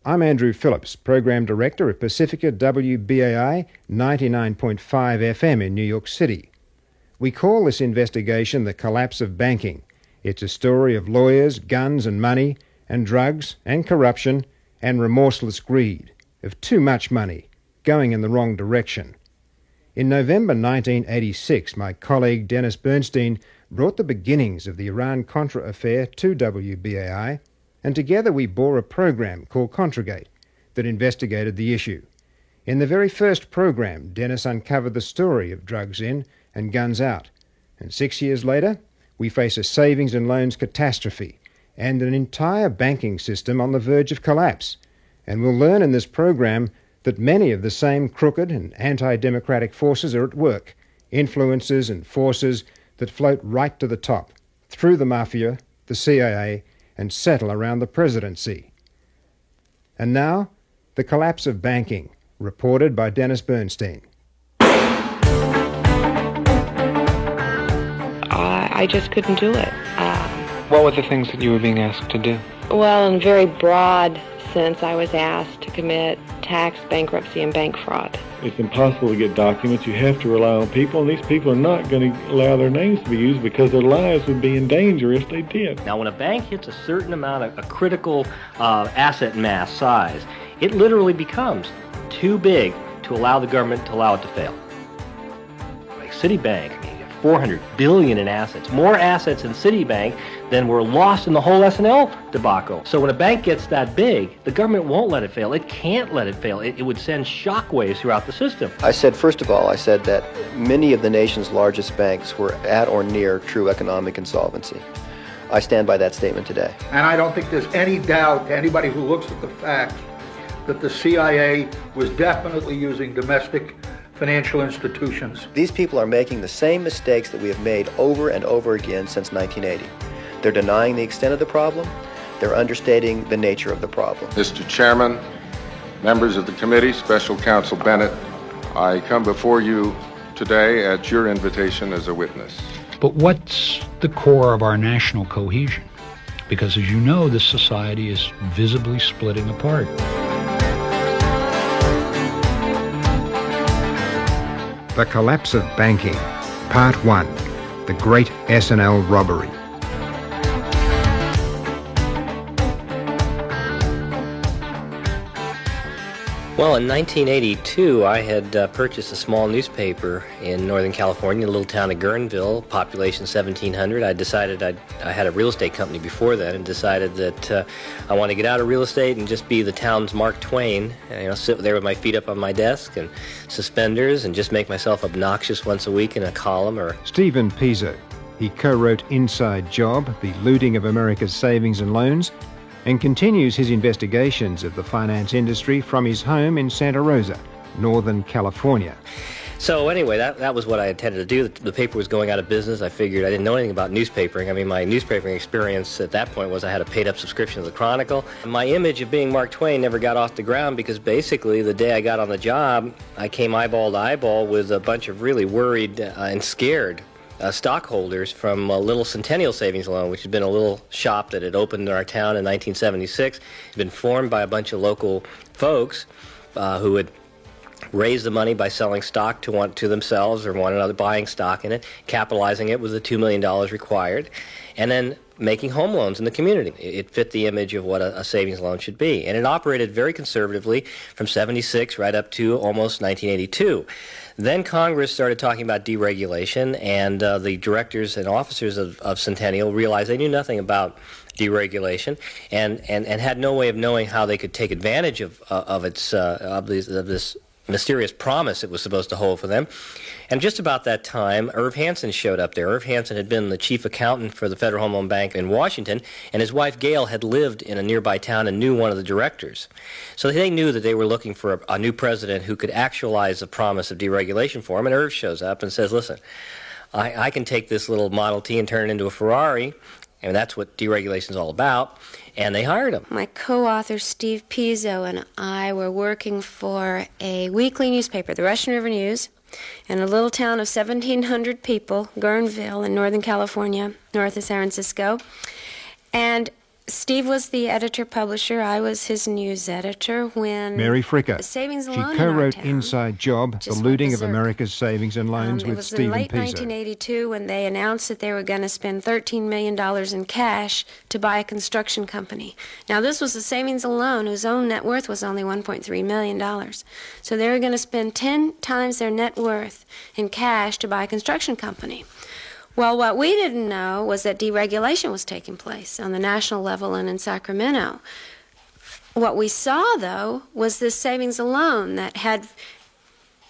I'm Andrew Phillips, Program Director at Pacifica WBAI 99.5 FM in New York City. We call this investigation The Collapse of Banking. It's a story of lawyers, guns and money, and drugs and corruption and remorseless greed, of too much money, going in the wrong direction. In November 1986, my colleague Dennis Bernstein brought the beginnings of the Iran-Contra affair to WBAI, and together we bore a program called Contragate that investigated the issue. In the very first program, Dennis uncovered the story of drugs in and guns out. And 6 years later, we face a savings and loans catastrophe and an entire banking system on the verge of collapse. And we'll learn in this program that many of the same crooked and anti-democratic forces are at work, influences and forces that float right to the top, through the mafia, the CIA, and settle around the presidency. And now, the collapse of banking, reported by Dennis Bernstein. I just couldn't do it. What were the things that you were being asked to do? Well, in very broad sense, I was asked to commit tax, bankruptcy, and bank fraud. It's impossible to get documents. You have to rely on people, and these people are not going to allow their names to be used because their lives would be in danger if they did. Now, when a bank hits a certain amount of a critical asset mass size, it literally becomes too big to allow the government to allow it to fail. Like Citibank, $400 billion in assets, more assets in Citibank than were lost in the whole S&L debacle. So when a bank gets that big, the government won't let it fail. It can't let it fail. It would send shockwaves throughout the system. I said, first of all, that many of the nation's largest banks were at or near true economic insolvency. I stand by that statement today. And I don't think there's any doubt to anybody who looks at the facts that the CIA was definitely using domestic financial institutions. These people are making the same mistakes that we have made over and over again since 1980. They're denying the extent of the problem. They're understating the nature of the problem. Mr. Chairman, members of the committee, Special Counsel Bennett, I come before you today at your invitation as a witness. But what's the core of our national cohesion? Because as you know, this society is visibly splitting apart. The Collapse of Banking, Part 1, The Great S&L Robbery. Well, in 1982, I had purchased a small newspaper in Northern California, a little town of Guerneville, population 1,700. I decided I had a real estate company before that and decided that I want to get out of real estate and just be the town's Mark Twain, and, sit there with my feet up on my desk and suspenders and just make myself obnoxious once a week in a column. Or Stephen Pizzo. He co-wrote Inside Job, The Looting of America's Savings and Loans, and continues his investigations of the finance industry from his home in Santa Rosa, Northern California. So anyway, that was what I intended to do. The paper was going out of business. I figured I didn't know anything about newspapering. I mean, my newspapering experience at that point was I had a paid-up subscription to the Chronicle. My image of being Mark Twain never got off the ground because basically the day I got on the job, I came eyeball to eyeball with a bunch of really worried and scared stockholders from Little Centennial Savings Loan, which had been a little shop that had opened in our town in 1976. It had been formed by a bunch of local folks who had raised the money by selling stock to themselves or one another, buying stock in it, capitalizing it with the $2 million required, and then making home loans in the community. It fit the image of what a savings loan should be. And it operated very conservatively from 76 right up to almost 1982. Then Congress started talking about deregulation, and the directors and officers of Centennial realized they knew nothing about deregulation and had no way of knowing how they could take advantage of this mysterious promise it was supposed to hold for them. And just about that time, Irv Hansen showed up there. Irv Hansen had been the chief accountant for the Federal Home Loan Bank in Washington, and his wife Gail had lived in a nearby town and knew one of the directors. So they knew that they were looking for a new president who could actualize the promise of deregulation for them. And Irv shows up and says, listen, I can take this little Model T and turn it into a Ferrari, and that's what deregulation is all about. And they hired him. My co-author, Steve Pizzo, and I were working for a weekly newspaper, the Russian River News, in a little town of 1,700 people, Guerneville in Northern California, north of San Francisco. And Steve was the editor-publisher. I was his news editor when Mary Fricker. Savings and She Loan co-wrote in our town Inside Job, the just looting went of berserk. America's savings and loans It with was Stephen in late Pizzo. 1982 when they announced that they were going to spend $13 million in cash to buy a construction company. Now, this was a savings and loan whose own net worth was only $1.3 million. So they were going to spend 10 times their net worth in cash to buy a construction company. Well, what we didn't know was that deregulation was taking place on the national level and in Sacramento. What we saw, though, was this savings and loan that had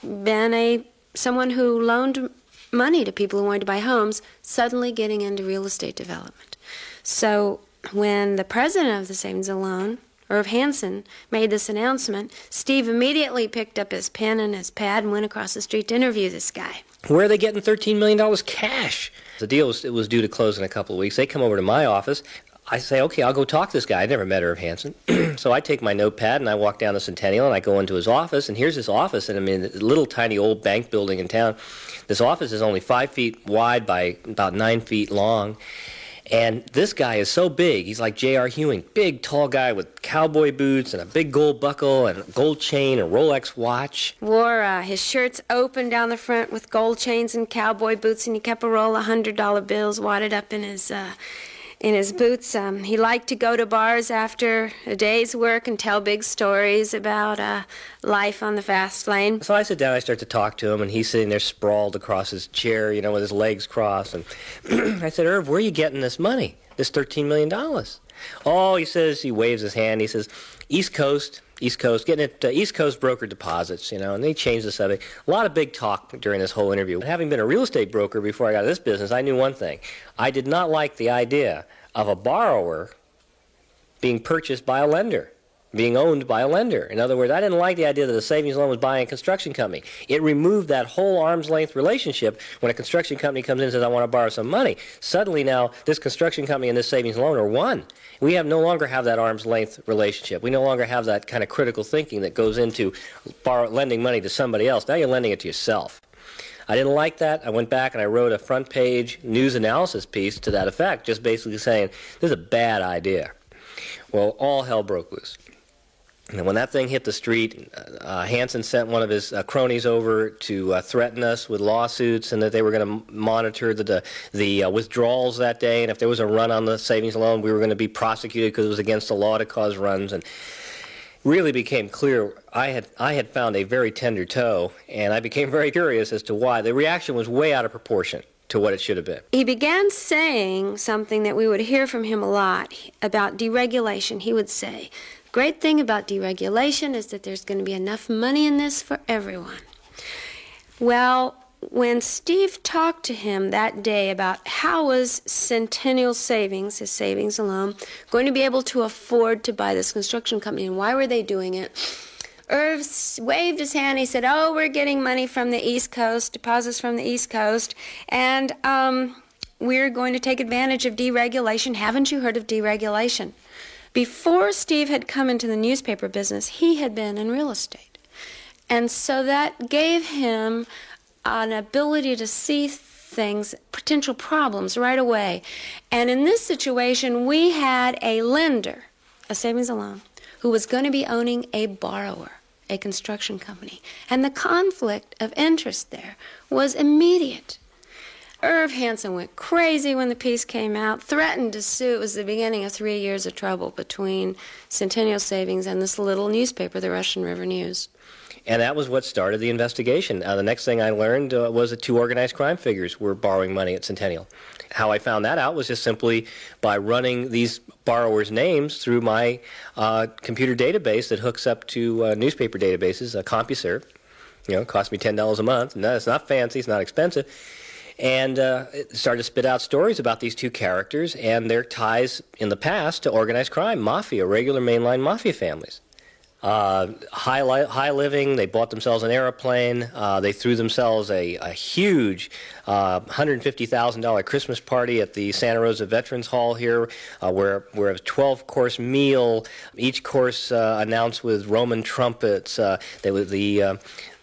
been someone who loaned money to people who wanted to buy homes suddenly getting into real estate development. So when the president of the savings and loan, Irv Hansen, made this announcement, Steve immediately picked up his pen and his pad and went across the street to interview this guy. Where are they getting $13 million cash? The deal was due to close in a couple of weeks. They come over to my office. I say, okay, I'll go talk to this guy. I never met Irv Hansen. So I take my notepad and I walk down the Centennial and I go into his office. And here's his office. And I'm in a little tiny old bank building in town. This office is only 5 feet wide by about 9 feet long. And this guy is so big. He's like J.R. Ewing, big, tall guy with cowboy boots and a big gold buckle and a gold chain, a Rolex watch. Wore his shirts open down the front with gold chains and cowboy boots, and he kept a roll of $100 bills wadded up in his boots. He liked to go to bars after a day's work and tell big stories about life on the fast lane. So I sit down, I start to talk to him, and he's sitting there sprawled across his chair, with his legs crossed. And I said, Irv, where are you getting this money, this $13 million? Oh, he says, he waves his hand, he says, East Coast, getting it, East Coast broker deposits, and they changed the subject. A lot of big talk during this whole interview. Having been a real estate broker before I got into this business, I knew one thing. I did not like the idea of a borrower being purchased by a lender, being owned by a lender. In other words, I didn't like the idea that a savings loan was buying a construction company. It removed that whole arm's length relationship when a construction company comes in and says, I want to borrow some money. Suddenly now, this construction company and this savings loan are one. We no longer have that arm's length relationship. We no longer have that kind of critical thinking that goes into lending money to somebody else. Now you're lending it to yourself. I didn't like that. I went back and I wrote a front-page news analysis piece to that effect, just basically saying, this is a bad idea. Well, all hell broke loose. And when that thing hit the street, Hansen sent one of his cronies over to threaten us with lawsuits and that they were going to monitor the withdrawals that day, and if there was a run on the savings loan, we were going to be prosecuted because it was against the law to cause runs. And really became clear I had found a very tender toe, and I became very curious as to why. The reaction was way out of proportion to what it should have been. He began saying something that we would hear from him a lot about deregulation. He would say, great thing about deregulation is that there's going to be enough money in this for everyone. Well, when Steve talked to him that day about how was Centennial Savings, his savings alone, going to be able to afford to buy this construction company and why were they doing it, Irv waved his hand. He said, oh, we're getting money from the East Coast, deposits from the East Coast, and we're going to take advantage of deregulation. Haven't you heard of deregulation? Before Steve had come into the newspaper business, he had been in real estate. And so that gave him an ability to see things, potential problems right away. And in this situation, we had a lender, a savings and loan, who was going to be owning a borrower, a construction company. And the conflict of interest there was immediate. Irv Hansen went crazy when the piece came out, threatened to sue. It was the beginning of 3 years of trouble between Centennial Savings and this little newspaper, the Russian River News. And that was what started the investigation. The next thing I learned was that 2 organized crime figures were borrowing money at Centennial. How I found that out was just simply by running these borrowers' names through my computer database that hooks up to newspaper databases, CompuServe. It cost me $10 a month. No, it's not fancy. It's not expensive. And it started to spit out stories about these 2 characters and their ties in the past to organized crime, mafia, regular mainline mafia families. High living, they bought themselves an airplane, they threw themselves a huge $150,000 Christmas party at the Santa Rosa Veterans Hall here, where it was a 12-course meal, each course announced with Roman trumpets.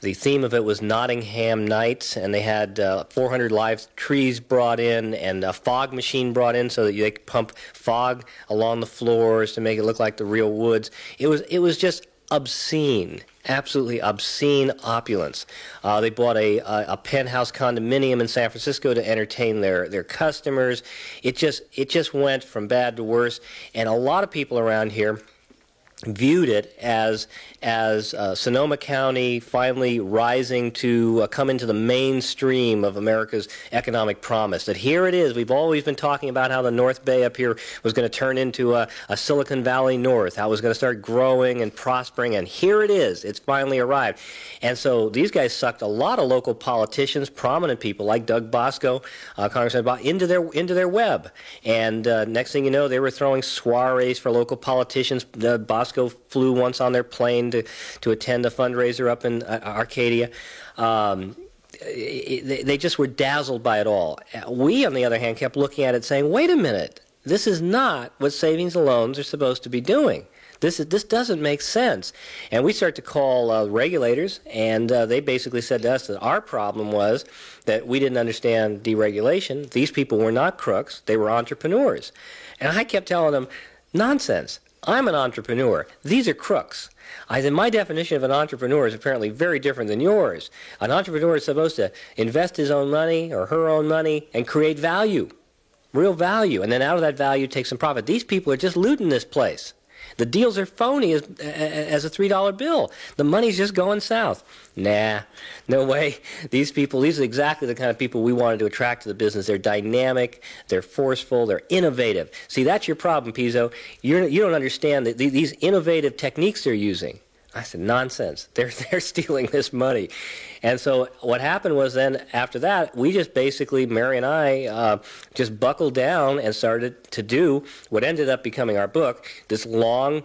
The theme of it was Nottingham Nights, and they had 400 live trees brought in and a fog machine brought in so that they could pump fog along the floors to make it look like the real woods. It was just obscene, absolutely obscene opulence. They bought a penthouse condominium in San Francisco to entertain their customers. It just went from bad to worse, and a lot of people around here viewed it as Sonoma County finally rising to come into the mainstream of America's economic promise. That here it is. We've always been talking about how the North Bay up here was going to turn into a Silicon Valley North, how it was going to start growing and prospering, and here it is. It's finally arrived. And so these guys sucked a lot of local politicians, prominent people like Doug Bosco, Congressman Bosco, into their web. And next thing you know, they were throwing soirees for local politicians. Bosco flew once on their plane to attend a fundraiser up in Arcadia. They just were dazzled by it all. We, on the other hand, kept looking at it saying, wait a minute, this is not what savings and loans are supposed to be doing. This doesn't make sense. And we start to call regulators, and they basically said to us that our problem was that we didn't understand deregulation. These people were not crooks. They were entrepreneurs. And I kept telling them, nonsense. I'm an entrepreneur. These are crooks. I said, my definition of an entrepreneur is apparently very different than yours. An entrepreneur is supposed to invest his own money or her own money and create value, real value, and then out of that value take some profit. These people are just looting this place. The deals are phony as a $3 bill. The money's just going south. Nah, no way. These are exactly the kind of people we wanted to attract to the business. They're dynamic, they're forceful, they're innovative. See, that's your problem, Pizzo. You don't understand that these innovative techniques they're using. I said, nonsense. They're stealing this money. And so what happened was then after that, we just basically, Mary and I, just buckled down and started to do what ended up becoming our book, this long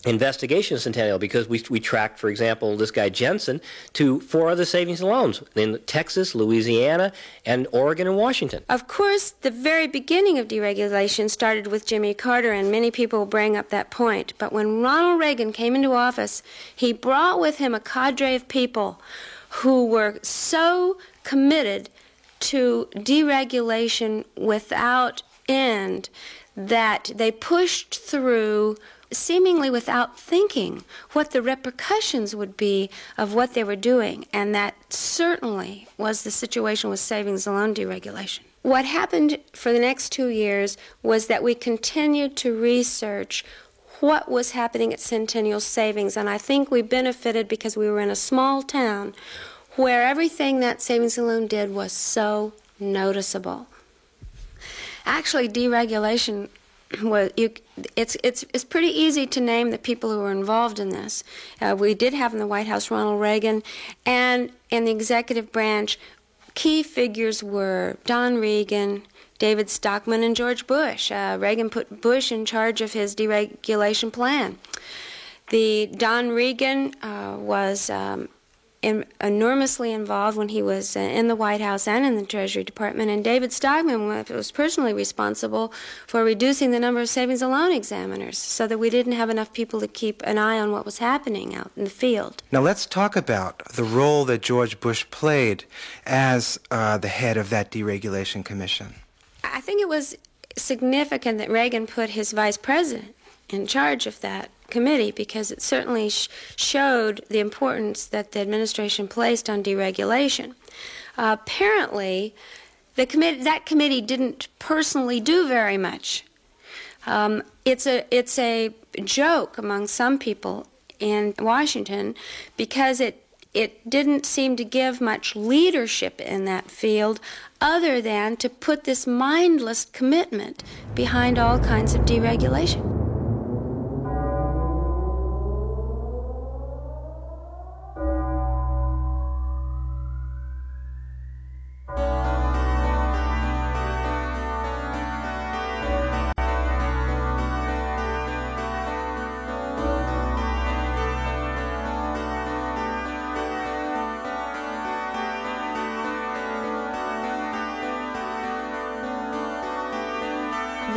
investigation of Centennial, because we tracked, for example, this guy Jensen to 4 other savings and loans in Texas, Louisiana, and Oregon and Washington. Of course, the very beginning of deregulation started with Jimmy Carter, and many people bring up that point. But when Ronald Reagan came into office, he brought with him a cadre of people who were so committed to deregulation without end that they pushed through seemingly without thinking what the repercussions would be of what they were doing, and that certainly was the situation with savings and loan deregulation. What happened for the next 2 years was that we continued to research what was happening at Centennial Savings, and I think we benefited because we were in a small town where everything that savings and loan did was so noticeable. Actually, deregulation it's pretty easy to name the people who were involved in this. We did have in the White House Ronald Reagan, and in the executive branch, key figures were Don Regan, David Stockman, and George Bush. Reagan put Bush in charge of his deregulation plan. Don Regan was enormously involved when he was in the White House and in the Treasury Department, and David Stockman was personally responsible for reducing the number of savings and loan examiners so that we didn't have enough people to keep an eye on what was happening out in the field. Now let's talk about the role that George Bush played as the head of that deregulation commission. I think it was significant that Reagan put his vice president in charge of that committee, because it certainly showed the importance that the administration placed on deregulation. Apparently, that committee didn't personally do very much. It's a joke among some people in Washington because it didn't seem to give much leadership in that field other than to put this mindless commitment behind all kinds of deregulation.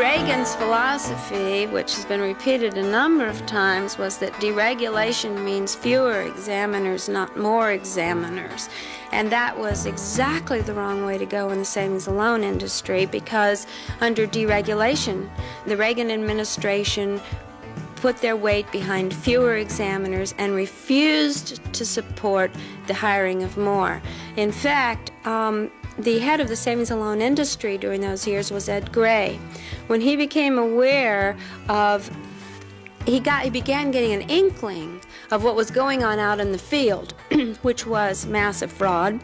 Reagan's philosophy, which has been repeated a number of times, was that deregulation means fewer examiners, not more examiners. And that was exactly the wrong way to go in the savings and loan industry, because under deregulation, the Reagan administration put their weight behind fewer examiners and refused to support the hiring of more. In fact, the head of the savings and loan industry during those years was Ed Gray. When he became aware of, he began getting an inkling of what was going on out in the field, which was massive fraud.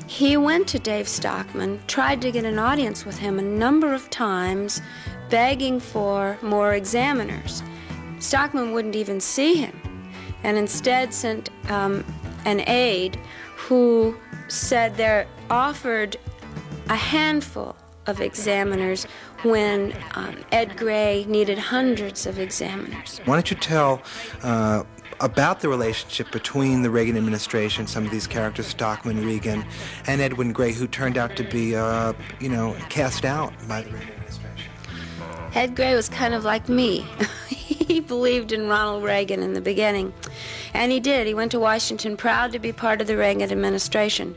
He went to Dave Stockman, tried to get an audience with him a number of times, begging for more examiners. Stockman wouldn't even see him, and instead sent an aide who said they're offered a handful of examiners when Ed Gray needed hundreds of examiners. Why don't you tell about the relationship between the Reagan administration, some of these characters, Stockman, Regan, and Edwin Gray, who turned out to be, cast out by the Reagan administration? Ed Gray was kind of like me. He believed in Ronald Reagan in the beginning. And he did. He went to Washington proud to be part of the Reagan administration.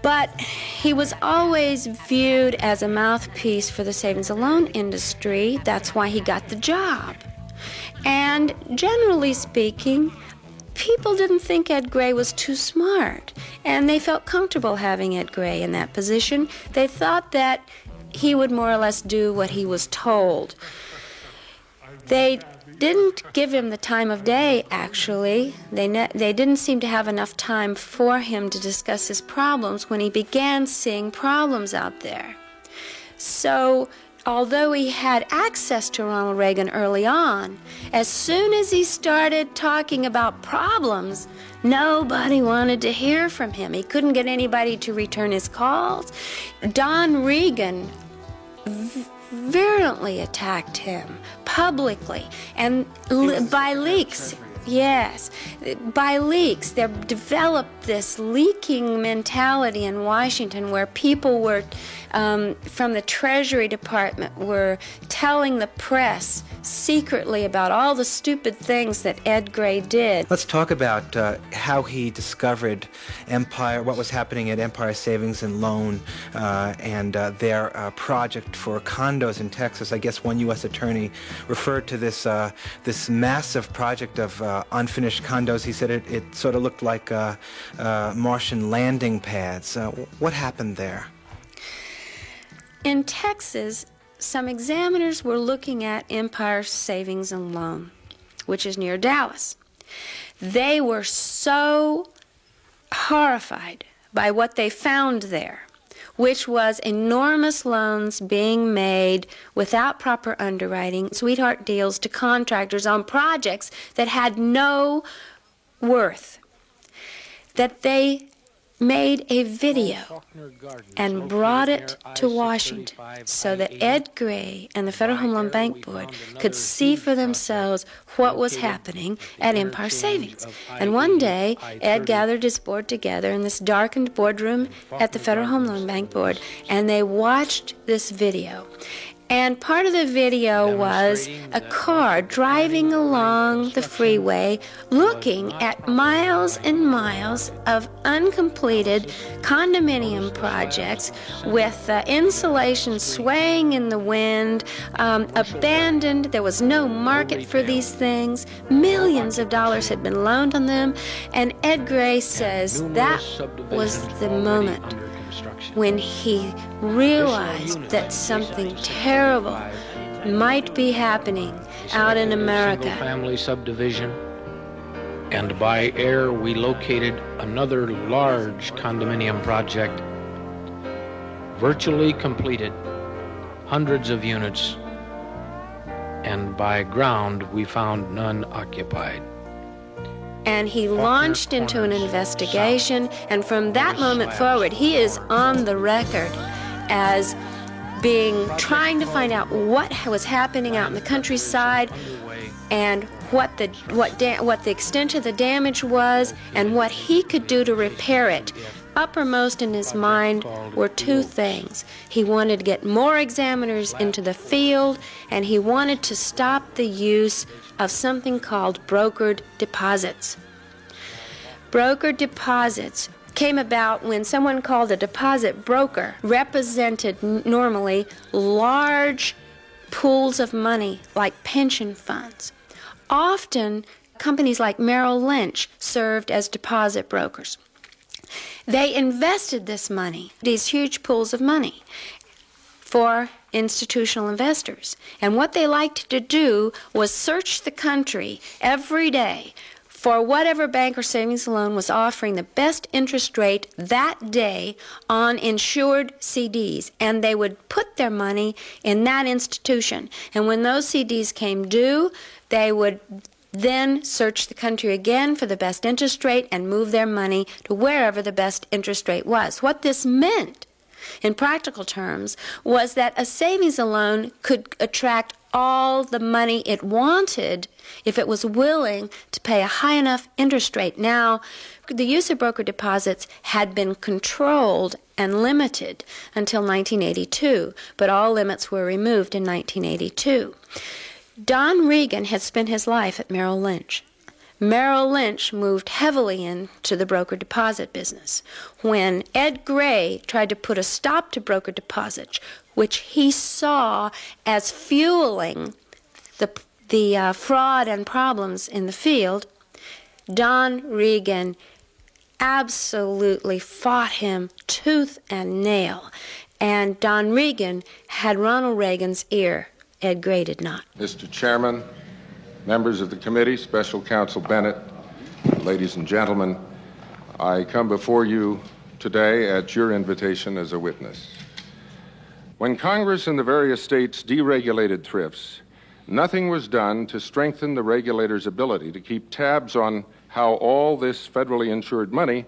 But he was always viewed as a mouthpiece for the savings and loan industry. That's why he got the job. And generally speaking, people didn't think Ed Gray was too smart. And they felt comfortable having Ed Gray in that position. They thought that he would more or less do what he was told. They didn't give him the time of day, actually. They didn't seem to have enough time for him to discuss his problems when he began seeing problems out there. So, although he had access to Ronald Reagan early on, as soon as he started talking about problems, nobody wanted to hear from him. He couldn't get anybody to return his calls. Don Regan virulently attacked him publicly, and by leaks. Yes, by leaks, there developed this leaking mentality in Washington where people were, from the Treasury Department, were telling the press secretly about all the stupid things that Ed Gray did. Let's talk about how he discovered Empire, what was happening at Empire Savings and Loan, and their project for condos in Texas. I guess one U.S. attorney referred to this massive project of unfinished condos. He said it sort of looked like Martian landing pads. What happened there? In Texas, some examiners were looking at Empire Savings and Loan, which is near Dallas. They were so horrified by what they found there, which was enormous loans being made without proper underwriting, sweetheart deals to contractors on projects that had no worth, that they made a video and brought it to Washington so that Ed Gray and the Federal Home Loan Bank Board could see for themselves what was happening at Empire Savings. And one day, Ed gathered his board together in this darkened boardroom at the Federal Home Loan Bank Board, and they watched this video. And part of the video was a car driving along the freeway looking at miles and miles of uncompleted condominium projects with insulation swaying in the wind, abandoned. There was no market for these things. Millions of dollars had been loaned on them. And Ed Gray says that was the moment when he realized that something terrible might be happening out in America. Single-family subdivision, and by air we located another large condominium project, virtually completed, hundreds of units, and by ground we found none occupied. And he launched into an investigation, and from that moment forward, he is on the record as trying to find out what was happening out in the countryside, and what the extent of the damage was, and what he could do to repair it. uppermost in his mind were two things. He wanted to get more examiners into the field, and he wanted to stop the use of something called brokered deposits. Brokered deposits came about when someone called a deposit broker represented normally large pools of money like pension funds. Often, companies like Merrill Lynch served as deposit brokers. They invested this money, these huge pools of money, for institutional investors. And what they liked to do was search the country every day for whatever bank or savings loan was offering the best interest rate that day on insured CDs. And they would put their money in that institution. And when those CDs came due, they would then search the country again for the best interest rate and move their money to wherever the best interest rate was. What this meant, in practical terms, was that a savings loan could attract all the money it wanted if it was willing to pay a high enough interest rate. Now, the use of broker deposits had been controlled and limited until 1982, but all limits were removed in 1982. Don Regan had spent his life at Merrill Lynch. Merrill Lynch moved heavily into the broker deposit business. When Ed Gray tried to put a stop to broker deposits, which he saw as fueling the fraud and problems in the field, Don Regan absolutely fought him tooth and nail. And Don Regan had Ronald Reagan's ear. Ed Gray did not. Mr. Chairman, members of the committee, Special Counsel Bennett, ladies and gentlemen, I come before you today at your invitation as a witness. When Congress and the various states deregulated thrifts, nothing was done to strengthen the regulators' ability to keep tabs on how all this federally insured money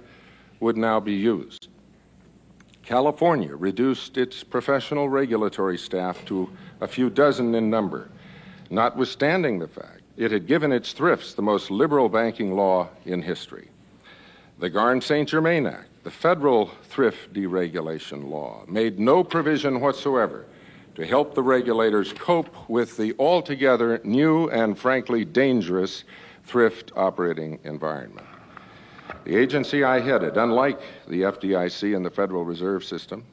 would now be used. California reduced its professional regulatory staff to a few dozen in number, notwithstanding the fact it had given its thrifts the most liberal banking law in history. The Garn-St. Germain Act, the federal thrift deregulation law, made no provision whatsoever to help the regulators cope with the altogether new and frankly dangerous thrift operating environment. The agency I headed, unlike the FDIC and the Federal Reserve System,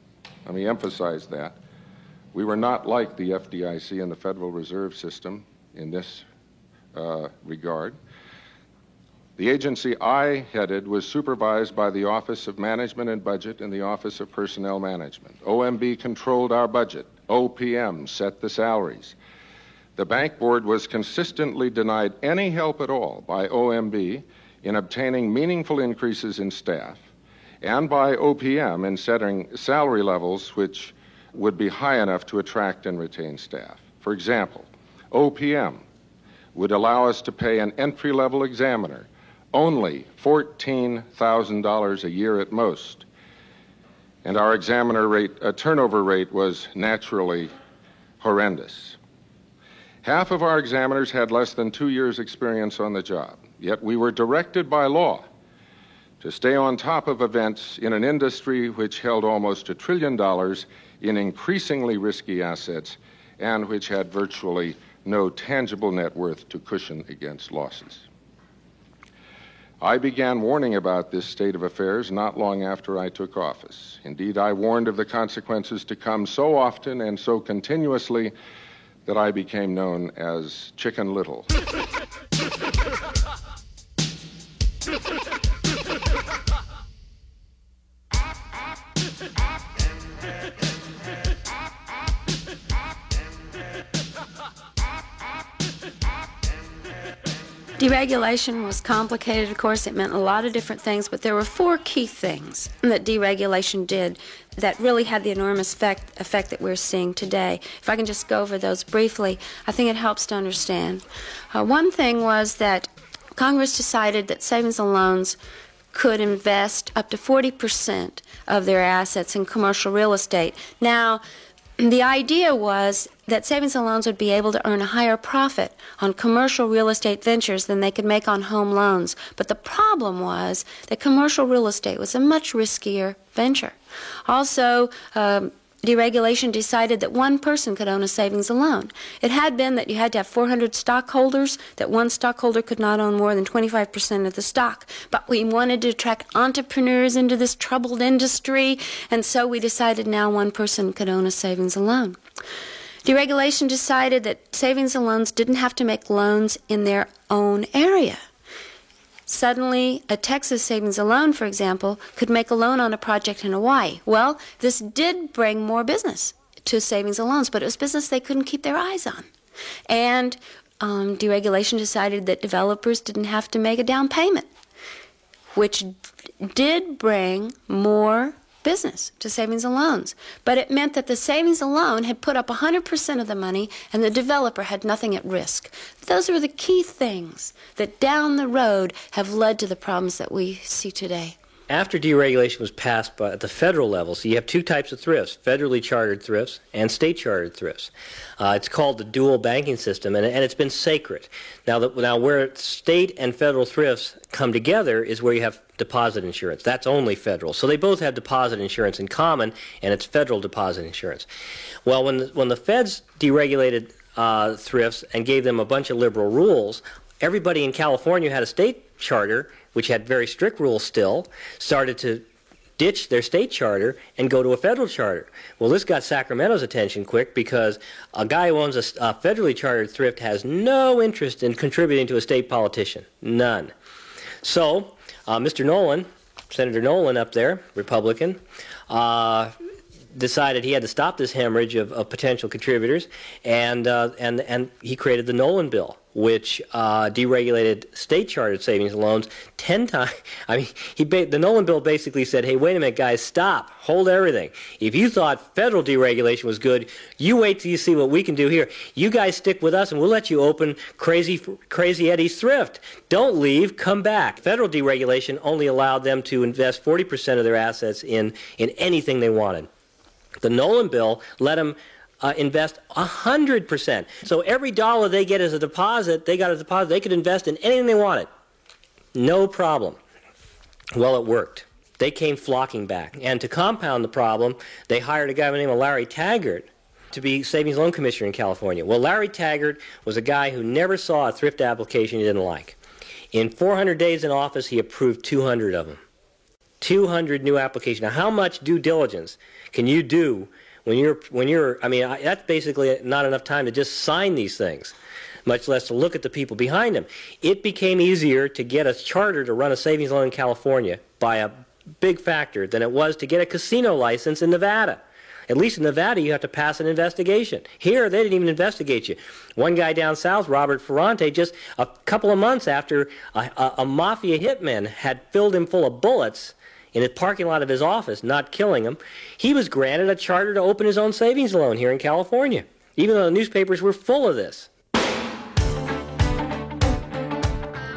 let me emphasize that, we were not like the FDIC and the Federal Reserve System in this regard. The agency I headed was supervised by the Office of Management and Budget and the Office of Personnel Management. OMB controlled our budget. OPM set the salaries. The Bank Board was consistently denied any help at all by OMB in obtaining meaningful increases in staff, and by OPM in setting salary levels which would be high enough to attract and retain staff. For example, OPM would allow us to pay an entry-level examiner only $14,000 a year at most, and our examiner turnover rate was naturally horrendous. Half of our examiners had less than 2 years' experience on the job, yet we were directed by law to stay on top of events in an industry which held almost $1 trillion in increasingly risky assets and which had virtually no tangible net worth to cushion against losses. I began warning about this state of affairs not long after I took office. Indeed, I warned of the consequences to come so often and so continuously that I became known as Chicken Little. Deregulation was complicated, of course. It meant a lot of different things, but there were 4 key things that deregulation did that really had the enormous effect that we're seeing today. If I can just go over those briefly, I think it helps to understand. One thing was that Congress decided that savings and loans could invest up to 40% of their assets in commercial real estate. Now, The idea was that savings and loans would be able to earn a higher profit on commercial real estate ventures than they could make on home loans. But the problem was that commercial real estate was a much riskier venture. Also, deregulation decided that one person could own a savings and loan. It had been that you had to have 400 stockholders, that one stockholder could not own more than 25% of the stock. But we wanted to attract entrepreneurs into this troubled industry, and so we decided now one person could own a savings and loan. Deregulation decided that savings and loans didn't have to make loans in their own area. Suddenly, a Texas savings and loan, for example, could make a loan on a project in Hawaii. Well, this did bring more business to savings and loans, but it was business they couldn't keep their eyes on. And deregulation decided that developers didn't have to make a down payment, which did bring more business to savings and loans. But it meant that the savings and loan had put up 100% of the money and the developer had nothing at risk. Those are the key things that down the road have led to the problems that we see today. After deregulation was passed at the federal level, so you have two types of thrifts, federally chartered thrifts and state-chartered thrifts. It's called the dual banking system, and it's been sacred. Now where state and federal thrifts come together is where you have deposit insurance. That's only federal. So they both have deposit insurance in common, and it's federal deposit insurance. Well, when the feds deregulated thrifts and gave them a bunch of liberal rules, everybody in California had a state charter, which had very strict rules still, started to ditch their state charter and go to a federal charter. Well, this got Sacramento's attention quick because a guy who owns a federally chartered thrift has no interest in contributing to a state politician. None. So, Mr. Nolan, Senator Nolan up there, Republican, decided he had to stop this hemorrhage of potential contributors, and he created the Nolan Bill, which deregulated state-chartered savings and loans 10 times. I mean, the Nolan Bill basically said, hey, wait a minute, guys, stop, hold everything. If you thought federal deregulation was good, you wait till you see what we can do here. You guys stick with us, and we'll let you open Crazy Eddie's Thrift. Don't leave, come back. Federal deregulation only allowed them to invest 40% of their assets in anything they wanted. The Nolan Bill let them invest 100%. So every dollar they get as a deposit, they could invest in anything they wanted. No problem. Well, it worked. They came flocking back. And to compound the problem, they hired a guy by the name of Larry Taggart to be Savings Loan Commissioner in California. Well, Larry Taggart was a guy who never saw a thrift application he didn't like. In 400 days in office, he approved 200 of them. 200 new applications. Now, how much due diligence can you do when you're, I mean, that's basically not enough time to just sign these things, much less to look at the people behind them. It became easier to get a charter to run a savings loan in California by a big factor than it was to get a casino license in Nevada. At least in Nevada, you have to pass an investigation. Here, they didn't even investigate you. One guy down south, Robert Ferrante, just a couple of months after a mafia hitman had filled him full of bullets in the parking lot of his office, not killing him, he was granted a charter to open his own savings loan here in California, even though the newspapers were full of this.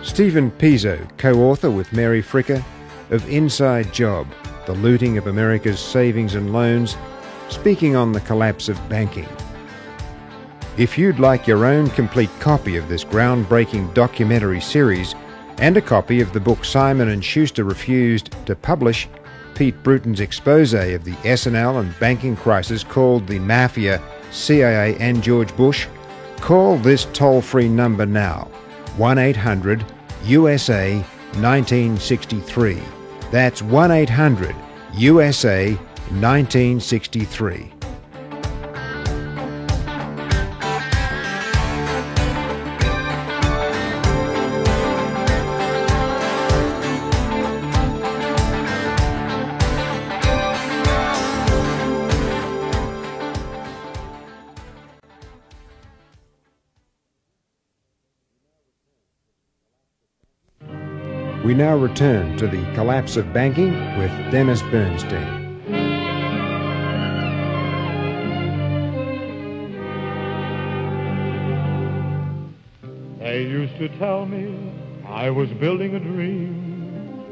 Stephen Pizzo, co-author with Mary Fricker of Inside Job, The Looting of America's Savings and Loans, speaking on the collapse of banking. If you'd like your own complete copy of this groundbreaking documentary series, and a copy of the book Simon & Schuster refused to publish, Pete Bruton's expose of the S&L and banking crisis called the Mafia, CIA and George Bush, call this toll-free number now, 1-800-USA-1963. That's 1-800-USA-1963. We now return to the collapse of banking with Dennis Bernstein. They used to tell me I was building a dream,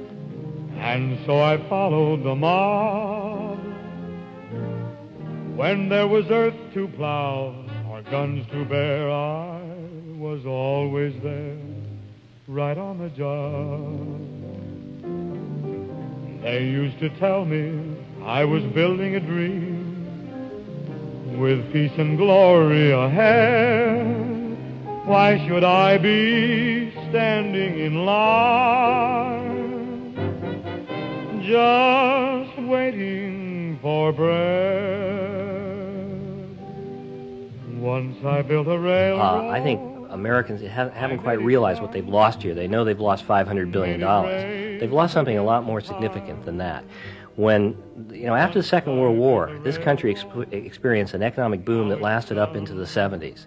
and so I followed the mob. When there was earth to plow or guns to bear, I was always there, right on the job. They used to tell me I was building a dream with peace and glory ahead. Why should I be standing in line, just waiting for bread? Once I built a railroad. I think Americans haven't quite realized what they've lost here. They know they've lost $500 billion. They've lost something a lot more significant than that. When, after the Second World War, this country experienced an economic boom that lasted up into the 70s.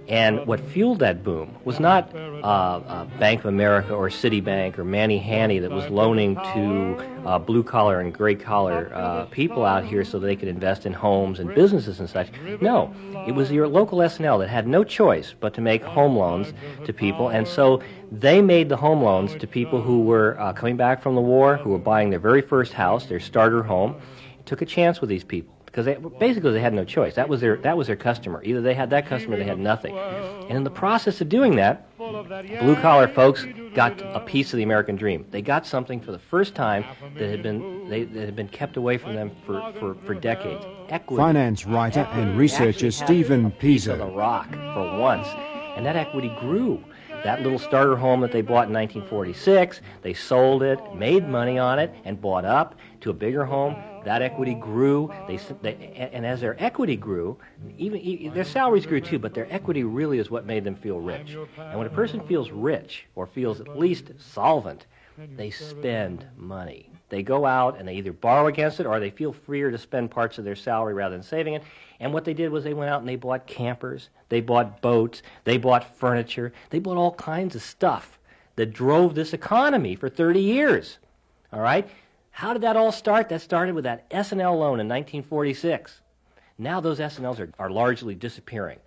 And what fueled that boom was not Bank of America or Citibank or Manny Hanny that was loaning to blue-collar and gray-collar people out here so that they could invest in homes and businesses and such. No, it was your local S&L that had no choice but to make home loans to people, and so they made the home loans to people who were coming back from the war, who were buying their very first house, their starter home, took a chance with these people. Because they had no choice. That was their customer. Either they had that customer or they had nothing. And in the process of doing that, blue-collar folks got a piece of the American dream. They got something for the first time that had been kept away from them for decades. Equity. Finance writer and researcher Stephen Pisa. The rock for once, and that equity grew. That little starter home that they bought in 1946, they sold it, made money on it, and bought up to a bigger home. That equity grew, and as their equity grew, even their salaries grew too, but their equity really is what made them feel rich. And when a person feels rich, or feels at least solvent, they spend money. They go out and they either borrow against it, or they feel freer to spend parts of their salary rather than saving it. And what they did was they went out and they bought campers, they bought boats, they bought furniture, they bought all kinds of stuff that drove this economy for 30 years. All right? How did that all start? That started with that S&L loan in 1946. Now those S&Ls are largely disappearing.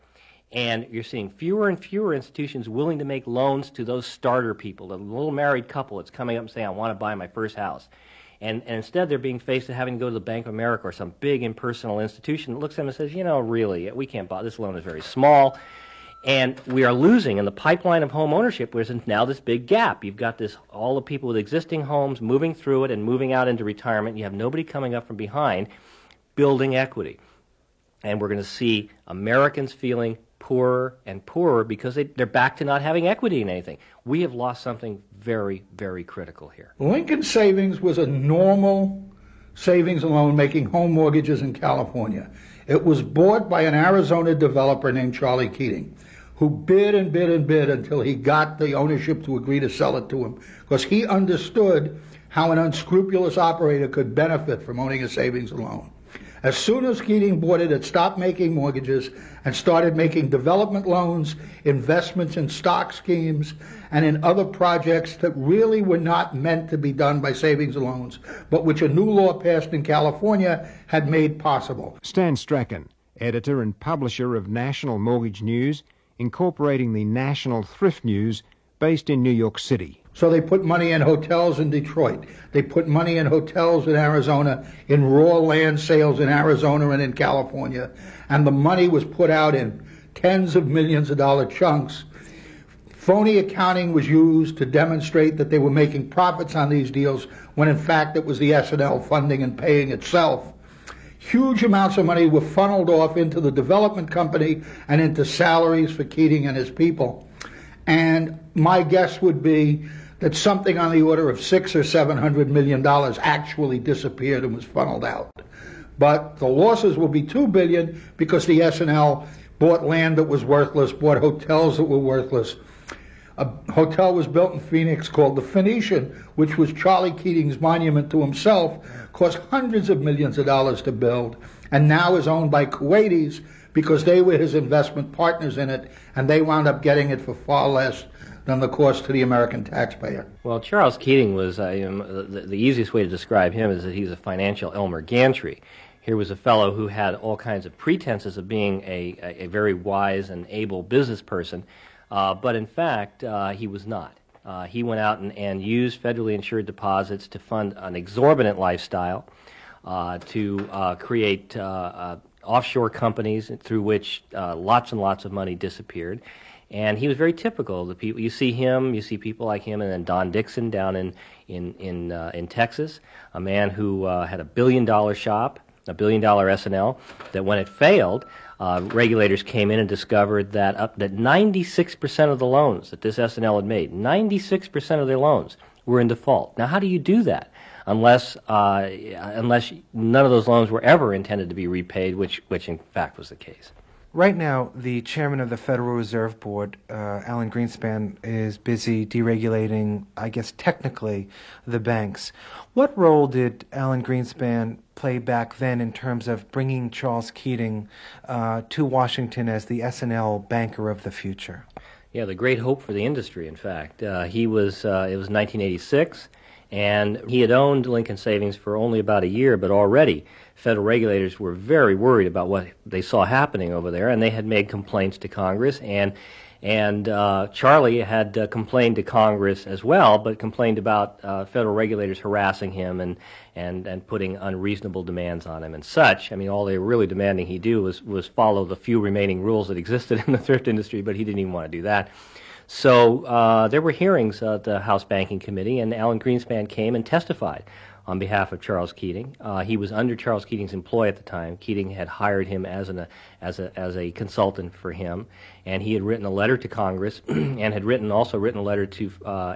And you're seeing fewer and fewer institutions willing to make loans to those starter people, the little married couple that's coming up and saying, I want to buy my first house. And instead they're being faced with having to go to the Bank of America or some big impersonal institution that looks at them and says, really, we can't buy, this loan is very small. And we are losing in the pipeline of home ownership. There's now this big gap. You've got all the people with existing homes moving through it and moving out into retirement. You have nobody coming up from behind building equity. And we're going to see Americans feeling poorer and poorer because they're back to not having equity in anything. We have lost something very, very critical here. Lincoln Savings was a normal savings and loan making home mortgages in California. It was bought by an Arizona developer named Charlie Keating, who bid and bid and bid until he got the ownership to agree to sell it to him, because he understood how an unscrupulous operator could benefit from owning a savings and loan. As soon as Keating bought it, it stopped making mortgages and started making development loans, investments in stock schemes, and in other projects that really were not meant to be done by savings and loans, but which a new law passed in California had made possible. Stan Strachan, editor and publisher of National Mortgage News, incorporating the National Thrift News, based in New York City. So they put money in hotels in Detroit. They put money in hotels in Arizona, in raw land sales in Arizona and in California. And the money was put out in tens of millions of dollar chunks. Phony accounting was used to demonstrate that they were making profits on these deals, when in fact it was the S&L funding and paying itself. Huge amounts of money were funneled off into the development company and into salaries for Keating and his people. And my guess would be that something on the order of $600 or $700 million actually disappeared and was funneled out. But the losses will be $2 billion because the S&L bought land that was worthless, bought hotels that were worthless. A hotel was built in Phoenix called the Phoenician, which was Charlie Keating's monument to himself, cost hundreds of millions of dollars to build, and now is owned by Kuwaitis because they were his investment partners in it, and they wound up getting it for far less than the cost to the American taxpayer. Well, Charles Keating was, the easiest way to describe him is that he's a financial Elmer Gantry. Here was a fellow who had all kinds of pretenses of being a very wise and able business person, but in fact, he was not. He went out and used federally insured deposits to fund an exorbitant lifestyle, to create offshore companies through which lots and lots of money disappeared. And he was very typical of the people. You see people like him, and then Don Dixon down in Texas, a man who had $1 billion shop, $1 billion S&L, that when it failed, regulators came in and discovered that 96% of the loans that this S&L had made, 96% of their loans were in default. Now, how do you do that? Unless none of those loans were ever intended to be repaid, which in fact was the case. Right now, the chairman of the Federal Reserve Board, Alan Greenspan, is busy deregulating, I guess technically, the banks. What role did Alan Greenspan play back then in terms of bringing Charles Keating to Washington as the S&L banker of the future? Yeah, the great hope for the industry, in fact. It was 1986, and he had owned Lincoln Savings for only about a year, but already federal regulators were very worried about what they saw happening over there, and they had made complaints to Congress, and Charlie had complained to Congress as well, but complained about federal regulators harassing him and putting unreasonable demands on him and such. I mean, all they were really demanding he do was follow the few remaining rules that existed in the thrift industry, but he didn't even want to do that. So there were hearings at the House Banking Committee, and Alan Greenspan came and testified on behalf of Charles Keating. He was under Charles Keating's employ at the time. Keating had hired him as a consultant for him, and he had written a letter to Congress and had also written a letter to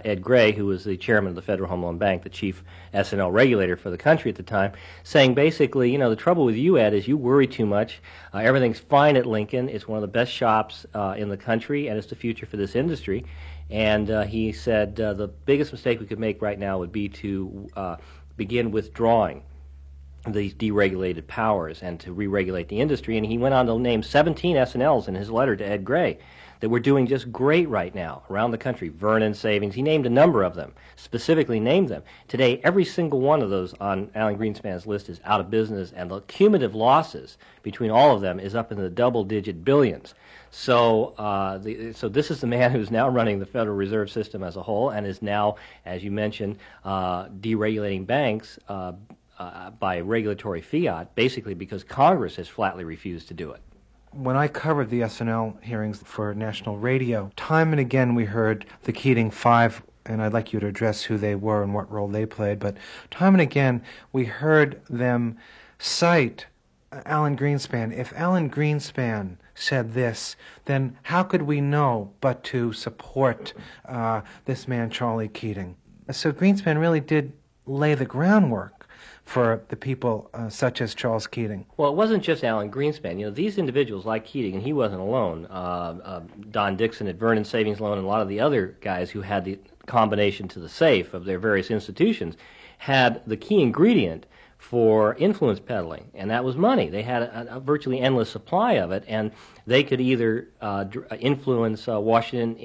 Ed Gray, who was the chairman of the Federal Home Loan Bank, the chief S&L regulator for the country at the time, saying basically, the trouble with you, Ed, is you worry too much. Everything's fine at Lincoln. It's one of the best shops in the country, and it's the future for this industry. And he said the biggest mistake we could make right now would be to begin withdrawing these deregulated powers and to re-regulate the industry. And he went on to name 17 S&Ls in his letter to Ed Gray that were doing just great right now around the country. Vernon Savings, he named a number of them, specifically named them. Today, every single one of those on Alan Greenspan's list is out of business, and the cumulative losses between all of them is up in the double-digit billions. So so this is the man who's now running the Federal Reserve System as a whole and is now, as you mentioned, deregulating banks by regulatory fiat, basically because Congress has flatly refused to do it. When I covered the S&L hearings for national radio, time and again we heard the Keating Five, and I'd like you to address who they were and what role they played, but time and again we heard them cite Alan Greenspan. If Alan Greenspan said this, then how could we know but to support this man, Charlie Keating? So Greenspan really did lay the groundwork for the people such as Charles Keating. Well, it wasn't just Alan Greenspan. These individuals like Keating, and he wasn't alone. Don Dixon at Vernon Savings Loan and a lot of the other guys who had the combination to the safe of their various institutions had the key ingredient for influence peddling, and that was money. They had a virtually endless supply of it, and they could either influence Washington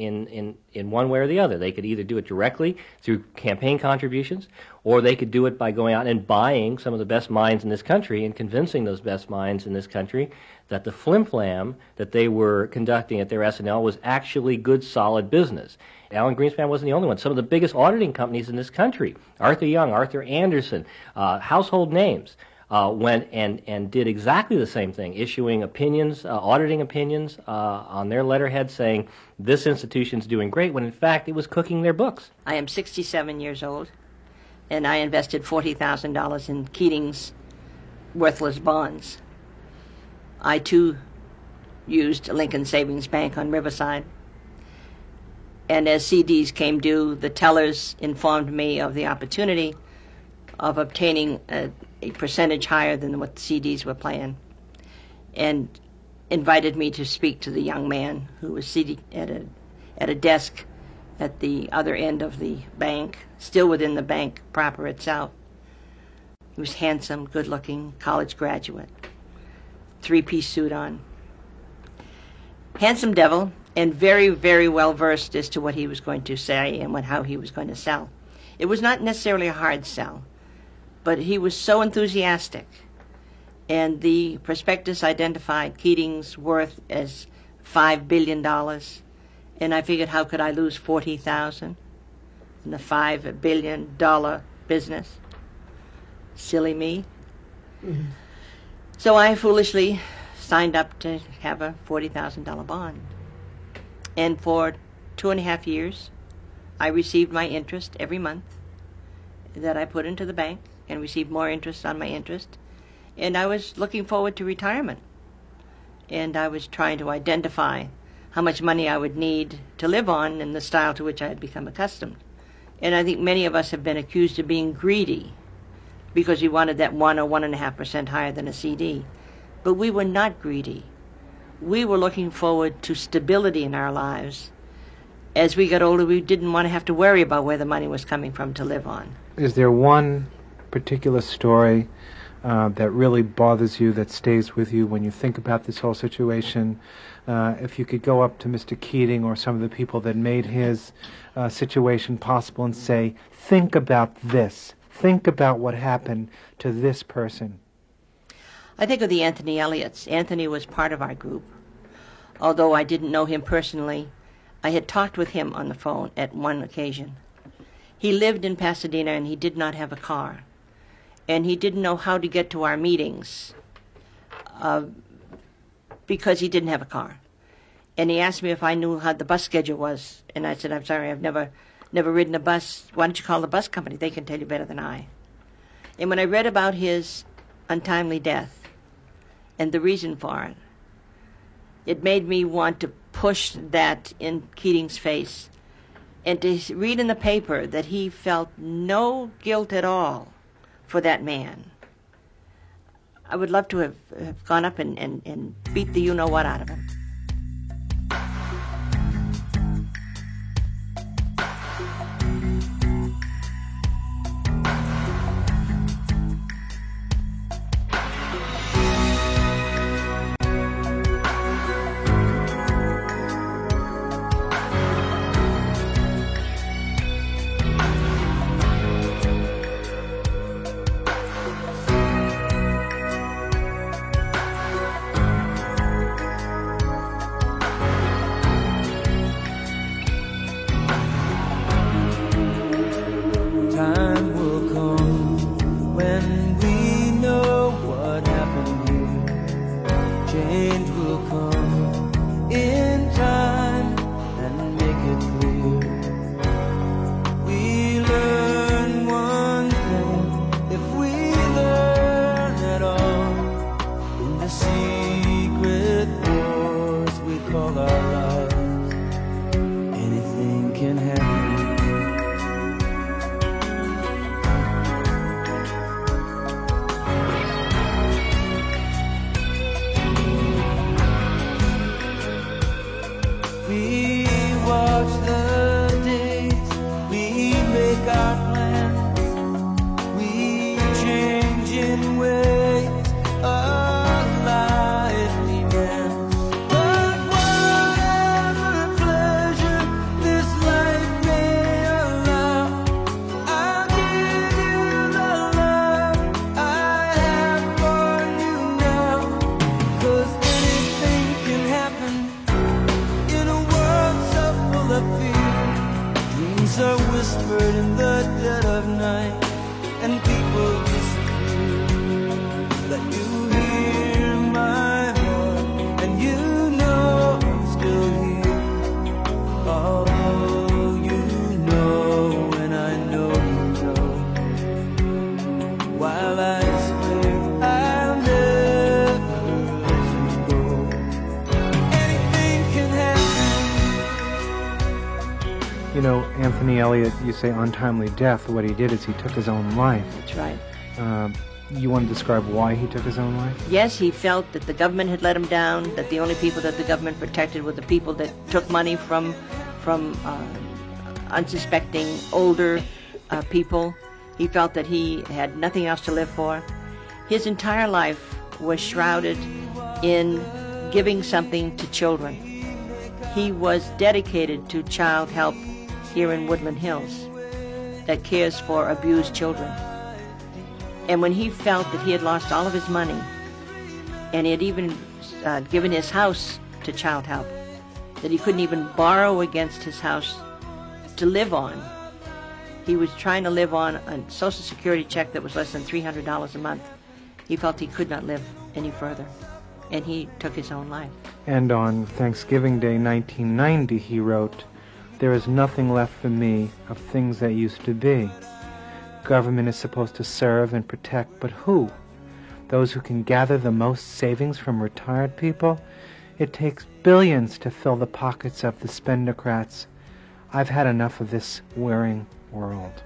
in one way or the other. They could either do it directly through campaign contributions, or they could do it by going out and buying some of the best minds in this country and convincing those best minds in this country that the flim-flam that they were conducting at their S&L was actually good, solid business. Alan Greenspan wasn't the only one. Some of the biggest auditing companies in this country, Arthur Young, Arthur Anderson, household names, went and did exactly the same thing, issuing opinions, auditing opinions on their letterhead saying this institution's doing great, when in fact it was cooking their books. I am 67 years old, and I invested $40,000 in Keating's worthless bonds. I, too, used Lincoln Savings Bank on Riverside. And as CDs came due, the tellers informed me of the opportunity of obtaining a percentage higher than what the CDs were paying, and invited me to speak to the young man who was seated at a desk at the other end of the bank, still within the bank proper itself. He was handsome, good-looking, college graduate, three-piece suit on. Handsome devil, and very, very well versed as to what he was going to say and how he was going to sell. It was not necessarily a hard sell, but he was so enthusiastic. And the prospectus identified Keating's worth as $5 billion. And I figured, how could I lose $40,000 in the $5 billion business? Silly me. Mm-hmm. So I foolishly signed up to have a $40,000 bond. And for 2.5 years, I received my interest every month that I put into the bank and received more interest on my interest. And I was looking forward to retirement. And I was trying to identify how much money I would need to live on in the style to which I had become accustomed. And I think many of us have been accused of being greedy because we wanted that 1 or 1.5% higher than a CD. But we were not greedy. We were looking forward to stability in our lives. As we got older, we didn't want to have to worry about where the money was coming from to live on. Is there one particular story that really bothers you, that stays with you when you think about this whole situation? If you could go up to Mr. Keating or some of the people that made his situation possible and say, think about this. Think about what happened to this person. I think of the Anthony Elliots. Anthony was part of our group. Although I didn't know him personally, I had talked with him on the phone at one occasion. He lived in Pasadena and he did not have a car. And he didn't know how to get to our meetings because he didn't have a car. And he asked me if I knew how the bus schedule was. And I said, I'm sorry, I've never ridden a bus. Why don't you call the bus company? They can tell you better than I. And when I read about his untimely death and the reason for it, it made me want to push that in Keating's face and to read in the paper that he felt no guilt at all for that man. I would love to have gone up and beat the you-know-what out of him. You know, Anthony Elliot, you say untimely death. What he did is he took his own life. That's right. You want to describe why he took his own life? Yes, he felt that the government had let him down, that the only people that the government protected were the people that took money from unsuspecting older people. He felt that he had nothing else to live for. His entire life was shrouded in giving something to children. He was dedicated to child help here in Woodland Hills that cares for abused children. And when he felt that he had lost all of his money, and he had even given his house to child help, that he couldn't even borrow against his house to live on, he was trying to live on a Social Security check that was less than $300 a month. He felt he could not live any further. and he took his own life. And on Thanksgiving Day 1990 he wrote, "There is nothing left for me of things that used to be. Government is supposed to serve and protect, but who? Those who can gather the most savings from retired people? It takes billions to fill the pockets of the spendocrats. I've had enough of this wearing world."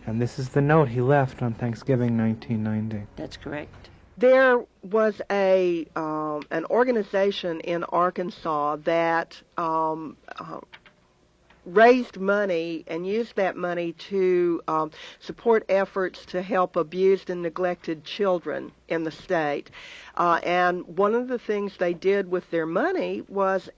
And this is the note he left on Thanksgiving 1990. That's correct. There was an organization in Arkansas that raised money and used that money to support efforts to help abused and neglected children in the state. And one of the things they did with their money was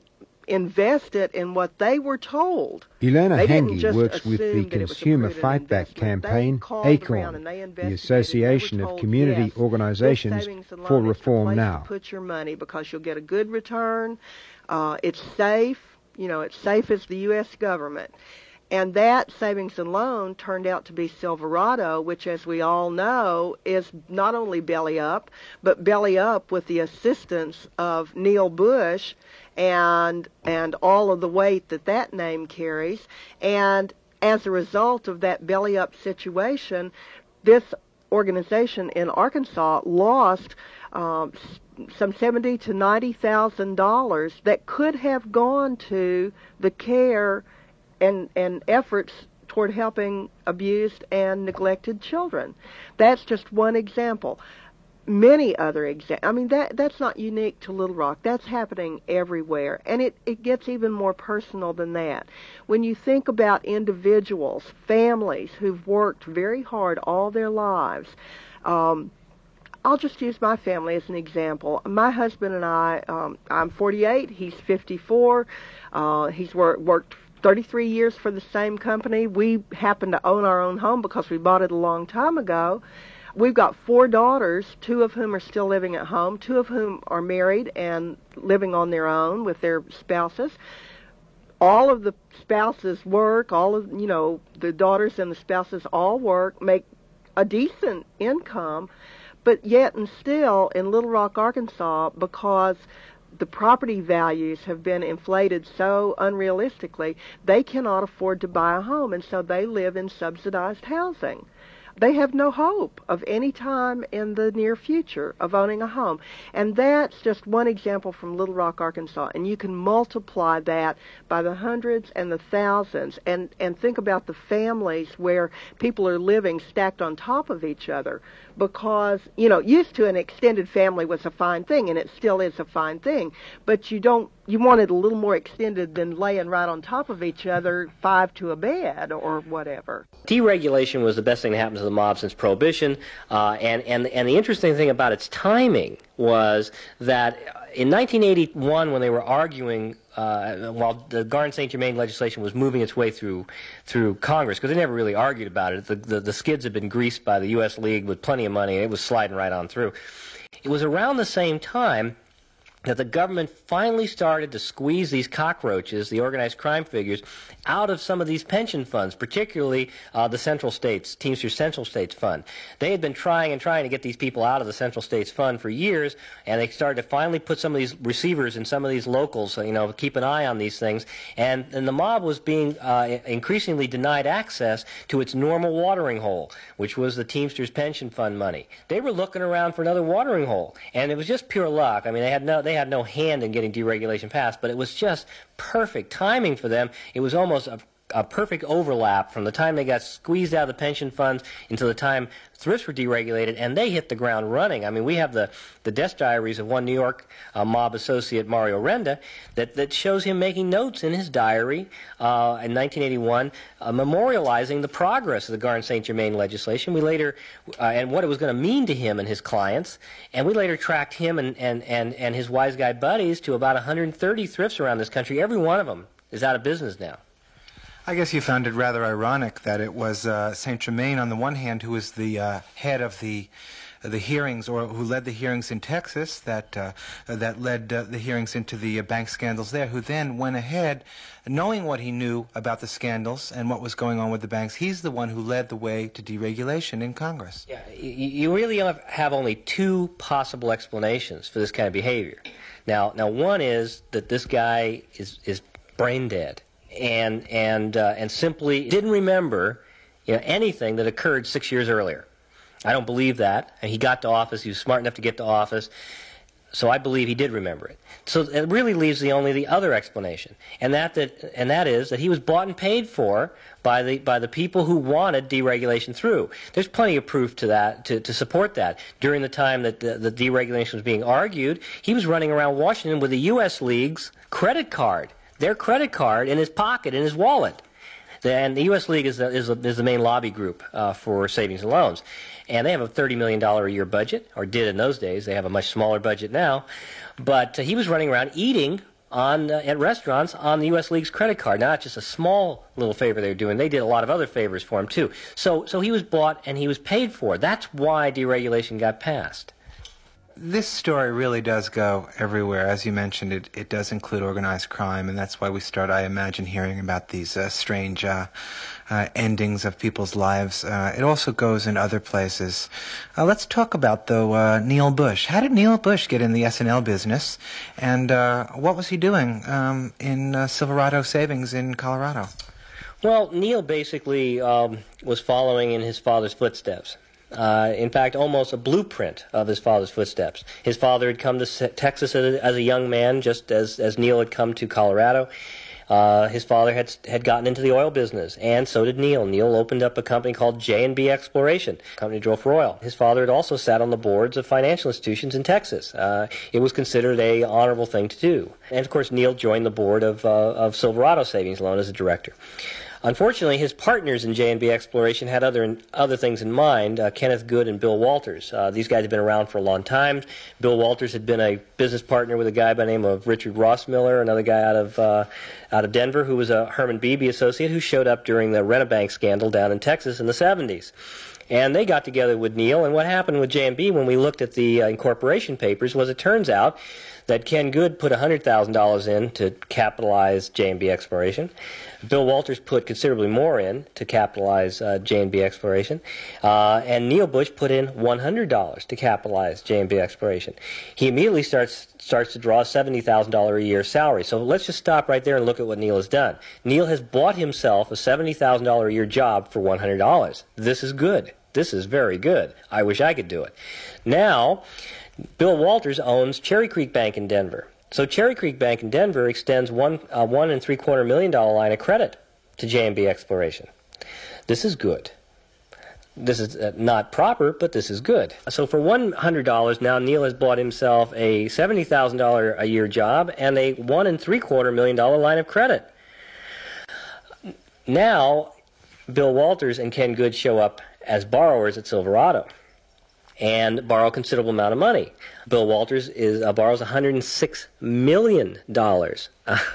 invest it in what they were told. Ilona Hange works with the Consumer Fightback campaign, ACORN, the Association of Community Organizations for Reform Now. Put your money because you'll get a good return. It's safe. You know, it's safe as the U.S. government. And that savings and loan turned out to be Silverado, which, as we all know, is not only belly up, but belly up with the assistance of Neil Bush and all of the weight that that name carries. And as a result of that belly up situation, this organization in Arkansas lost some $70,000 to $90,000 that could have gone to the care and efforts toward helping abused and neglected children. That's just one example. Many other examples. I mean, that's not unique to Little Rock. That's happening everywhere. And it gets even more personal than that. When you think about individuals, families who've worked very hard all their lives, I'll just use my family as an example. My husband and I, I'm 48, he's 54, he's worked 33 years for the same company. We happen to own our own home because we bought it a long time ago. We've got 4 daughters, 2 of whom are still living at home, 2 of whom are married and living on their own with their spouses. All of the spouses work, all of, the daughters and the spouses all work, make a decent income, but yet and still in Little Rock, Arkansas, because the property values have been inflated so unrealistically, they cannot afford to buy a home, and so they live in subsidized housing. They have no hope of any time in the near future of owning a home. And that's just one example from Little Rock, Arkansas. And you can multiply that by the hundreds and the thousands and think about the families where people are living stacked on top of each other because, used to an extended family was a fine thing, and it still is a fine thing. But you want it a little more extended than laying right on top of each other, 5 to a bed or whatever. Deregulation was the best thing that happened to the mob since Prohibition, and the interesting thing about its timing was that in 1981, when they were arguing, while the Garden St. Germain legislation was moving its way through Congress, because they never really argued about it, the skids had been greased by the U.S. League with plenty of money, and it was sliding right on through. It was around the same time that the government finally started to squeeze these cockroaches, the organized crime figures, out of some of these pension funds, particularly the Central States, Teamsters Central States Fund. They had been trying to get these people out of the Central States Fund for years, and they started to finally put some of these receivers in some of these locals, keep an eye on these things. And the mob was being increasingly denied access to its normal watering hole, which was the Teamsters Pension Fund money. They were looking around for another watering hole, and it was just pure luck. I mean, they had no hand in getting deregulation passed, but it was just perfect timing for them. It was almost a perfect overlap from the time they got squeezed out of the pension funds until the time thrifts were deregulated, and they hit the ground running. I mean, we have the desk diaries of one New York mob associate, Mario Renda, that shows him making notes in his diary in 1981, memorializing the progress of the Garden St. Germain legislation. We later, and what it was going to mean to him and his clients, and we later tracked him and his wise guy buddies to about 130 thrifts around this country. Every one of them is out of business now. I guess you found it rather ironic that it was St. Germain, on the one hand, who was the head of the the hearings, or who led the hearings in Texas that led the hearings into the bank scandals there, who then went ahead, knowing what he knew about the scandals and what was going on with the banks. He's the one who led the way to deregulation in Congress. Yeah, you really have only two possible explanations for this kind of behavior. Now one is that this guy is brain dead and simply didn't remember anything that occurred 6 years earlier. I don't believe that. And he got to office. He was smart enough to get to office. So I believe he did remember it. So it really leaves only the other explanation, and that is that he was bought and paid for by the people who wanted deregulation through. There's plenty of proof to that to support that. During the time that the deregulation was being argued, he was running around Washington with the U.S. League's credit card, their credit card, in his pocket, in his wallet. And the U.S. League is the main lobby group for savings and loans. And they have a $30 million a year budget, or did in those days. They have a much smaller budget now. But he was running around eating at restaurants on the U.S. League's credit card. Not just a small little favor they were doing. They did a lot of other favors for him, too. So he was bought and he was paid for. That's why deregulation got passed. This story really does go everywhere. As you mentioned, it does include organized crime, and that's why we start, I imagine, hearing about these strange endings of people's lives. It also goes in other places. Let's talk about, though, Neil Bush. How did Neil Bush get in the S&L business, and what was he doing in Silverado Savings in Colorado? Well, Neil basically was following in his father's footsteps. In fact, almost a blueprint of his father's footsteps. His father had come to Texas as a young man, just as Neil had come to Colorado. His father had gotten into the oil business, and so did Neil. Neil opened up a company called J&B Exploration, a company drilled for oil. His father had also sat on the boards of financial institutions in Texas. It was considered an honorable thing to do. And, of course, Neil joined the board of Silverado Savings Loan as a director. Unfortunately, his partners in J&B Exploration had other things in mind, Kenneth Good and Bill Walters. These guys had been around for a long time. Bill Walters had been a business partner with a guy by the name of Richard Rossmiller, another guy out of Denver who was a Herman Beebe associate who showed up during the Rent-A-Bank scandal down in Texas in the 70s. And they got together with Neil, and what happened with J&B when we looked at the incorporation papers was it turns out that Ken Good put $100,000 in to capitalize J&B Exploration. Bill Walters put considerably more in to capitalize J&B Exploration. And Neil Bush put in $100 to capitalize J&B Exploration. He immediately starts to draw a $70,000 a year salary. So let's just stop right there and look at what Neil has done. Neil has bought himself a $70,000 a year job for $100. This is good. This is very good. I wish I could do it. Now, Bill Walters owns Cherry Creek Bank in Denver. So Cherry Creek Bank in Denver extends $1.75 million line of credit to J&B Exploration. This is good. This is not proper, but this is good. So for $100 now, Neil has bought himself a $70,000 a year job and a $1.75 million line of credit. Now, Bill Walters and Ken Good show up as borrowers at Silverado and borrow a considerable amount of money. Bill Walters borrows $106 million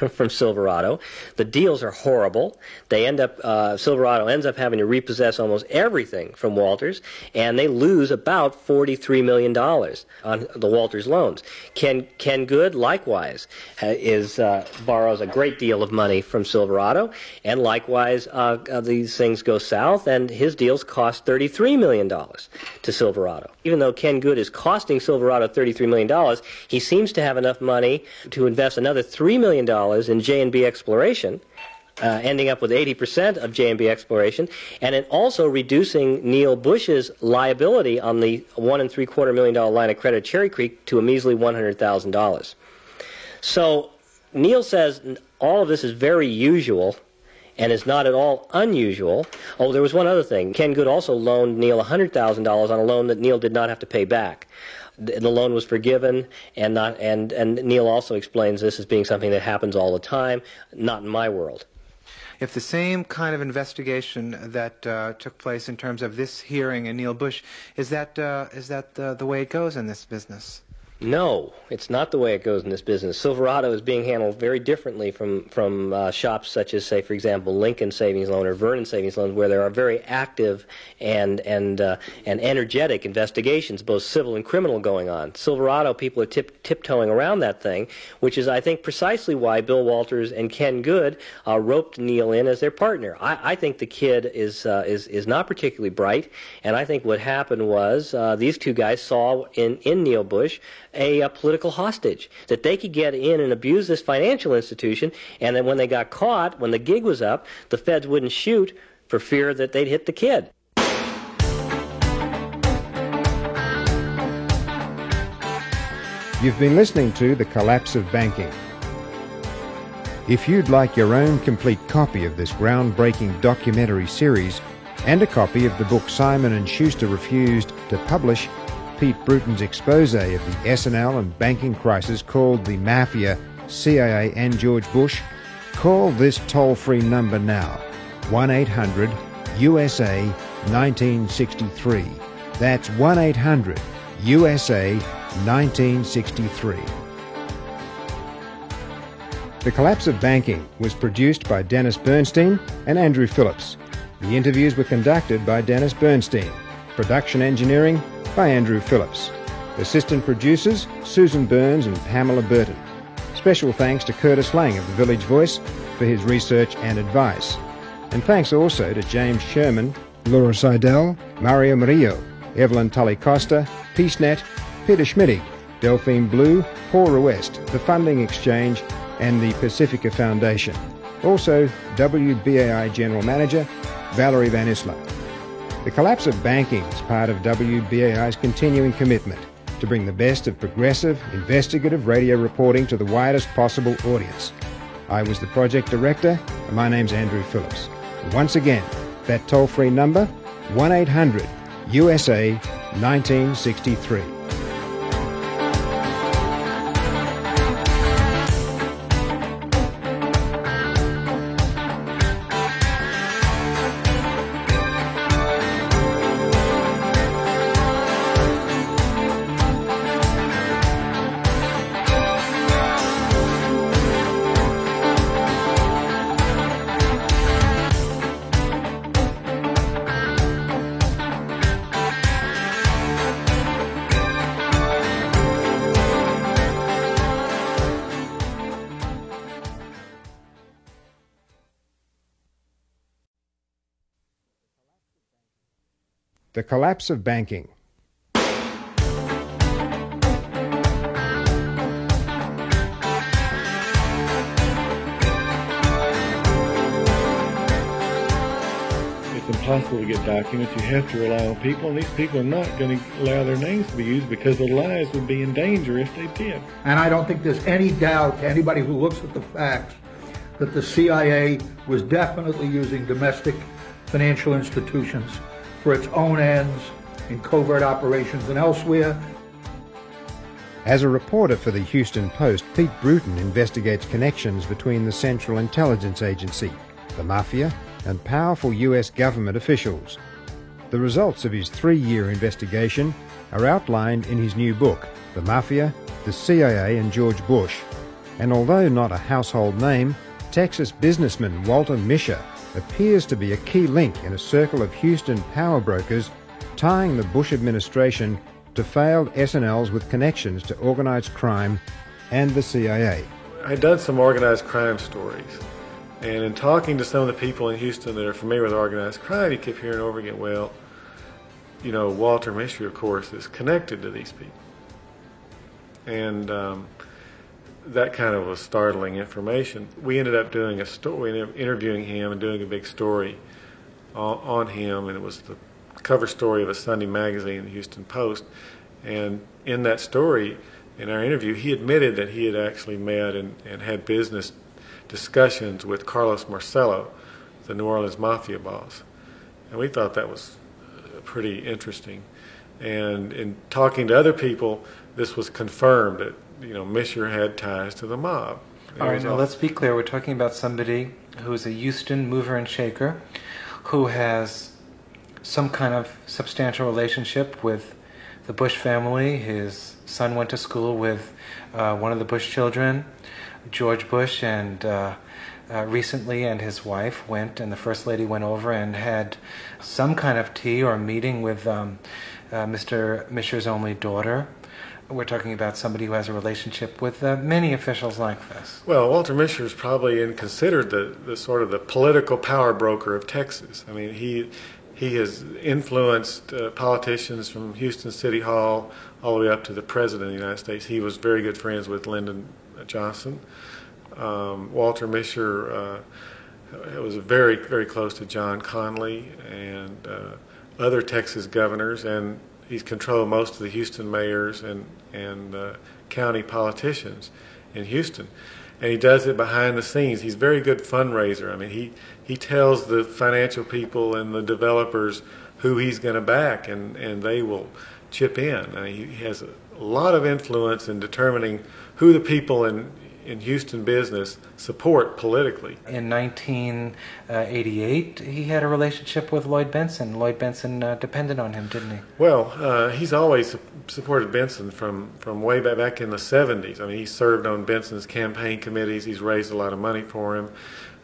from Silverado. The deals are horrible. They Silverado ends up having to repossess almost everything from Walters, and they lose about $43 million on the Walters loans. Ken Good, likewise, borrows a great deal of money from Silverado, and likewise these things go south, and his deals cost $33 million to Silverado. Even though Ken Good is costing Silverado $33 million, he seems to have enough money to invest another $3 million in J&B Exploration, ending up with 80% of J&B Exploration, and it also reducing Neil Bush's liability on the $1.75 million line of credit at Cherry Creek to a measly $100,000. So Neil says all of this is very usual and is not at all unusual. Oh, there was one other thing. Ken Good also loaned Neil $100,000 on a loan that Neil did not have to pay back. The loan was forgiven, and Neil also explains this as being something that happens all the time, not in my world. If the same kind of investigation that took place in terms of this hearing and Neil Bush, is that the way it goes in this business? No, it's not the way it goes in this business. Silverado is being handled very differently from shops such as, say, for example, Lincoln Savings Loan or Vernon Savings Loans, where there are very active and energetic investigations, both civil and criminal, going on. Silverado, people are tiptoeing around that thing, which is, I think, precisely why Bill Walters and Ken Good roped Neil in as their partner. I think the kid is not particularly bright, and I think what happened was these two guys saw in Neil Bush a political hostage, that they could get in and abuse this financial institution, and then when they got caught, when the gig was up, the feds wouldn't shoot for fear that they'd hit the kid. You've been listening to The Collapse of Banking. If you'd like your own complete copy of this groundbreaking documentary series and a copy of the book Simon & Schuster refused to publish, Pete Bruton's expose of the S&L and banking crisis called The Mafia, CIA and George Bush, call this toll-free number now, 1-800-USA-1963. That's 1-800-USA-1963. The Collapse of Banking was produced by Dennis Bernstein and Andrew Phillips. The interviews were conducted by Dennis Bernstein. Production engineering by Andrew Phillips. Assistant producers Susan Burns and Pamela Burton. Special thanks to Curtis Lang of The Village Voice for his research and advice. And thanks also to James Sherman, Laura Seidel, Mario Murillo, Evelyn Tully Costa, PeaceNet, Peter Schmittig, Delphine Blue, Paula West, the Funding Exchange, and the Pacifica Foundation. Also, WBAI General Manager Valerie Van Isla. The Collapse of Banking is part of WBAI's continuing commitment to bring the best of progressive, investigative radio reporting to the widest possible audience. I was the project director, and my name's Andrew Phillips. And once again, that toll-free number, 1-800-USA-1963. The Collapse of Banking. It's impossible to get documents. You have to rely on people, and these people are not going to allow their names to be used because their lives would be in danger if they did. And I don't think there's any doubt to anybody who looks at the facts that the CIA was definitely using domestic financial institutions for its own ends in covert operations and elsewhere. As a reporter for the Houston Post, Pete Bruton investigates connections between the Central Intelligence Agency, the Mafia, and powerful U.S. government officials. The results of his 3-year investigation are outlined in his new book, The Mafia, the CIA and George Bush. And although not a household name, Texas businessman Walter Mischer appears to be a key link in a circle of Houston power brokers tying the Bush administration to failed S&Ls with connections to organized crime and the CIA. I'd done some organized crime stories, and in talking to some of the people in Houston that are familiar with organized crime, you keep hearing over again, well, you know, Walter Mischer, of course, is connected to these people. And that kind of was startling information. We ended up doing a story, interviewing him and doing a big story on him, and it was the cover story of a Sunday magazine, the Houston Post. And in that story, in our interview, he admitted that he had actually met and had business discussions with Carlos Marcello, the New Orleans Mafia boss. And we thought that was pretty interesting. And in talking to other people, this was confirmed that, you know, Mischer had ties to the mob. All right, now let's be clear. We're talking about somebody who's a Houston mover and shaker who has some kind of substantial relationship with the Bush family. His son went to school with one of the Bush children, George Bush, and recently, and his wife went, and the First Lady went over and had some kind of tea or meeting with Mr. Mischer's only daughter. We're talking about somebody who has a relationship with many officials like this. Well, Walter Mischer is probably considered the sort of the political power broker of Texas. I mean, he has influenced politicians from Houston City Hall all the way up to the President of the United States. He was very good friends with Lyndon Johnson. Walter Mischer was very, very close to John Conley and other Texas governors, and he's controlled most of the Houston mayors and county politicians in Houston. And he does it behind the scenes. He's a very good fundraiser. I mean, he tells the financial people and the developers who he's going to back, and they will chip in. I mean, he has a lot of influence in determining who the people in Houston business support politically. In 1988, he had a relationship with Lloyd Bentsen. Lloyd Bentsen depended on him, didn't he? Well, he's always supported Bentsen from way back in the 70s. I mean, he served on Bentsen's campaign committees. He's raised a lot of money for him.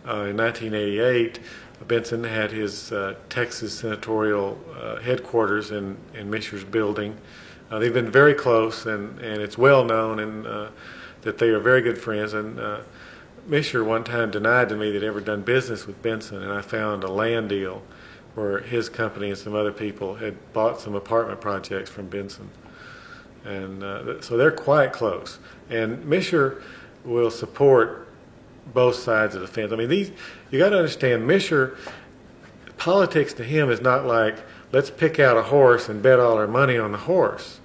In 1988, Bentsen had his Texas senatorial headquarters in Mischer's building. They've been very close, and it's well known that they are very good friends. And Mischer one time denied to me that he'd ever done business with Bentsen, and I found a land deal where his company and some other people had bought some apartment projects from Bentsen. And so they're quite close. And Mischer will support both sides of the fence. I mean, you got to understand, Mischer, politics to him is not like, let's pick out a horse and bet all our money on the horse.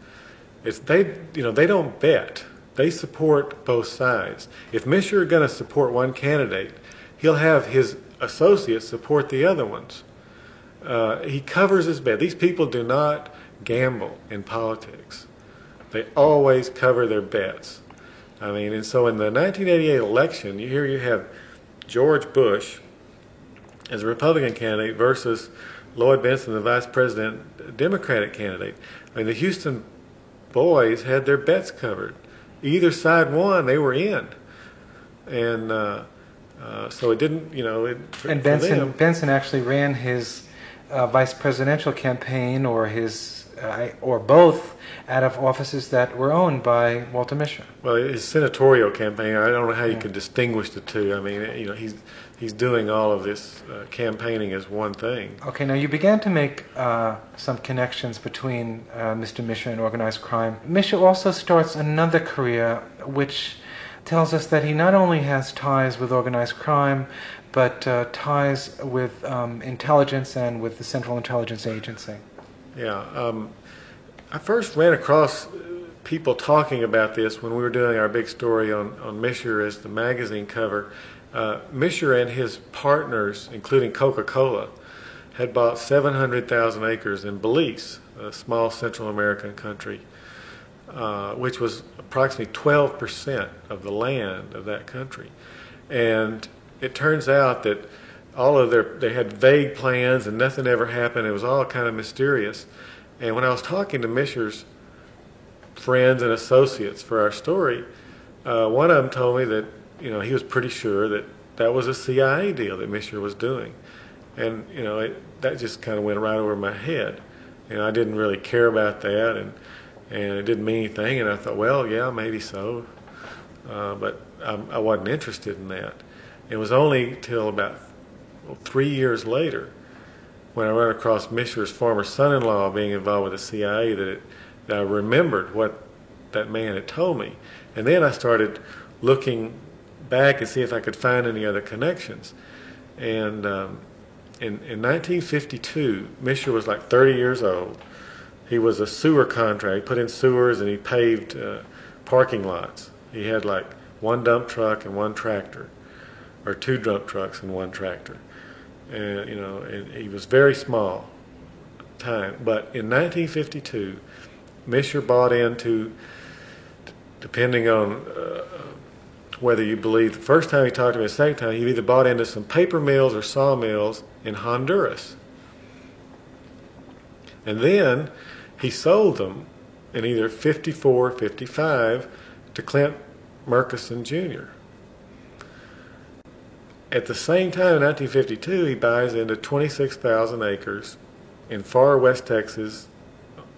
They don't bet. They support both sides. If Mischer is going to support one candidate, he'll have his associates support the other ones. He covers his bet. These people do not gamble in politics. They always cover their bets. I mean, and so in the 1988 election, you have George Bush as a Republican candidate versus Lloyd Bentsen, the vice president Democratic candidate. I mean, the Houston boys had their bets covered. Either side won, they were in, and so it didn't, and Bentsen actually ran his vice presidential campaign, or both, out of offices that were owned by Walter Mischer. Well, his senatorial campaign, I don't know how you could distinguish the two. I mean, he's doing all of this campaigning as one thing. Okay, now you began to make some connections between Mr. Mischer and organized crime. Mischer also starts another career which tells us that he not only has ties with organized crime, but ties with intelligence and with the Central Intelligence Agency. Yeah, I first ran across people talking about this when we were doing our big story on Mischer as the magazine cover. Mischer and his partners, including Coca-Cola, had bought 700,000 acres in Belize, a small Central American country, which was approximately 12% of the land of that country. And it turns out that they had vague plans and nothing ever happened. It was all kind of mysterious. And when I was talking to Mischer's friends and associates for our story, one of them told me that he was pretty sure that was a CIA deal that Mischer was doing. And that just kind of went right over my head. I didn't really care about that, and it didn't mean anything. And I thought, well, yeah, maybe so, but I wasn't interested in that. It was only till about 3 years later, when I ran across Mischer's former son-in-law being involved with the CIA, that I remembered what that man had told me. And then I started looking back and see if I could find any other connections. And in 1952, Mischer was like 30 years old. He was a sewer contractor. He put in sewers and he paved parking lots. He had like one dump truck and one tractor, or two dump trucks and one tractor. And and he was very small time. But in 1952, Mischer bought into, depending on whether you believe the first time he talked to me, the second time, he either bought into some paper mills or sawmills in Honduras. And then he sold them in either 54 or 55 to Clint Murchison Jr. At the same time, in 1952, he buys into 26,000 acres in far west Texas,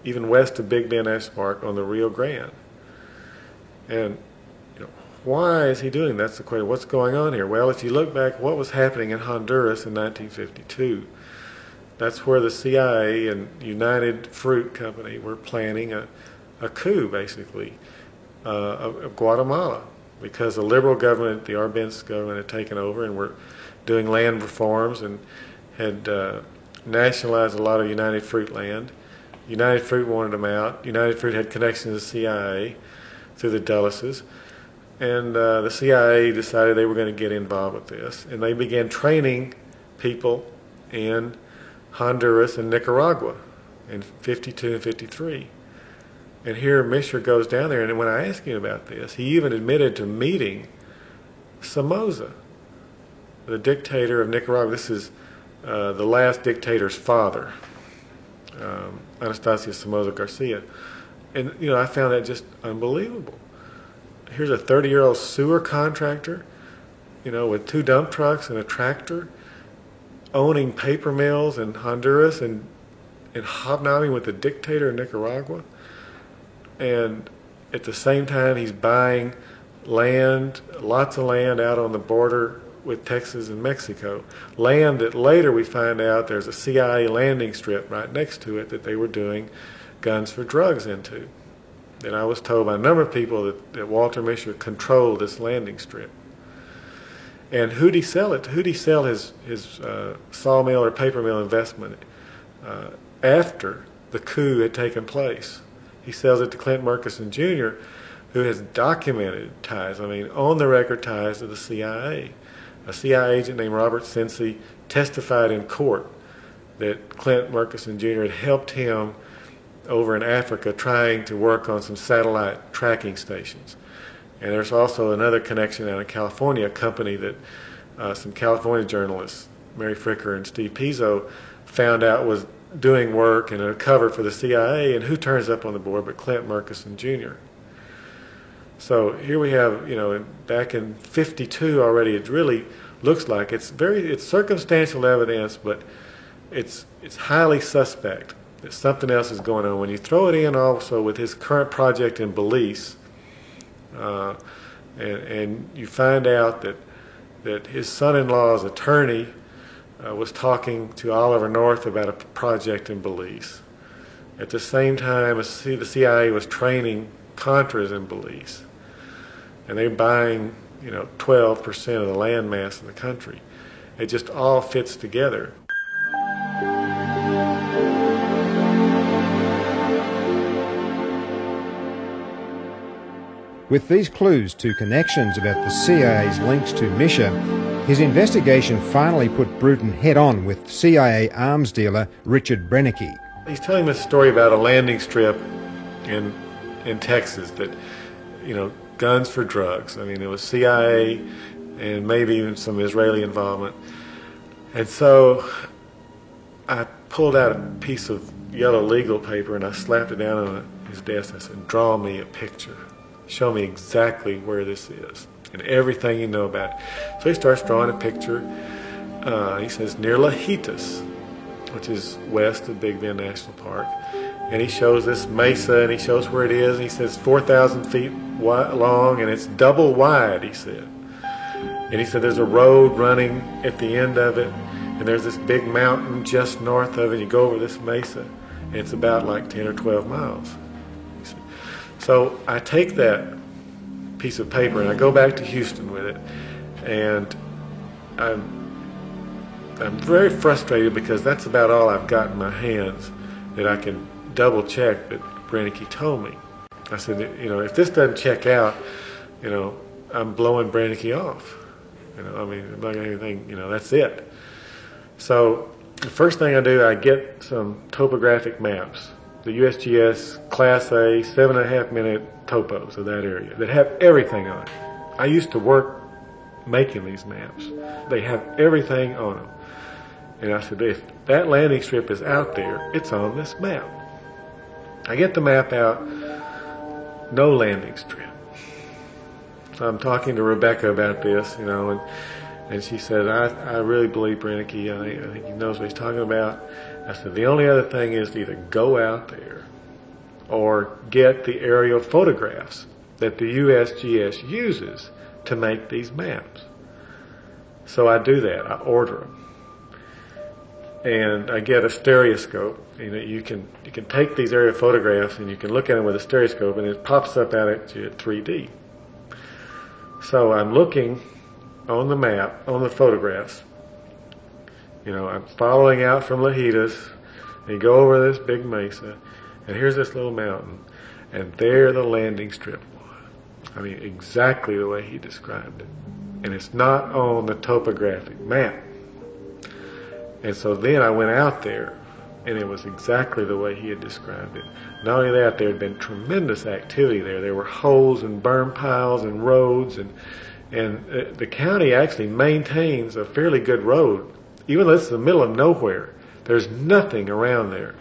even west of Big Bend National Park on the Rio Grande. And why is he doing that? That's the question. What's going on here? Well, if you look back, what was happening in Honduras in 1952? That's where the CIA and United Fruit Company were planning a coup, basically, of Guatemala, because the liberal government, the Arbenz government, had taken over and were doing land reforms and had nationalized a lot of United Fruit land. United Fruit wanted them out. United Fruit had connections to the CIA through the Dulleses. And the CIA decided they were going to get involved with this. And they began training people in Honduras and Nicaragua in 52 and 53. And here Mischer goes down there, and when I asked him about this, he even admitted to meeting Somoza, the dictator of Nicaragua. This is the last dictator's father, Anastasio Somoza Garcia. And, I found that just unbelievable. Here's a 30-year-old sewer contractor, with 2 dump trucks and a tractor, owning paper mills in Honduras and hobnobbing with the dictator of Nicaragua. And at the same time, he's buying land, lots of land out on the border with Texas and Mexico. Land that later we find out there's a CIA landing strip right next to it that they were doing guns for drugs into. And I was told by a number of people that Walter Mischer controlled this landing strip. And who'd he sell it to? Who'd he sell his sawmill or paper mill investment after the coup had taken place? He sells it to Clint Murchison Jr., who has documented ties, on-the-record ties to the CIA. A CIA agent named Robert Cincy testified in court that Clint Murchison Jr. had helped him over in Africa trying to work on some satellite tracking stations. And there's also another connection out in California, a company that some California journalists, Mary Fricker and Steve Pizzo, found out was doing work and a cover for the CIA, and who turns up on the board but Clint Murchison Jr. So here we have, back in 52 already, it really looks like it's circumstantial evidence, but it's highly suspect that something else is going on. When you throw it in also with his current project in Belize, and you find out that his son-in-law's attorney was talking to Oliver North about a project in Belize. At the same time, the CIA was training Contras in Belize. And they're buying, 12% of the land mass in the country. It just all fits together. With these clues to connections about the CIA's links to Mischer, his investigation finally put Bruton head-on with CIA arms dealer Richard Brennecke. He's telling me a story about a landing strip in Texas that, guns for drugs. It was CIA and maybe even some Israeli involvement. And so I pulled out a piece of yellow legal paper and I slapped it down on his desk. I said, draw me a picture. Show me exactly where this is and everything you know about it. So he starts drawing a picture. He says, near Lajitas, which is west of Big Bend National Park. And he shows this mesa, and he shows where it is. And he says 4,000 feet long, and it's double wide, he said. And he said there's a road running at the end of it, and there's this big mountain just north of it. You go over this mesa, and it's about like 10 or 12 miles. So I take that piece of paper, and I go back to Houston with it, and I'm very frustrated because that's about all I've got in my hands that I can double check that Brennecke told me. I said, if this doesn't check out, I'm blowing Brennecke off. I'm not going to anything, that's it. So the first thing I do, I get some topographic maps, the USGS Class A 7.5-minute topos of that area that have everything on it. I used to work making these maps. They have everything on them. And I said, if that landing strip is out there, it's on this map. I get the map out, no landing strip. So I'm talking to Rebecca about this, you know, and she said, I really believe Brennicky. I think he knows what he's talking about. I said, the only other thing is to either go out there or get the aerial photographs that the USGS uses to make these maps. So I do that. I order them. And I get a stereoscope. You know, you can take these aerial photographs and you can look at them with a stereoscope and it pops up at you at 3D. So I'm looking on the map, on the photographs. You know, I'm following out from Lajitas, and you go over this big mesa, and here's this little mountain, and there the landing strip was. I mean, exactly the way he described it. And it's not on the topographic map. And so then I went out there, and it was exactly the way he had described it. Not only that, there had been tremendous activity there. There were holes and burn piles and roads, and the county actually maintains a fairly good road. Even though it's the middle of nowhere, there's nothing around there.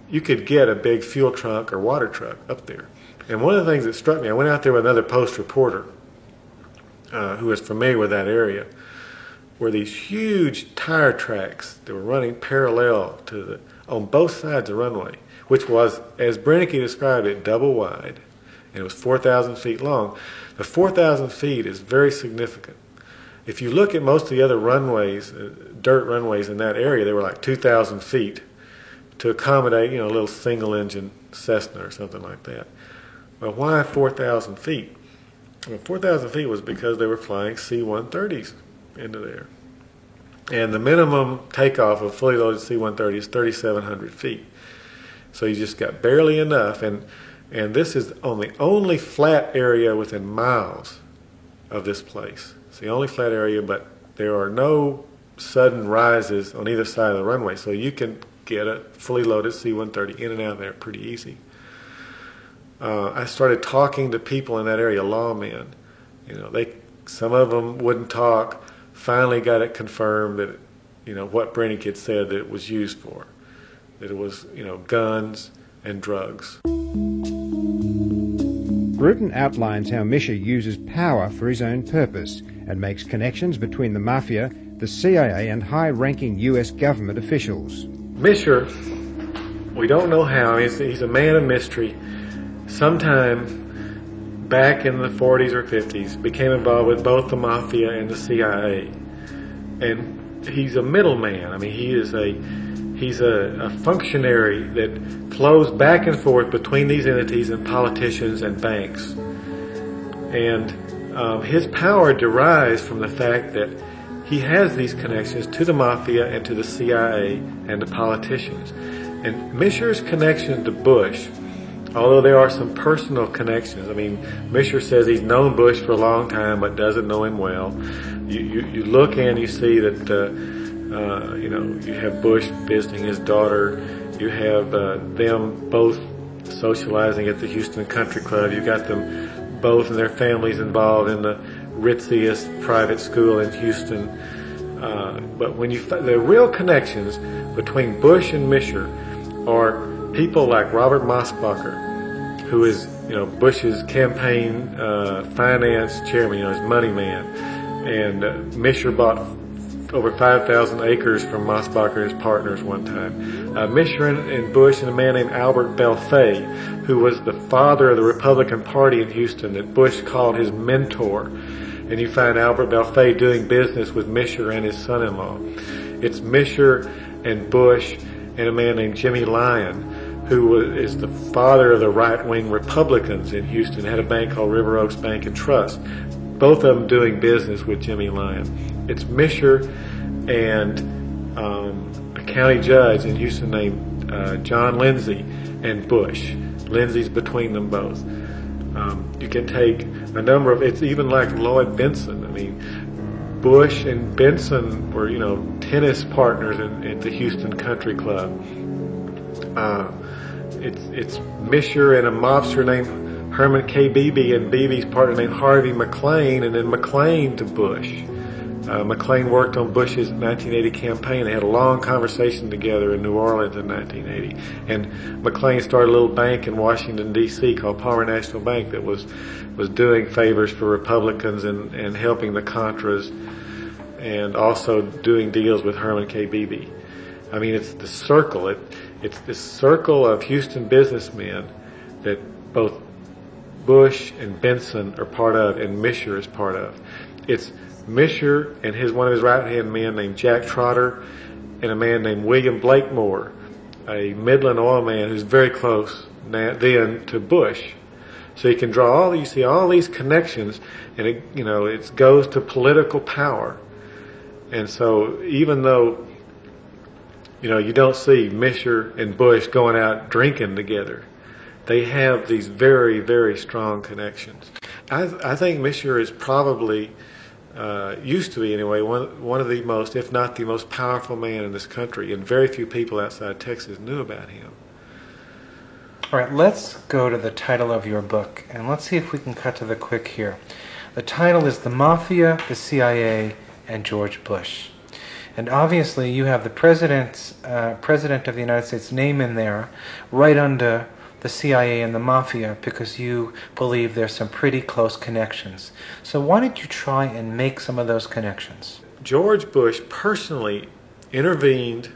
You could get a big fuel truck or water truck up there. And one of the things that struck me, I went out there with another Post reporter who was familiar with that area, were these huge tire tracks that were running parallel to on both sides of the runway, which was, as Brennicky described it, double wide, and it was 4,000 feet long. The 4,000 feet is very significant. If you look at most of the other runways, dirt runways in that area, they were like 2,000 feet to accommodate, you know, a little single-engine Cessna or something like that. Well, why 4,000 feet? Well, 4,000 feet was because they were flying C-130s into there. And the minimum takeoff of fully loaded C-130 is 3,700 feet. So you just got barely enough, and this is on the only flat area within miles of this place. It's the only flat area, but there are no sudden rises on either side of the runway, so you can get a fully loaded C-130 in and out of there pretty easy. I started talking to people in that area, lawmen. You know, some of them wouldn't talk. Finally got it confirmed that, you know, what Brennicky had said that it was used for, that it was, you know, guns and drugs. Bruton outlines how Mischer uses power for his own purpose and makes connections between the mafia, the CIA, and high-ranking U.S. government officials. Mischer, we don't know how, he's a man of mystery. Sometime back in the 40s or 50s, became involved with both the mafia and the CIA. And he's a middleman. I mean, he's a functionary that flows back and forth between these entities and politicians and banks. And his power derives from the fact that he has these connections to the mafia and to the CIA and to politicians. And Mischer's connection to Bush, although there are some personal connections, I mean, Mischer says he's known Bush for a long time but doesn't know him well. You look and you see that, you know, you have Bush visiting his daughter. You have them both socializing at the Houston Country Club. You got them both and their families involved in the ritziest private school in Houston. But when the real connections between Bush and Mischer are people like Robert Mosbacher, who is, you know, Bush's campaign finance chairman, you know, his money man. And Mischer bought over 5,000 acres from Mosbacher and his partners one time. Mischer and Bush and a man named Albert Belfay, who was the father of the Republican Party in Houston that Bush called his mentor. And you find Albert Belfay doing business with Mischer and his son-in-law. It's Mischer and Bush and a man named Jimmy Lyon, who is the father of the right-wing Republicans in Houston, had a bank called River Oaks Bank and Trust. Both of them doing business with Jimmy Lyon. It's Mischer and a county judge in Houston named John Lindsay and Bush. Lindsay's between them both. You can take a number of, it's even like Lloyd Benson. I mean, Bush and Benson were, you know, tennis partners at the Houston Country Club. It's Mischer and a mobster named Herman K. Beebe and Beebe's partner named Harvey McLean, and then McLean to Bush. McLean worked on Bush's 1980 campaign. They had a long conversation together in New Orleans in 1980. And McLean started a little bank in Washington, D.C. called Palmer National Bank that was doing favors for Republicans and helping the Contras and also doing deals with Herman K. Beebe. I mean, it's the circle. It's this circle of Houston businessmen that both Bush and Benson are part of and Misher is part of. It's Misher and one of his right-hand men named Jack Trotter and a man named William Blakemore, a Midland oil man who's very close then to Bush. So you can draw you see all these connections, and it goes to political power. And so even though you don't see Misher and Bush going out drinking together, they have these very, very strong connections. I think Misher is probably used to be anyway, one of the most, if not the most powerful man in this country, and very few people outside Texas knew about him. All right, let's go to the title of your book, and let's see if we can cut to the quick here. The title is The Mafia, the CIA, and George Bush. And obviously you have the President of the United States name in there, right under the CIA and the Mafia, because you believe there's some pretty close connections. So why don't you try and make some of those connections? George Bush personally intervened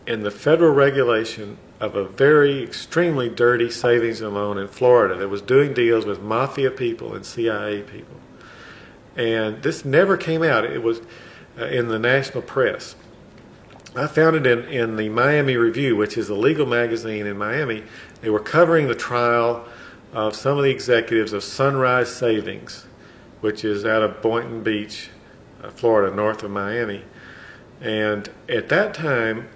in the federal regulation of a very extremely dirty savings and loan in Florida that was doing deals with Mafia people and CIA people. And this never came out. It was in the national press. I found it in the Miami Review, which is a legal magazine in Miami. They were covering the trial of some of the executives of Sunrise Savings, which is out of Boynton Beach, Florida, north of Miami. And at that time,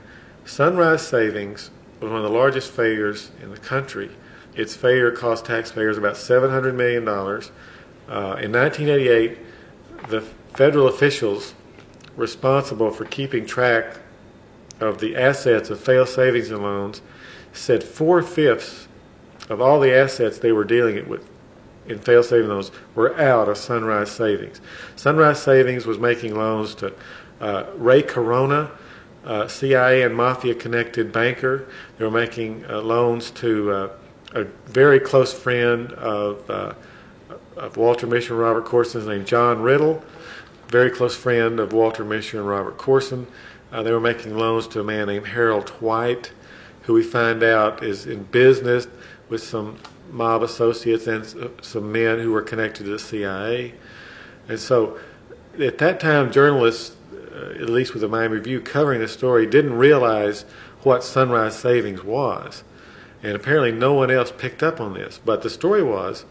Sunrise Savings was one of the largest failures in the country. Its failure cost taxpayers about $700 million. In 1988, the federal officials responsible for keeping track of the assets of failed savings and loans said 4/5 of all the assets they were dealing with in failed savings loans were out of Sunrise Savings. Sunrise Savings was making loans to Ray Corona, CIA and Mafia-connected banker. They were making loans to a very close friend of Walter Misher and Robert Corson named John Riddle, very close friend of Walter Misher and Robert Corson. They were making loans to a man named Harold White, who we find out is in business with some mob associates and some men who were connected to the CIA. And so at that time, journalists, at least with the Miami Review covering this story, didn't realize what Sunrise Savings was. And apparently no one else picked up on this. But the story was,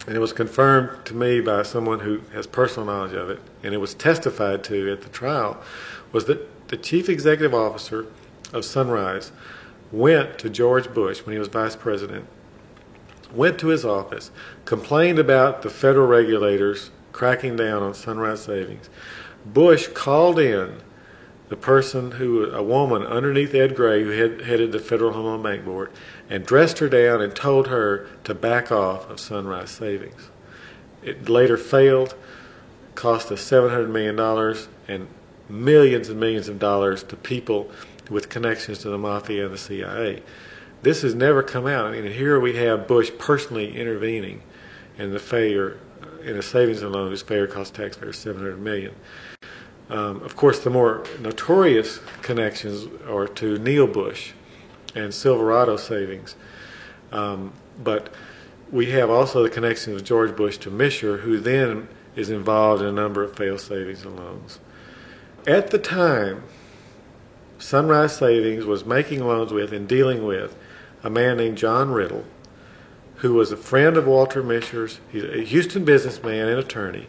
and it was confirmed to me by someone who has personal knowledge of it, and it was testified to at the trial, was that the chief executive officer of Sunrise went to George Bush when he was vice president, went to his office, complained about the federal regulators cracking down on Sunrise Savings. Bush called in the person a woman underneath Ed Gray, who headed the Federal Home Loan Bank Board, and dressed her down and told her to back off of Sunrise Savings. It later failed, cost us $700 million and millions of dollars to people with connections to the Mafia and the CIA. This has never come out. I mean, here we have Bush personally intervening in the failure, in a savings and loan whose failure cost taxpayers $700 million. Of course, the more notorious connections are to Neil Bush and Silverado Savings. But we have also the connection of George Bush to Misher, who then is involved in a number of failed savings and loans. At the time, Sunrise Savings was making loans with and dealing with a man named John Riddle, who was a friend of Walter Misher's. He's a Houston businessman and attorney,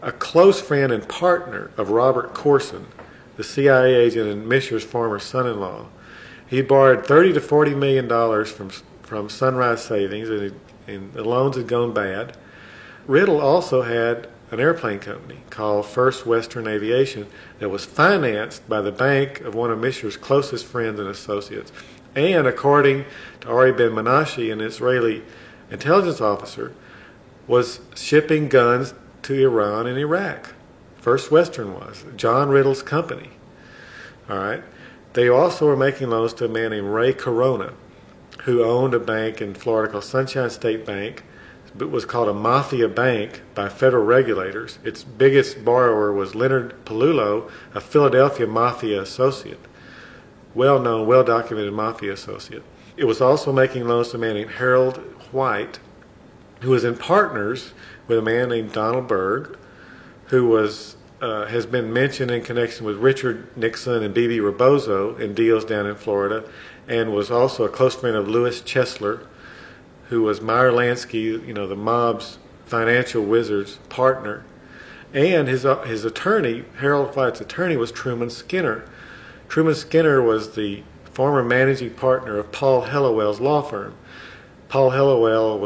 a close friend and partner of Robert Corson, the CIA agent and Misher's former son-in-law. He borrowed $30 to $40 million from Sunrise Savings, and the loans had gone bad. Riddle also had an airplane company called First Western Aviation that was financed by the bank of one of Misher's closest friends and associates. And according to Ari Ben-Menashe, an Israeli intelligence officer, was shipping guns to Iran and Iraq. First Western was, John Riddle's company. All right. They also were making loans to a man named Ray Corona, who owned a bank in Florida called Sunshine State Bank. It was called a mafia bank by federal regulators. Its biggest borrower was Leonard Palullo, a Philadelphia mafia associate, well-known, well-documented mafia associate. It was also making loans to a man named Harold White, who was in partners with a man named Donald Berg, who has been mentioned in connection with Richard Nixon and B.B. Rebozo in deals down in Florida, and was also a close friend of Louis Chesler, who was Meyer Lansky, the mob's financial wizard's partner. And his attorney, Harold White's attorney, was Truman Skinner. Truman Skinner was the former managing partner of Paul Hellawell's law firm. Paul Hellawell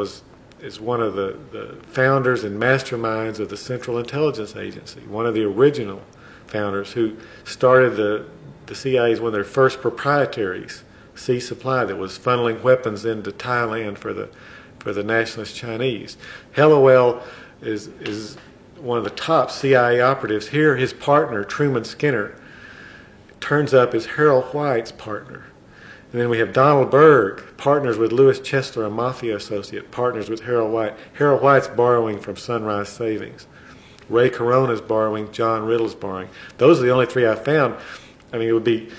is one of the founders and masterminds of the Central Intelligence Agency, one of the original founders who started the CIA as one of their first proprietaries, C Supply, that was funneling weapons into Thailand for the nationalist Chinese. Hellawell is one of the top CIA operatives. Here, his partner, Truman Skinner, turns up as Harold White's partner. And then we have Donald Berg, partners with Louis Chesler, a mafia associate, partners with Harold White. Harold White's borrowing from Sunrise Savings. Ray Corona's borrowing, John Riddle's borrowing. Those are the only three I found. I mean, it would be,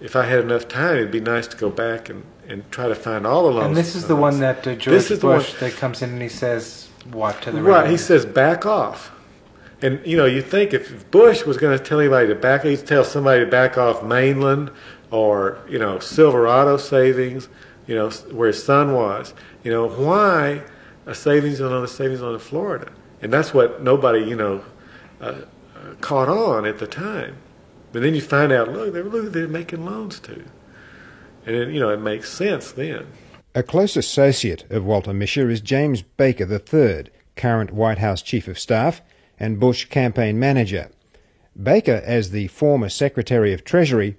if I had enough time, it'd be nice to go back and try to find all the loans. And this is the one that George Bush that comes in and he says, what to the right? He says, back off. And, you think if Bush was going to tell anybody to back, he'd tell somebody to back off Mainland or, Silverado Savings, where his son was. Why a savings loan in Florida? And that's what nobody, caught on at the time. But then you find out, look, they're making loans to. And then, it makes sense then. A close associate of Walter Mischer is James Baker III, current White House Chief of Staff and Bush campaign manager. Baker, as the former Secretary of Treasury,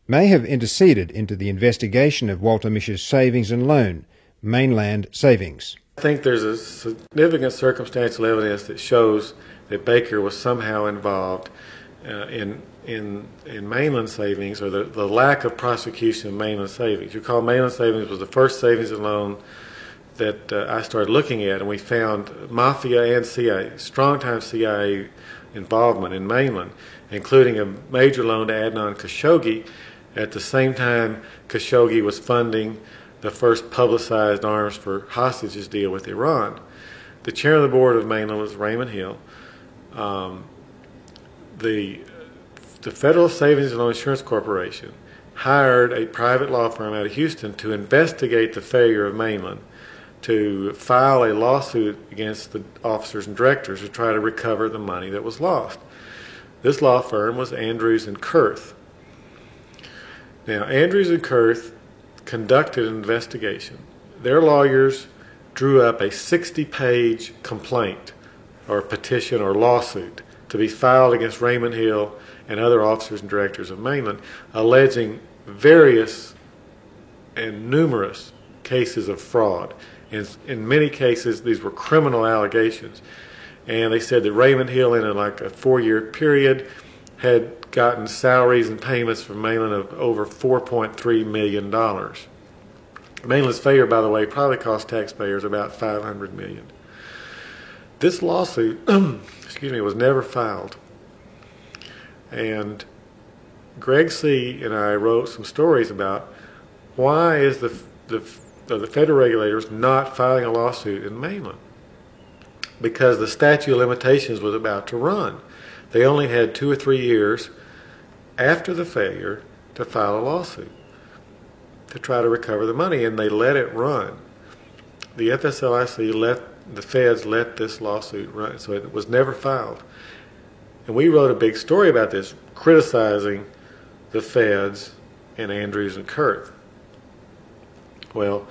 may have interceded into the investigation of Walter Mischer's savings and loan, Mainland Savings. I think there's a significant circumstantial evidence that shows that Baker was somehow involved in Mainland Savings, or the lack of prosecution of Mainland Savings. You recall Mainland Savings was the first savings and loan that I started looking at, and we found Mafia and CIA, strong-time CIA involvement in Mainland, including a major loan to Adnan Khashoggi at the same time Khashoggi was funding the first publicized arms for hostages deal with Iran. The chair of the board of Mainland was Raymond Hill. The Federal Savings and Loan Insurance Corporation hired a private law firm out of Houston to investigate the failure of Mainland to file a lawsuit against the officers and directors to try to recover the money that was lost. This law firm was Andrews and Kurth. Now, Andrews and Kurth conducted an investigation. Their lawyers drew up a 60-page complaint or petition or lawsuit to be filed against Raymond Hill and other officers and directors of Mainland, alleging various and numerous cases of fraud. In many cases, these were criminal allegations. And they said that Raymond Hill, in a 4-year period, had gotten salaries and payments from Mainland of over $4.3 million. Mainland's failure, by the way, probably cost taxpayers about $500 million. This lawsuit, was never filed. And Greg C. and I wrote some stories about why is the federal regulators not filing a lawsuit in Mainland. Because the statute of limitations was about to run. They only had 2 or 3 years after the failure to file a lawsuit to try to recover the money, and they let it run. The FSLIC the feds let this lawsuit run, so it was never filed. And we wrote a big story about this, criticizing the feds and Andrews and Kurth. Well,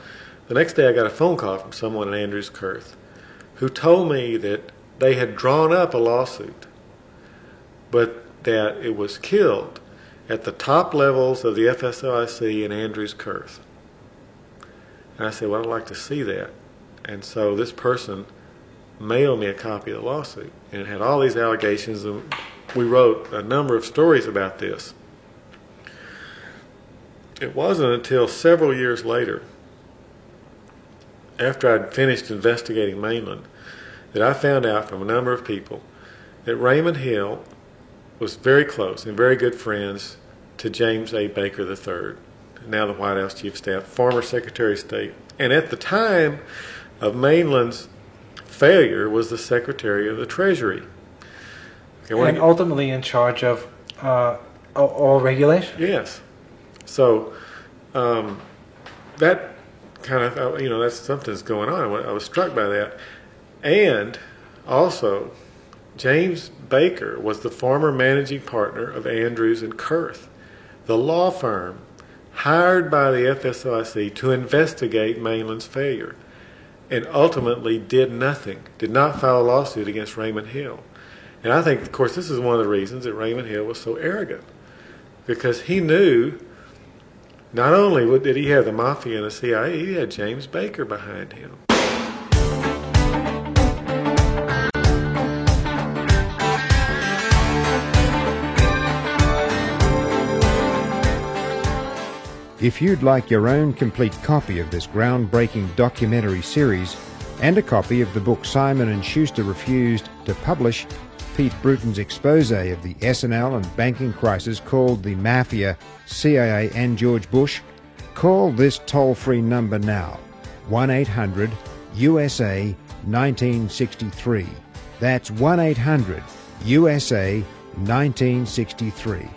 the next day I got a phone call from someone at Andrews Kurth who told me that they had drawn up a lawsuit, but that it was killed at the top levels of the FSLIC and Andrews Kurth. And I said, well, I'd like to see that. And so this person mailed me a copy of the lawsuit, and it had all these allegations, and we wrote a number of stories about this. It wasn't until several years later, after I'd finished investigating Mainland, that I found out from a number of people that Raymond Hill was very close and very good friends to James A. Baker III, now the White House Chief of Staff, former Secretary of State, and at the time of Mainland's failure was the Secretary of the Treasury. Okay, and ultimately in charge of all regulation? Yes. So that kind of, that's something's going on. I was struck by that. And also, James Baker was the former managing partner of Andrews and Kurth, the law firm hired by the FSIC to investigate Mainland's failure, and ultimately did nothing, did not file a lawsuit against Raymond Hill. And I think, of course, this is one of the reasons that Raymond Hill was so arrogant, because he knew not only did he have the Mafia and the CIA, he had James Baker behind him. If you'd like your own complete copy of this groundbreaking documentary series and a copy of the book Simon & Schuster refused to publish, Pete Bruton's expose of the S&L and banking crisis called the Mafia, CIA and George Bush, call this toll-free number now, 1-800-USA-1963. That's 1-800-USA-1963.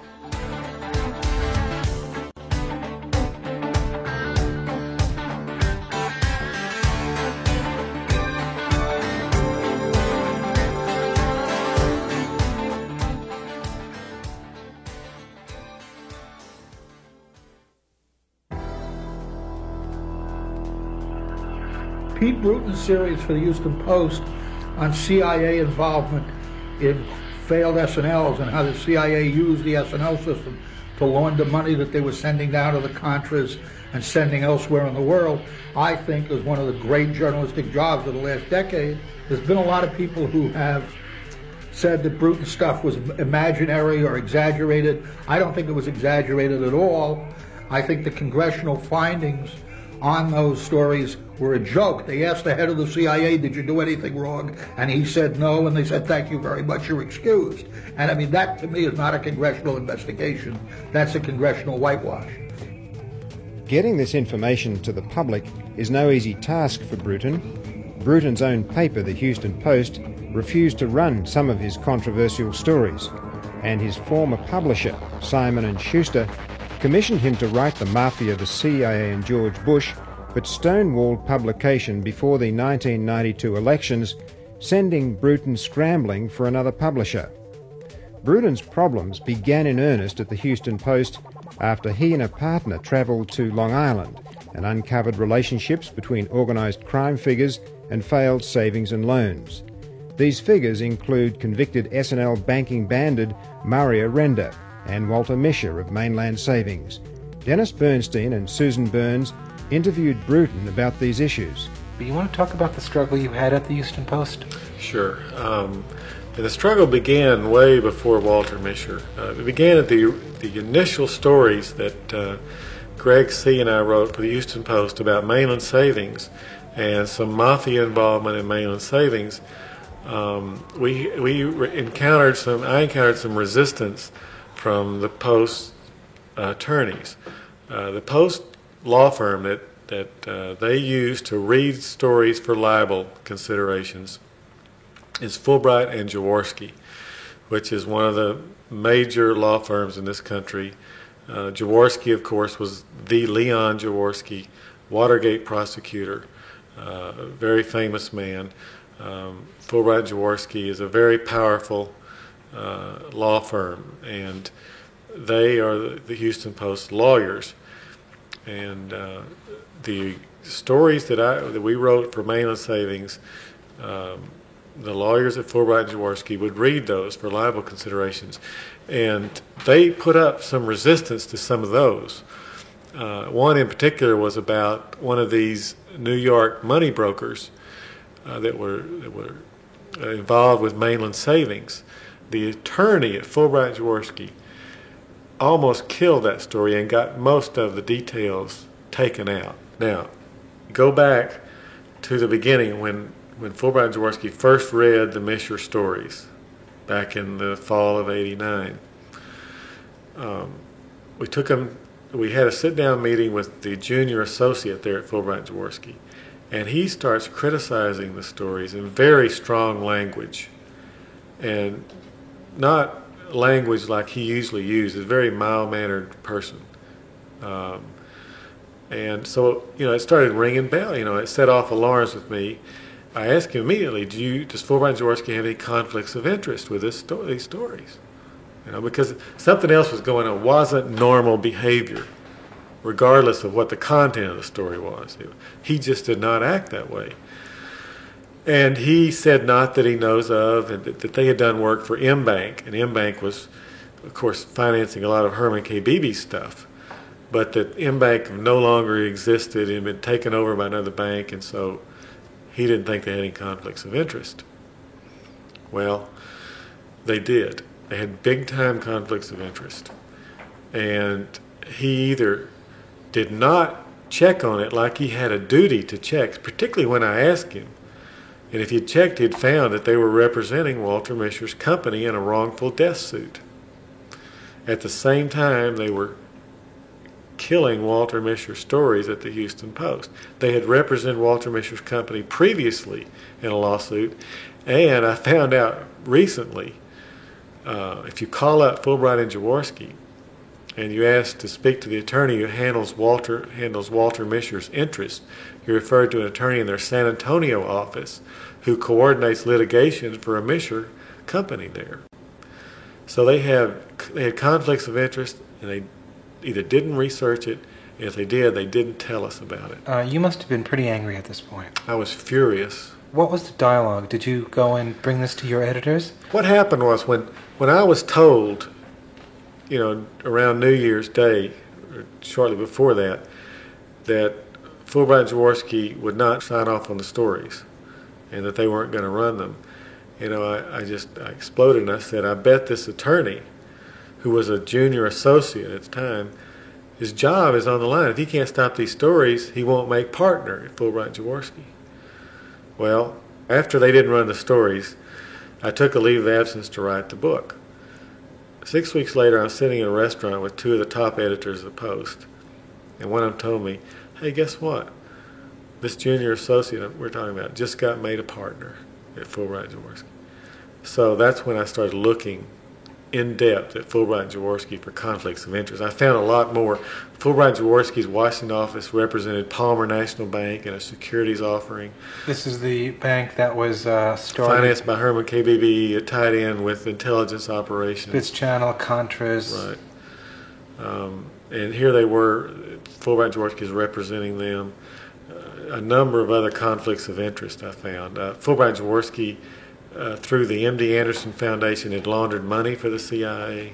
Pete Bruton's series for the Houston Post on CIA involvement in failed S&Ls and how the CIA used the S&L system to launder money that they were sending down to the Contras and sending elsewhere in the world, I think is one of the great journalistic jobs of the last decade. There's been a lot of people who have said that Bruton's stuff was imaginary or exaggerated. I don't think it was exaggerated at all. I think the congressional findings on those stories were a joke. They asked the head of the CIA, did you do anything wrong? And he said no, and they said, thank you very much, you're excused. And I mean, that to me is not a congressional investigation. That's a congressional whitewash. Getting this information to the public is no easy task for Bruton. Bruton's own paper, the Houston Post, refused to run some of his controversial stories, and his former publisher, Simon & Schuster, commissioned him to write the Mafia, the CIA and George Bush, but stonewalled publication before the 1992 elections, sending Bruton scrambling for another publisher. Bruton's problems began in earnest at the Houston Post after he and a partner travelled to Long Island and uncovered relationships between organised crime figures and failed savings and loans. These figures include convicted S&L banking bandit Murray Arenda and Walter Mischer of Mainland Savings. Dennis Bernstein and Susan Burns interviewed Bruton about these issues. But you want to talk about the struggle you had at the Houston Post? Sure. And the struggle began way before Walter Mischer. It began at the initial stories that Greg C. and I wrote for the Houston Post about Mainland Savings and some Mafia involvement in Mainland Savings. I encountered some resistance from the Post attorneys. The Post law firm that they use to read stories for libel considerations is Fulbright and Jaworski, which is one of the major law firms in this country. Jaworski, of course, was the Leon Jaworski, Watergate prosecutor, very famous man. Fulbright Jaworski is a very powerful law firm, and they are the Houston Post lawyers. And the stories that we wrote for Mainland Savings, the lawyers at Fulbright and Jaworski would read those for libel considerations, and they put up some resistance to some of those. One in particular was about one of these New York money brokers that were involved with Mainland Savings. The attorney at Fulbright Jaworski almost killed that story and got most of the details taken out. Now, go back to the beginning when Fulbright Jaworski first read the Misher stories back in the fall of '89. We had a sit-down meeting with the junior associate there at Fulbright Jaworski, and he starts criticizing the stories in very strong language, and not language like he usually uses, a very mild-mannered person. And so, it started ringing bells. It set off alarms with me. I asked him immediately, does Fulbright Jaworski have any conflicts of interest with these stories? Because something else was going on. It wasn't normal behavior, regardless of what the content of the story was. He just did not act that way. And he said not that he knows of, and that they had done work for M-Bank, and M-Bank was, of course, financing a lot of Herman K. Beebe's stuff, but that M-Bank no longer existed and had been taken over by another bank, and so he didn't think they had any conflicts of interest. Well, they did. They had big-time conflicts of interest. And he either did not check on it like he had a duty to check, particularly when I asked him. And if he'd checked, he'd found that they were representing Walter Misher's company in a wrongful death suit. At the same time, they were killing Walter Misher's stories at the Houston Post. They had represented Walter Misher's company previously in a lawsuit, and I found out recently, if you call up Fulbright and Jaworski and you ask to speak to the attorney who handles Walter Misher's interests, you're referred to an attorney in their San Antonio office who coordinates litigation for a Misher company there. So they had conflicts of interest, and they either didn't research it, and if they did, they didn't tell us about it. You must have been pretty angry at this point. I was furious. What was the dialogue? Did you go and bring this to your editors? What happened was when I was told, around New Year's Day, or shortly before that Fulbright Jaworski would not sign off on the stories and that they weren't going to run them, I exploded and I said, I bet this attorney, who was a junior associate at the time, his job is on the line. If he can't stop these stories, he won't make partner at Fulbright Jaworski. Well, after they didn't run the stories, I took a leave of absence to write the book. 6 weeks later, I'm sitting in a restaurant with two of the top editors of the Post, and one of them told me, hey, guess what? This junior associate we're talking about just got made a partner at Fulbright Jaworski. So that's when I started looking in depth at Fulbright Jaworski for conflicts of interest. I found a lot more. Fulbright Jaworski's Washington office represented Palmer National Bank in a securities offering. This is the bank that was started, financed by Herman K. Beebe, tied in with intelligence operations. Spitz Channel, Contras. Right. And here they were, Fulbright Jaworski is representing them. A number of other conflicts of interest I found. Fulbright Jaworski, through the M.D. Anderson Foundation, had laundered money for the CIA.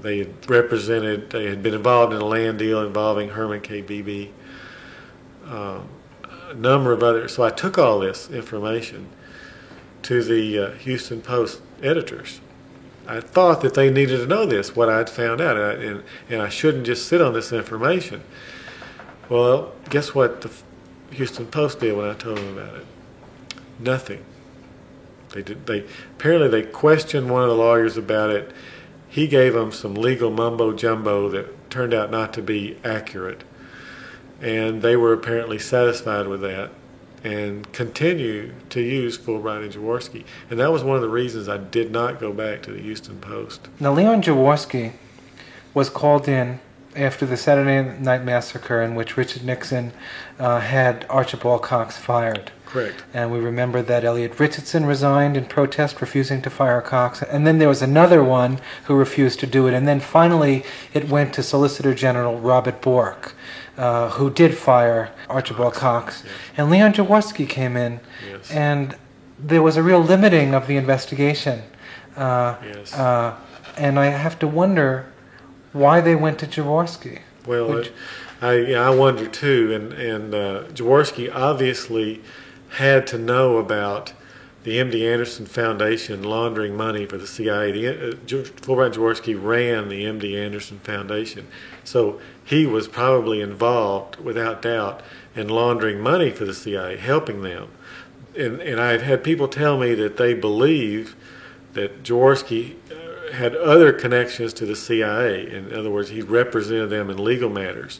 They had been involved in a land deal involving Herman K. Beebe. A number of others. So I took all this information to the Houston Post editors. I thought that they needed to know this, what I'd found out, and I shouldn't just sit on this information. Well, guess what the Houston Post did when I told them about it? Nothing. Apparently they questioned one of the lawyers about it. He gave them some legal mumbo jumbo that turned out not to be accurate, and they were apparently satisfied with that and continue to use Fulbright and Jaworski. And that was one of the reasons I did not go back to the Houston Post. Now, Leon Jaworski was called in after the Saturday Night Massacre, in which Richard Nixon had Archibald Cox fired. Correct. And we remember that Elliot Richardson resigned in protest, refusing to fire Cox. And then there was another one who refused to do it. And then finally it went to Solicitor General Robert Bork, who did fire Archibald Cox. Yes. And Leon Jaworski came in, yes. And there was a real limiting of the investigation. Yes. And I have to wonder why they went to Jaworski. Well, I wonder too. And Jaworski obviously had to know about the M.D. Anderson Foundation laundering money for the CIA. Fulbright Jaworski ran the M.D. Anderson Foundation. So he was probably involved, without doubt, in laundering money for the CIA, helping them. And I've had people tell me that they believe that Jaworski had other connections to the CIA. In other words, he represented them in legal matters.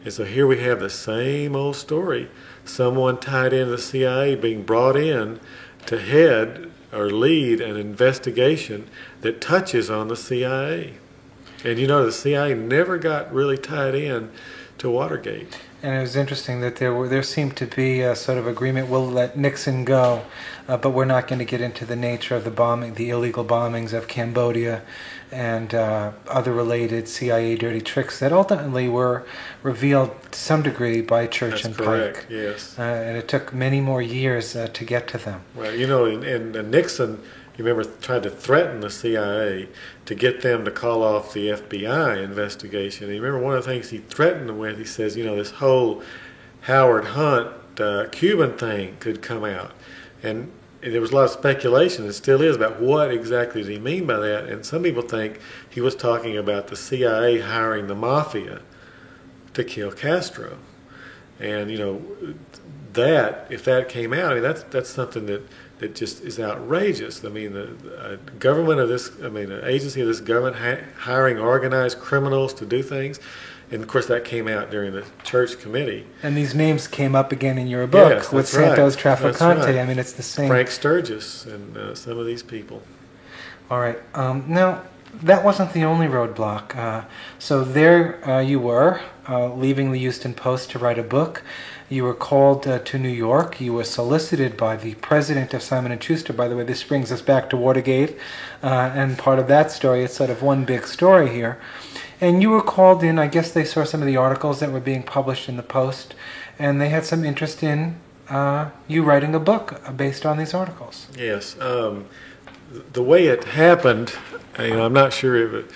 And so here we have the same old story. Someone tied into the CIA being brought in to head or lead an investigation that touches on the CIA. And you know, the CIA never got really tied in to Watergate. And it was interesting that there seemed to be a sort of agreement, we'll let Nixon go, but we're not going to get into the nature of the bombing, the illegal bombings of Cambodia and other related CIA dirty tricks that ultimately were revealed to some degree by Church and correct, Pike. Yes. And it took many more years to get to them. Well, you know, and Nixon, you remember, tried to threaten the CIA to get them to call off the FBI investigation. And you remember one of the things he threatened them with, he says, you know, this whole Howard Hunt Cuban thing could come out. And there was a lot of speculation, and still is, about what exactly did he mean by that. And some people think he was talking about the CIA hiring the mafia to kill Castro. And, you know, that, if that came out, I mean, that's something that just is outrageous. I mean, the government of this, I mean, an agency of this government hiring organized criminals to do things. And, of course, that came out during the Church Committee. And these names came up again in your book, yes, with Santos Trafficante. Right. I mean, it's the same. Frank Sturgis and some of these people. All right. Now, that wasn't the only roadblock. So there you were, leaving the Houston Post to write a book. You were called to New York. You were solicited by the president of Simon & Schuster. By the way, this brings us back to Watergate. And part of that story, it's sort of one big story here. And you were called in, I guess they saw some of the articles that were being published in the Post, and they had some interest in you writing a book based on these articles. Yes. The way it happened, you know, I'm not sure if it,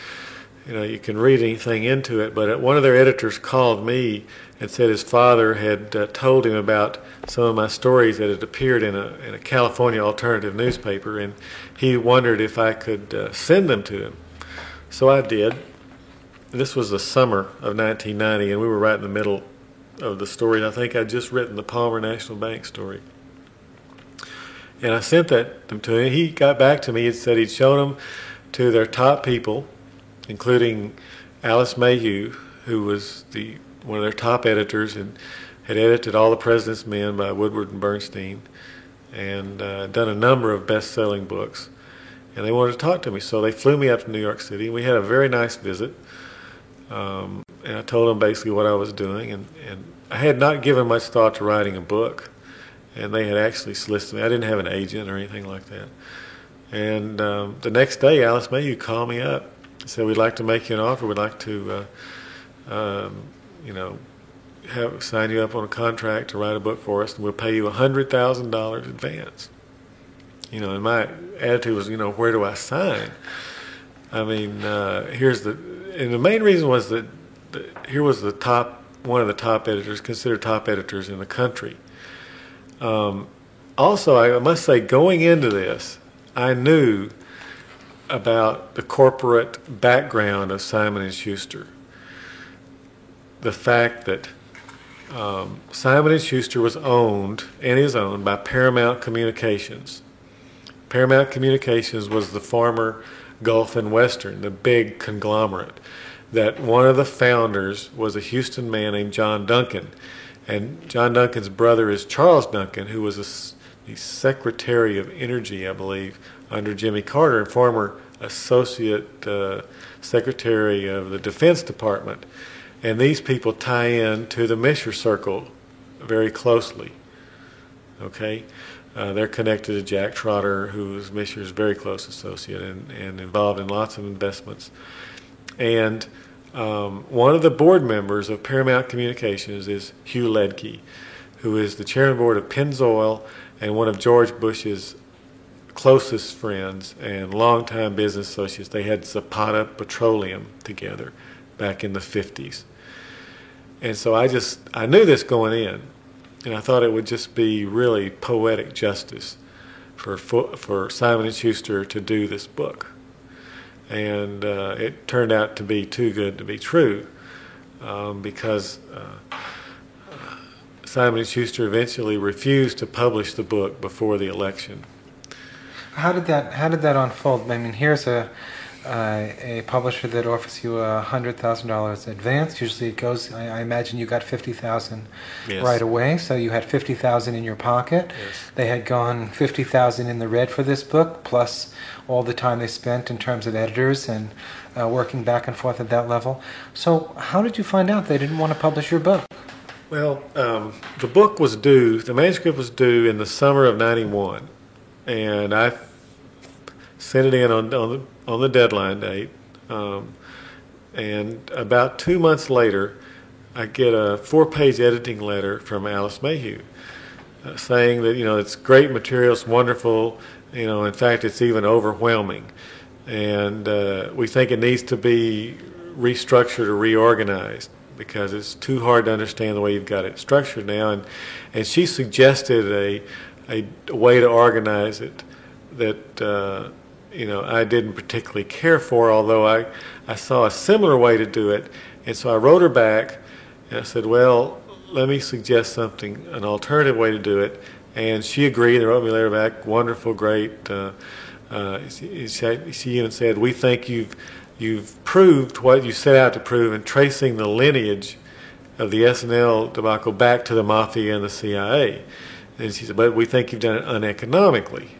you know, you can read anything into it, but one of their editors called me and said his father had told him about some of my stories that had appeared in a California alternative newspaper, and he wondered if I could send them to him. So I did. This was the summer of 1990, and we were right in the middle of the story. I think I'd just written the Palmer National Bank story. And I sent that to him. He got back to me and said he'd shown them to their top people, including Alice Mayhew, who was one of their top editors and had edited All the President's Men by Woodward and Bernstein, and done a number of best-selling books. And they wanted to talk to me, so they flew me up to New York City. We had a very nice visit. And I told them basically what I was doing, and I had not given much thought to writing a book, and they had actually solicited me. I didn't have an agent or anything like that. And the next day, Alice Mayhew called me up and said, we'd like to make you an offer. We'd like to, you know, sign you up on a contract to write a book for us, and we'll pay you $100,000 advance. You know, and my attitude was, you know, where do I sign? I mean, and the main reason was that here was one of the top editors, considered top editors in the country. Also, I must say, going into this, I knew about the corporate background of Simon & Schuster. The fact that Simon & Schuster was owned and is owned by Paramount Communications. Paramount Communications was the former Gulf and Western, the big conglomerate, that one of the founders was a Houston man named John Duncan. And John Duncan's brother is Charles Duncan, who was the Secretary of Energy, I believe, under Jimmy Carter, and former Associate Secretary of the Defense Department. And these people tie in to the Misher Circle very closely. Okay? They're connected to Jack Trotter, who is Misher's very close associate and involved in lots of investments. And one of the board members of Paramount Communications is Hugh Ledke, who is the chairman of the board of Pennzoil and one of George Bush's closest friends and longtime business associates. They had Zapata Petroleum together back in the 50s. And so I knew this going in. And I thought it would just be really poetic justice for Simon & Schuster to do this book. And it turned out to be too good to be true, because Simon & Schuster eventually refused to publish the book before the election. How did that unfold? I mean, here's a publisher that offers you $100,000 advance. Usually it goes, I imagine you got $50,000 Yes. right away, so you had $50,000 in your pocket. Yes. They had gone $50,000 in the red for this book, plus all the time they spent in terms of editors and working back and forth at that level. So how did you find out they didn't want to publish your book? Well, the book was due, the manuscript was due in the summer of '91, and I sent it in on the deadline date, and about 2 months later, I get a 4-page editing letter from Alice Mayhew saying that, it's great material, it's wonderful, in fact, it's even overwhelming, and we think it needs to be restructured or reorganized because it's too hard to understand the way you've got it structured now, and she suggested a way to organize it that I didn't particularly care for, although I saw a similar way to do it. And so I wrote her back, and I said, well, let me suggest something, an alternative way to do it. And she agreed and wrote me a letter back, wonderful, great. She even said, we think you've proved what you set out to prove in tracing the lineage of the S&L debacle back to the Mafia and the CIA. And she said, but we think you've done it uneconomically,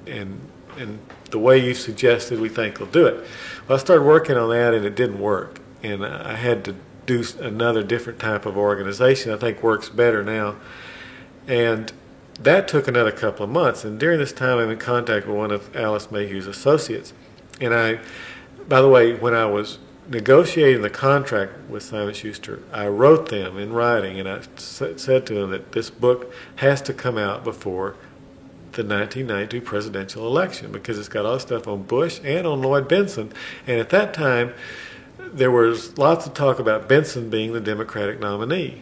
and the way you suggested, we think will do it. Well, I started working on that, and it didn't work. And I had to do another different type of organization I think works better now. And that took another couple of months. And during this time, I'm in contact with one of Alice Mayhew's associates. And by the way, when I was negotiating the contract with Simon & Schuster, I wrote them in writing, and I said to them that this book has to come out before the 1992 presidential election because it's got all this stuff on Bush and on Lloyd Bentsen. And at that time, there was lots of talk about Bentsen being the Democratic nominee.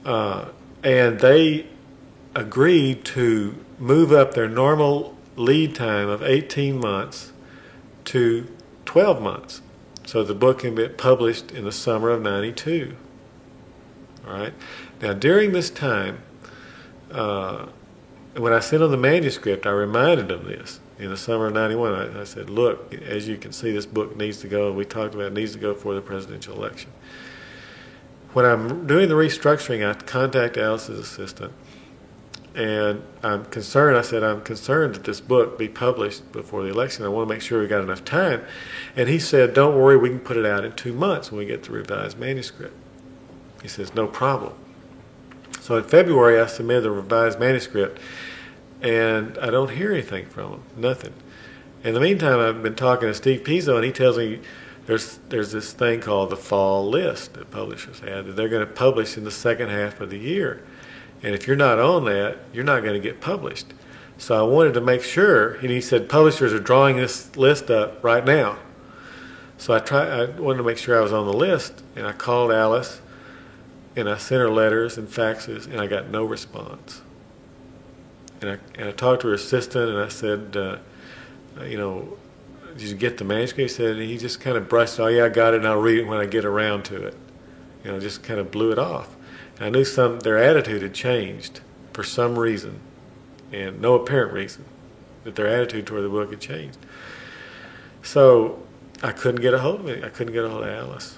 And they agreed to move up their normal lead time of 18 months to 12 months. So the book can be published in the summer of '92. All right. Now, during this time, when I sent them the manuscript, I reminded them this. In the summer of '91, I said, look, as you can see, this book needs to go, and we talked about it needs to go for the presidential election. When I'm doing the restructuring, I contact Alice's assistant, and I'm concerned. I said, I'm concerned that this book be published before the election. I want to make sure we got enough time. And he said, don't worry, we can put it out in 2 months when we get the revised manuscript. He says, no problem. So in February, I submitted the revised manuscript, and I don't hear anything from him, nothing. In the meantime, I've been talking to Steve Pizzo, and he tells me there's this thing called the fall list that publishers have that they're going to publish in the second half of the year. And if you're not on that, you're not going to get published. So I wanted to make sure, and he said publishers are drawing this list up right now. So I wanted to make sure I was on the list, and I called Alice, and I sent her letters and faxes, and I got no response. And I talked to her assistant, and I said, did you get the manuscript? He said, he just kind of brushed, oh yeah, I got it, and I'll read it when I get around to it. Just kind of blew it off. And I knew their attitude had changed for some reason, and no apparent reason, that their attitude toward the book had changed. So I couldn't get a hold of it. I couldn't get a hold of Alice.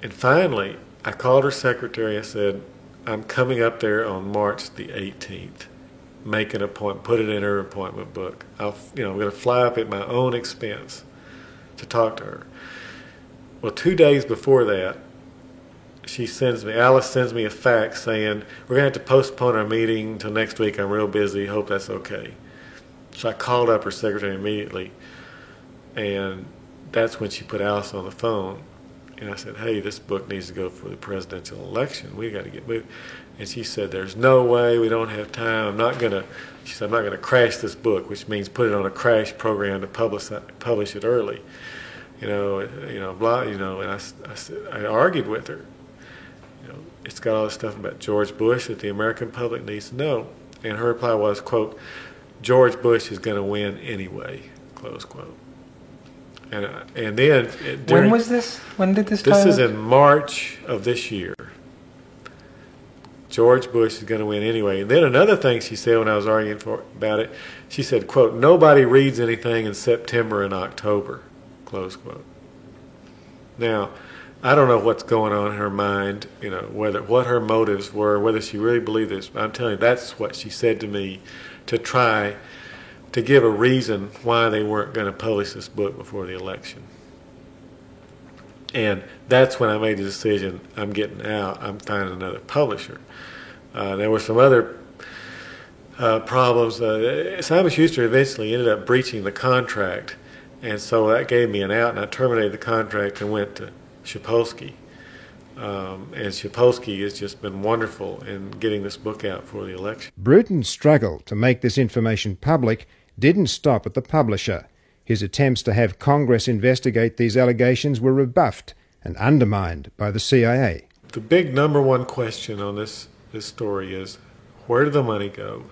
And finally, I called her secretary. I said, I'm coming up there on March the 18th. Make an appointment, put it in her appointment book. I'm going to fly up at my own expense to talk to her. Well, 2 days before that, Alice sends me a fax saying, we're going to have to postpone our meeting until next week. I'm real busy. Hope that's okay. So I called up her secretary immediately, and that's when she put Alice on the phone. And I said, hey, this book needs to go for the presidential election. We got to get moved. And she said, there's no way, we don't have time. She said, I'm not going to crash this book, which means put it on a crash program to publish it early. And I argued with her. it's got all this stuff about George Bush that the American public needs to know. And her reply was, quote, George Bush is going to win anyway, close quote. And then when was this? When did this? This is in March of this year. George Bush is going to win anyway. And then another thing she said when I was arguing about it, she said, quote, nobody reads anything in September and October, close quote. Now, I don't know what's going on in her mind, what her motives were, whether she really believed this. I'm telling you, that's what she said to me to try to give a reason why they weren't going to publish this book before the election. And that's when I made the decision, I'm getting out, I'm finding another publisher. There were some other problems. Simon Schuster eventually ended up breaching the contract, and so that gave me an out, and I terminated the contract and went to Sapolsky. And Sapolsky has just been wonderful in getting this book out for the election. Bruton's struggle to make this information public didn't stop at the publisher. His attempts to have Congress investigate these allegations were rebuffed and undermined by the CIA. The big number one question on this story is, where did the money go,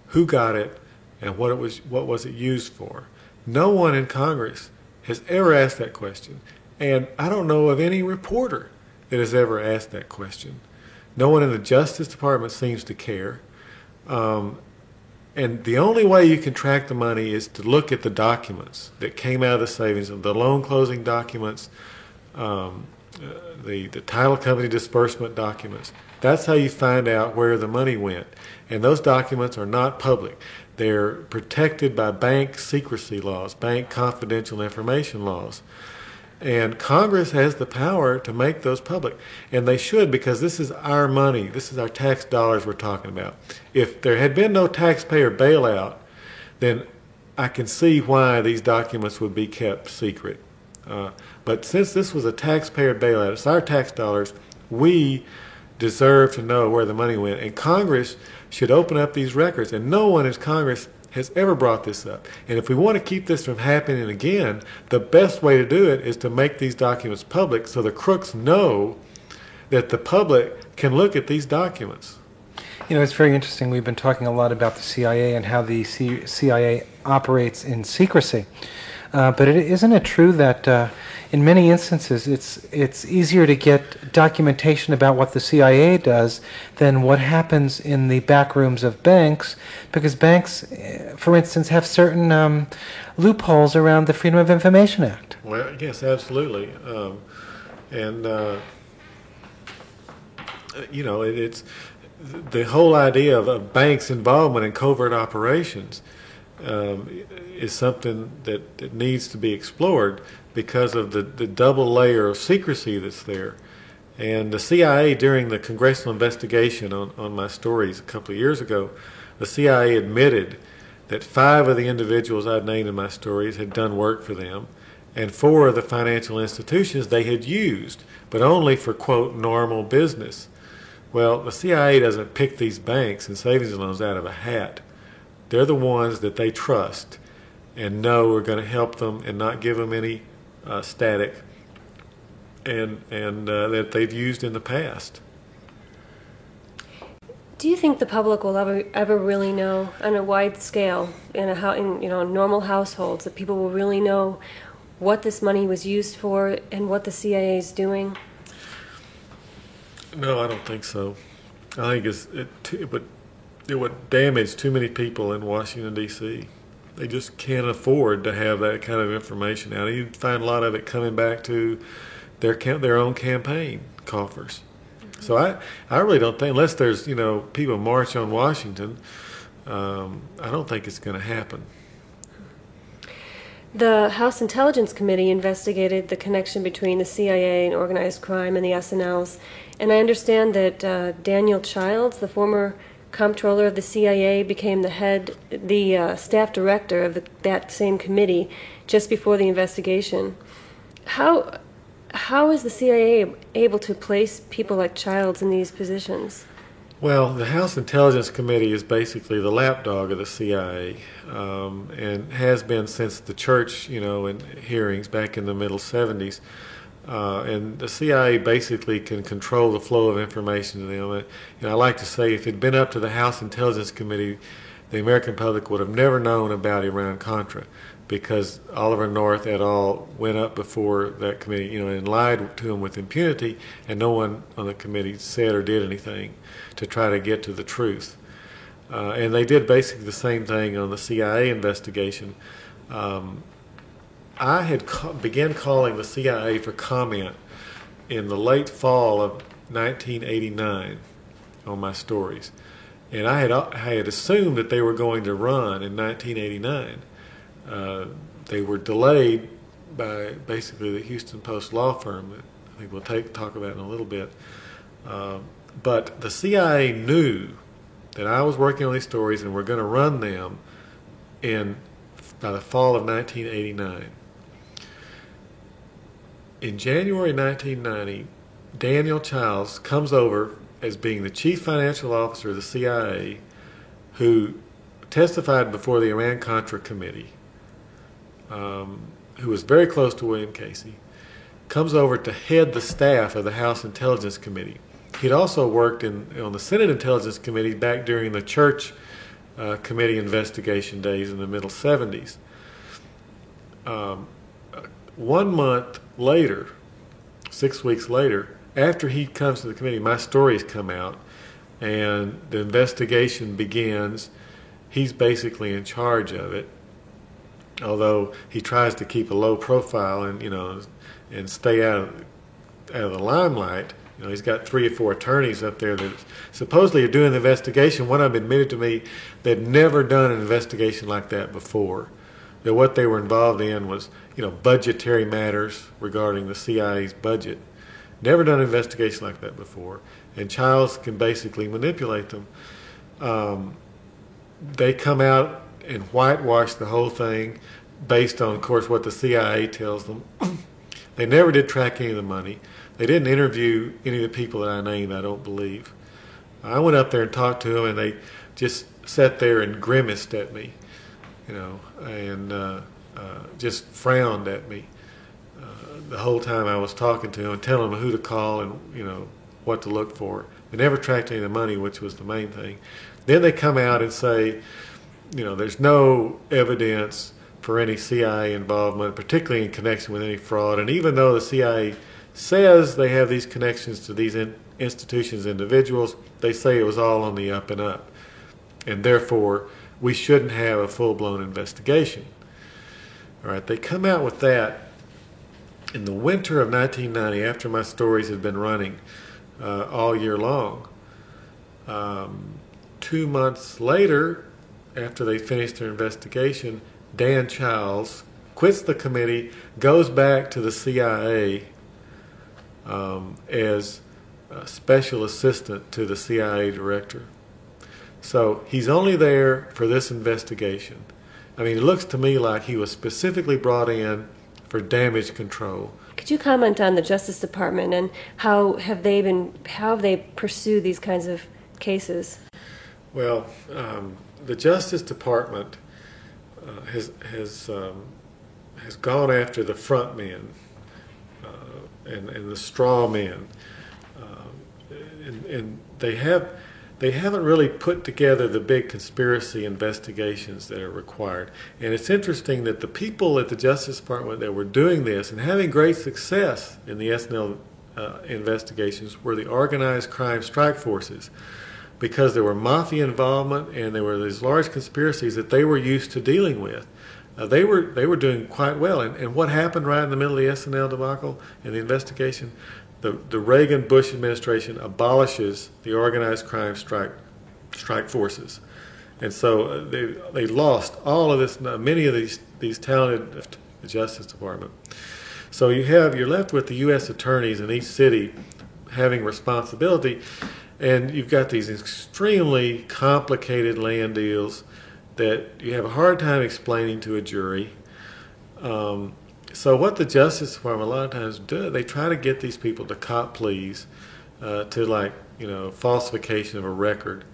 who got it, and what was it used for? No one in Congress has ever asked that question, and I don't know of any reporter that has ever asked that question. No one in the Justice Department seems to care. And the only way you can track the money is to look at the documents that came out of the savings, the loan closing documents, the title company disbursement documents. That's how you find out where the money went. And those documents are not public. They're protected by bank secrecy laws, bank confidential information laws. And Congress has the power to make those public. And they should, because this is our money. This is our tax dollars we're talking about. If there had been no taxpayer bailout, then I can see why these documents would be kept secret. But since this was a taxpayer bailout, it's our tax dollars, we deserve to know where the money went. And Congress should open up these records. And no one in Congress has ever brought this up. And if we want to keep this from happening again, the best way to do it is to make these documents public so the crooks know that the public can look at these documents. You know, it's very interesting. We've been talking a lot about the CIA and how the CIA operates in secrecy. But isn't it true that in many instances it's easier to get documentation about what the CIA does than what happens in the back rooms of banks, because banks, for instance, have certain loopholes around the Freedom of Information Act? Well, yes, absolutely. It's the whole idea of a bank's involvement in covert operations is something that needs to be explored because of the double layer of secrecy that's there. And the CIA, during the congressional investigation on my stories a couple of years ago, the CIA admitted that 5 of the individuals I'd named in my stories had done work for them, and 4 of the financial institutions they had used, but only for, quote, normal business. Well, the CIA doesn't pick these banks and savings loans out of a hat. They're the ones that they trust and know are going to help them and not give them any static and that they've used in the past. Do you think the public will ever really know on a wide scale in normal households, that people will really know what this money was used for and what the CIA is doing? No, I don't think so. I think it would damage too many people in Washington, D.C. They just can't afford to have that kind of information out. You'd find a lot of it coming back to their own campaign coffers. So I really don't think, unless there's people march on Washington, I don't think it's going to happen. The House Intelligence Committee investigated the connection between the CIA and organized crime and the S&Ls, and I understand that Daniel Childs, the former comptroller of the CIA, became the staff director of that same committee just before the investigation. How is the CIA able to place people like Childs in these positions? Well, the House Intelligence Committee is basically the lapdog of the CIA, and has been since the Church, in hearings back in the middle 70s. And the CIA basically can control the flow of information to them. And I like to say, if it had been up to the House Intelligence Committee, the American public would have never known about Iran-Contra, because Oliver North et al. Went up before that committee, and lied to them with impunity, and no one on the committee said or did anything to try to get to the truth. And they did basically the same thing on the CIA investigation. I had began calling the CIA for comment in the late fall of 1989 on my stories, and I had assumed that they were going to run in 1989. They were delayed by basically the Houston Post law firm that I think we'll talk about in a little bit. But the CIA knew that I was working on these stories and were going to run them by the fall of 1989. In January 1990, Daniel Childs comes over as being the chief financial officer of the CIA, who testified before the Iran-Contra Committee, who was very close to William Casey, comes over to head the staff of the House Intelligence Committee. He'd also worked on the Senate Intelligence Committee back during the Church Committee investigation days in the middle 70s. 1 month later, 6 weeks later, after he comes to the committee, my stories come out, and the investigation begins. He's basically in charge of it, although he tries to keep a low profile and stay out of the limelight. He's got 3 or 4 attorneys up there that supposedly are doing the investigation. One of them admitted to me they'd never done an investigation like that before. That what they were involved in was, budgetary matters regarding the CIA's budget. Never done an investigation like that before. And Childs can basically manipulate them. They come out and whitewash the whole thing based on, of course, what the CIA tells them. They never did track any of the money. They didn't interview any of the people that I named, I don't believe. I went up there and talked to them, and they just sat there and grimaced at me, and just frowned at me the whole time I was talking to them and telling them who to call and, what to look for. They never tracked any of the money, which was the main thing. Then they come out and say, there's no evidence for any CIA involvement, particularly in connection with any fraud. And even though the CIA says they have these connections to these institutions, individuals, they say it was all on the up and up. And therefore, we shouldn't have a full-blown investigation. All right, they come out with that in the winter of 1990, after my stories had been running all year long. 2 months later, after they finished their investigation, Dan Childs quits the committee, goes back to the CIA as a special assistant to the CIA director. So he's only there for this investigation. I mean, it looks to me like he was specifically brought in for damage control. Could you comment on the Justice Department and how have they pursued these kinds of cases? Well, the Justice Department has gone after the front men and the straw men, and they haven't really put together the big conspiracy investigations that are required. And it's interesting that the people at the Justice Department that were doing this and having great success in the SNL investigations were the organized crime strike forces, because there were mafia involvement and there were these large conspiracies that they were used to dealing with. They were doing quite well. And what happened right in the middle of the SNL debacle and the investigation? The Reagan-Bush administration abolishes the organized crime strike forces. And so they lost all of this, many of these talented the Justice Department. So you're left with the U.S. attorneys in each city having responsibility, and you've got these extremely complicated land deals that you have a hard time explaining to a jury. So what the Justice Department a lot of times do, they try to get these people to cop pleas to falsification of a record.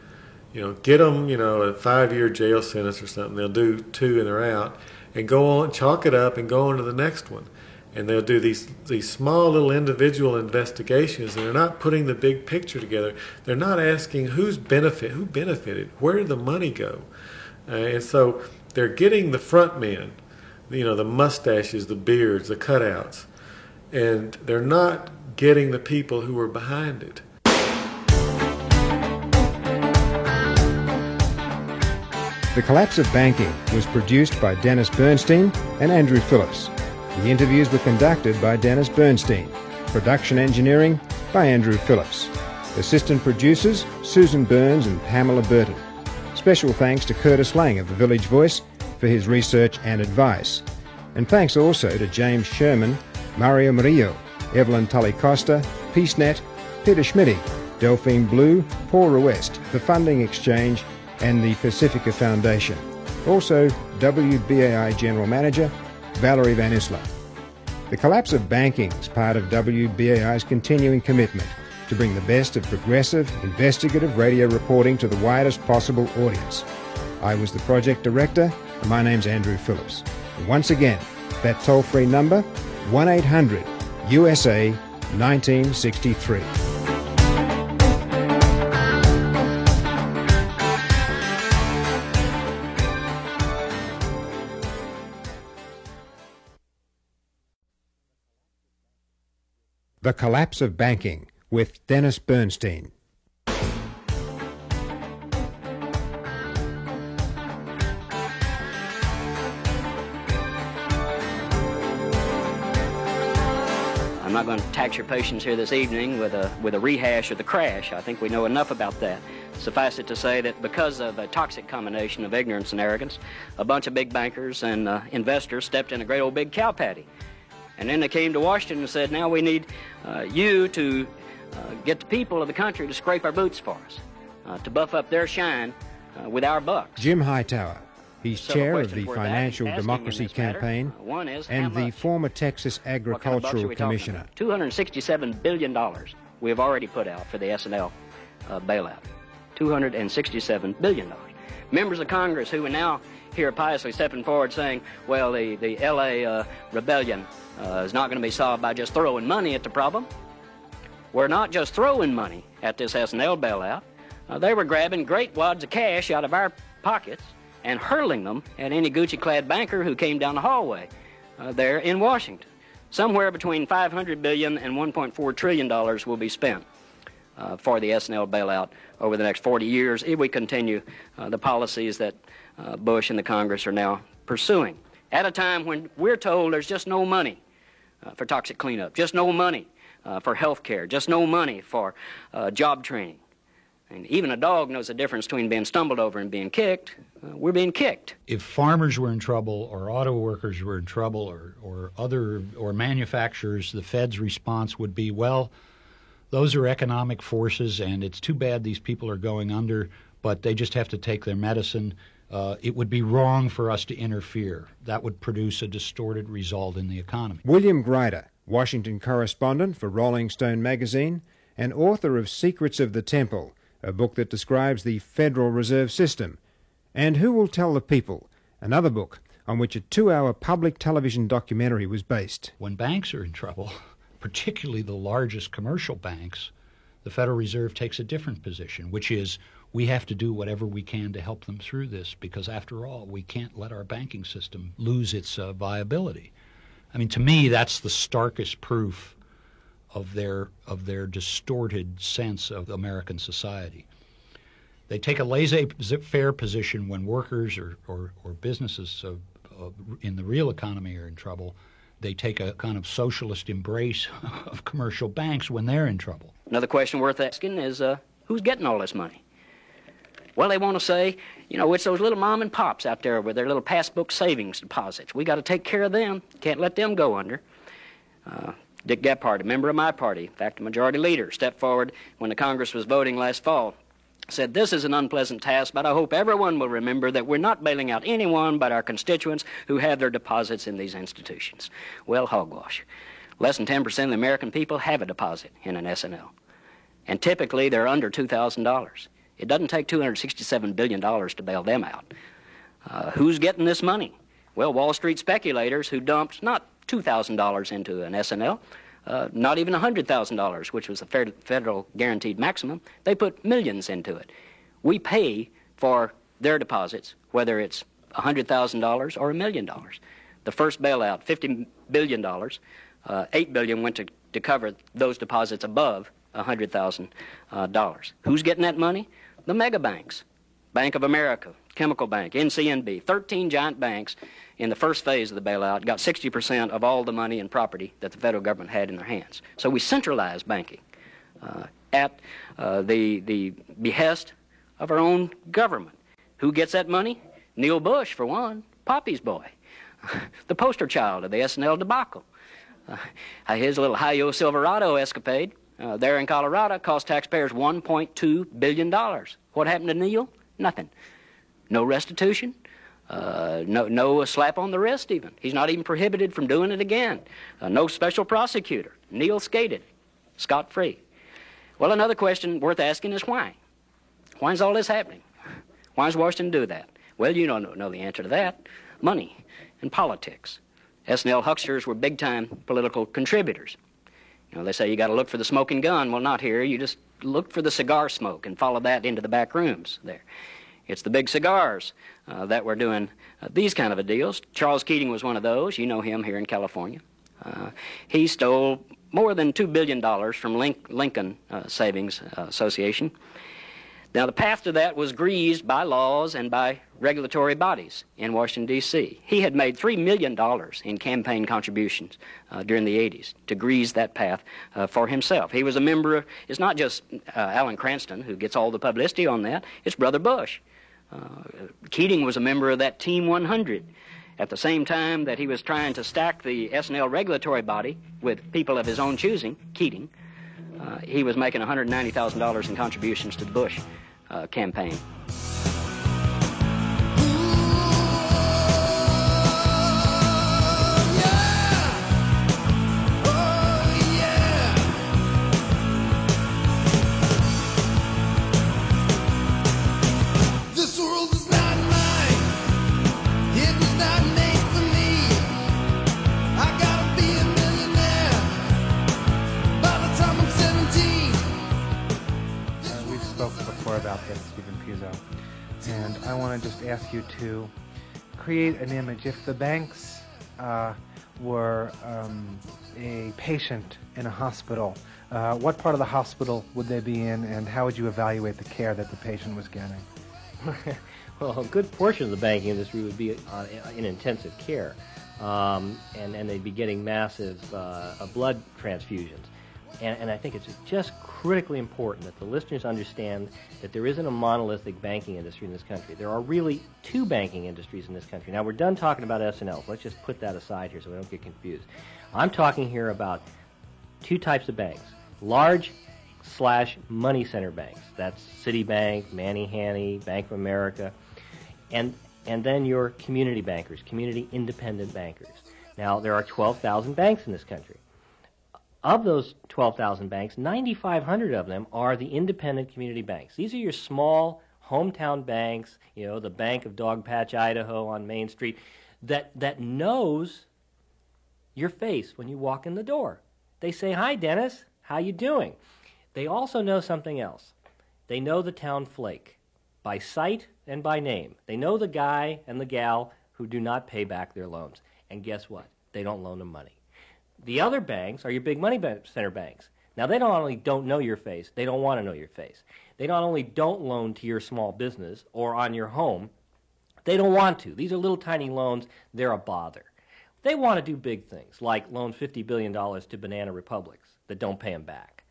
Get them, a 5-year jail sentence or something. They'll do 2 and they're out, and go on, chalk it up and go on to the next one. And they'll do these small little individual investigations, and they're not putting the big picture together. They're not asking who benefited, where did the money go? And so they're getting the front men, the mustaches, the beards, the cutouts, and they're not getting the people who are behind it. The Collapse of Banking was produced by Dennis Bernstein and Andrew Phillips. The interviews were conducted by Dennis Bernstein. Production engineering by Andrew Phillips. Assistant producers Susan Burns and Pamela Burton. Special thanks to Curtis Lang of The Village Voice for his research and advice. And thanks also to James Sherman, Mario Murillo, Evelyn Tully-Costa, PeaceNet, Peter Schmitty, Delphine Blue, Paul Ruest, The Funding Exchange and the Pacifica Foundation. Also WBAI General Manager Valerie Van Isla. The Collapse of Banking is part of WBAI's continuing commitment to bring the best of progressive, investigative radio reporting to the widest possible audience. I was the project director, and my name's Andrew Phillips. And once again, that toll-free number, 1-800-USA 1963. The Collapse of Banking with Dennis Bernstein. I'm not going to tax your patience here this evening with a rehash of the crash. I think we know enough about that. Suffice it to say that because of a toxic combination of ignorance and arrogance, a bunch of big bankers and investors stepped in a great old big cow patty. And then they came to Washington and said, now we need you to get the people of the country to scrape our boots for us, to buff up their shine with our bucks. Jim Hightower. He's chair of the Financial Democracy Campaign and the former Texas Agricultural Commissioner. $267 billion we have already put out for the S&L bailout. $267 billion. Members of Congress who are now here piously stepping forward saying, well, the L.A. rebellion is not going to be solved by just throwing money at the problem. We're not just throwing money at this S&L bailout. They were grabbing great wads of cash out of our pockets and hurling them at any Gucci-clad banker who came down the hallway there in Washington. Somewhere between $500 billion and $1.4 trillion will be spent for the S&L bailout over the next 40 years if we continue the policies that Bush and the Congress are now pursuing. At a time when we're told there's just no money for toxic cleanup, just no money for health care, just no money for job training. And even a dog knows the difference between being stumbled over and being kicked. We're being kicked. If farmers were in trouble or auto workers were in trouble or manufacturers, the Fed's response would be, well, those are economic forces and it's too bad these people are going under, but they just have to take their medicine. It would be wrong for us to interfere. That would produce a distorted result in the economy. William Grider, Washington correspondent for Rolling Stone magazine and author of Secrets of the Temple, a book that describes the Federal Reserve System, and Who Will Tell the People, another book on which a 2-hour public television documentary was based. When banks are in trouble, particularly the largest commercial banks, the Federal Reserve takes a different position, which is we have to do whatever we can to help them through this because, after all, we can't let our banking system lose its viability. I mean, to me, that's the starkest proof of their distorted sense of American society. They take a laissez-faire position when workers or businesses in the real economy are in trouble. They take a kind of socialist embrace of commercial banks when they're in trouble. Another question worth asking is, who's getting all this money? Well, they want to say, it's those little mom and pops out there with their little passbook savings deposits. We got to take care of them. Can't let them go under. Dick Gephardt, a member of my party, in fact, a majority leader, stepped forward when the Congress was voting last fall, said, this is an unpleasant task, but I hope everyone will remember that we're not bailing out anyone but our constituents who have their deposits in these institutions. Well, hogwash. Less than 10% of the American people have a deposit in an S&L. And typically, they're under $2,000. It doesn't take $267 billion to bail them out. Who's getting this money? Well, Wall Street speculators who dumped not $2,000 into an S&L, not even $100,000, which was the federal guaranteed maximum. They put millions into it. We pay for their deposits, whether it's $100,000 or $1 million. The first bailout, $50 billion, $8 billion went to cover those deposits above $100,000. Who's getting that money? The mega banks. Bank of America, Chemical Bank, NCNB, 13 giant banks in the first phase of the bailout got 60% of all the money and property that the federal government had in their hands. So we centralized banking at the behest of our own government. Who gets that money? Neil Bush, for one, Poppy's boy, the poster child of the S&L debacle. His little Hi-Yo Silverado escapade there in Colorado cost taxpayers $1.2 billion. What happened to Neil? Nothing. No restitution, no slap on the wrist even. He's not even prohibited from doing it again. No special prosecutor. Neil skated, scot-free. Well, another question worth asking is why? Why is all this happening? Why does Washington do that? Well, you don't know the answer to that. Money and politics. S&L hucksters were big-time political contributors. You know, they say you got to look for the smoking gun. Well, not here. You just look for the cigar smoke and follow that into the back rooms there. It's the big cigars that were doing these kind of deals. Charles Keating was one of those. You know him here in California. He stole more than $2 billion from Lincoln Savings Association. Now, the path to that was greased by laws and by regulatory bodies in Washington, D.C. He had made $3 million in campaign contributions during the 80s to grease that path for himself. He was a member of, it's not just Alan Cranston who gets all the publicity on that, it's Brother Bush. Keating was a member of that Team 100. At the same time that he was trying to stack the S&L regulatory body with people of his own choosing, Keating, he was making $190,000 in contributions to the Bush campaign. About this, Stephen Puzzo, and I want to just ask you to create an image. If the banks were a patient in a hospital, what part of the hospital would they be in, and how would you evaluate the care that the patient was getting? Well, a good portion of the banking industry would be in intensive care, and they'd be getting massive blood transfusions. And I think it's just critically important that the listeners understand that there isn't a monolithic banking industry in this country. There are really two banking industries in this country. Now, we're done talking about S&Ls. Let's just put that aside here so we don't get confused. I'm talking here about two types of banks. Large/money center banks. That's Citibank, Manny-Hanny, Bank of America. And then your community bankers, community independent bankers. Now, there are 12,000 banks in this country. Of those 12,000 banks, 9,500 of them are the independent community banks. These are your small hometown banks, you know, the Bank of Dogpatch, Idaho on Main Street, that knows your face when you walk in the door. They say, "Hi, Dennis, how you doing?" They also know something else. They know the town flake by sight and by name. They know the guy and the gal who do not pay back their loans. And guess what? They don't loan them money. The other banks are your big money center banks. Now, they not only don't know your face, they don't want to know your face. They not only don't loan to your small business or on your home, they don't want to. These are little tiny loans. They're a bother. They want to do big things, like loan $50 billion to banana republics that don't pay them back.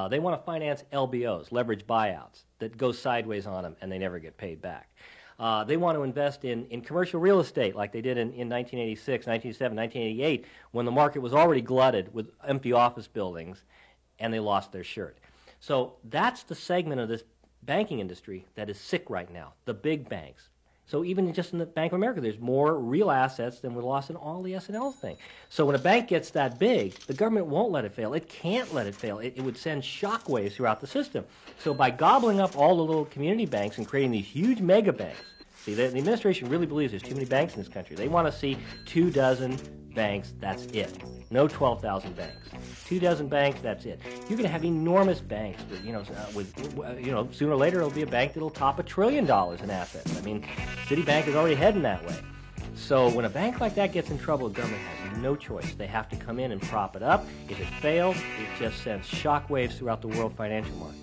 They want to finance LBOs, leveraged buyouts, that go sideways on them and they never get paid back. They want to invest in commercial real estate like they did in 1986, 1987, 1988, when the market was already glutted with empty office buildings and they lost their shirt. So that's the segment of this banking industry that is sick right now, the big banks. So even just in the Bank of America, there's more real assets than were lost in all the S&L thing. So when a bank gets that big, the government won't let it fail. It can't let it fail. It would send shockwaves throughout the system. So by gobbling up all the little community banks and creating these huge mega banks, see, the administration really believes there's too many banks in this country. They want to see 24 banks, that's it. No 12,000 banks. 24 banks, that's it. You're going to have enormous banks with, sooner or later it'll be a bank that'll top $1 trillion in assets. I mean, Citibank is already heading that way. So when a bank like that gets in trouble, the government has no choice. They have to come in and prop it up. If it fails, it just sends shockwaves throughout the world financial market.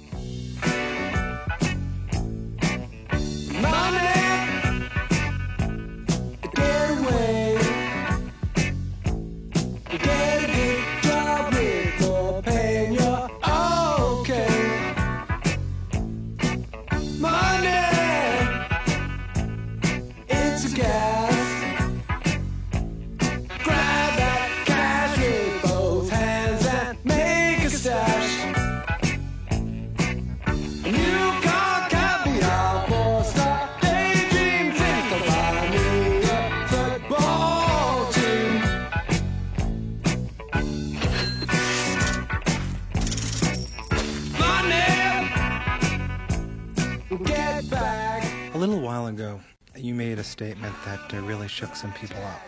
A little while ago, you made a statement that really shook some people up.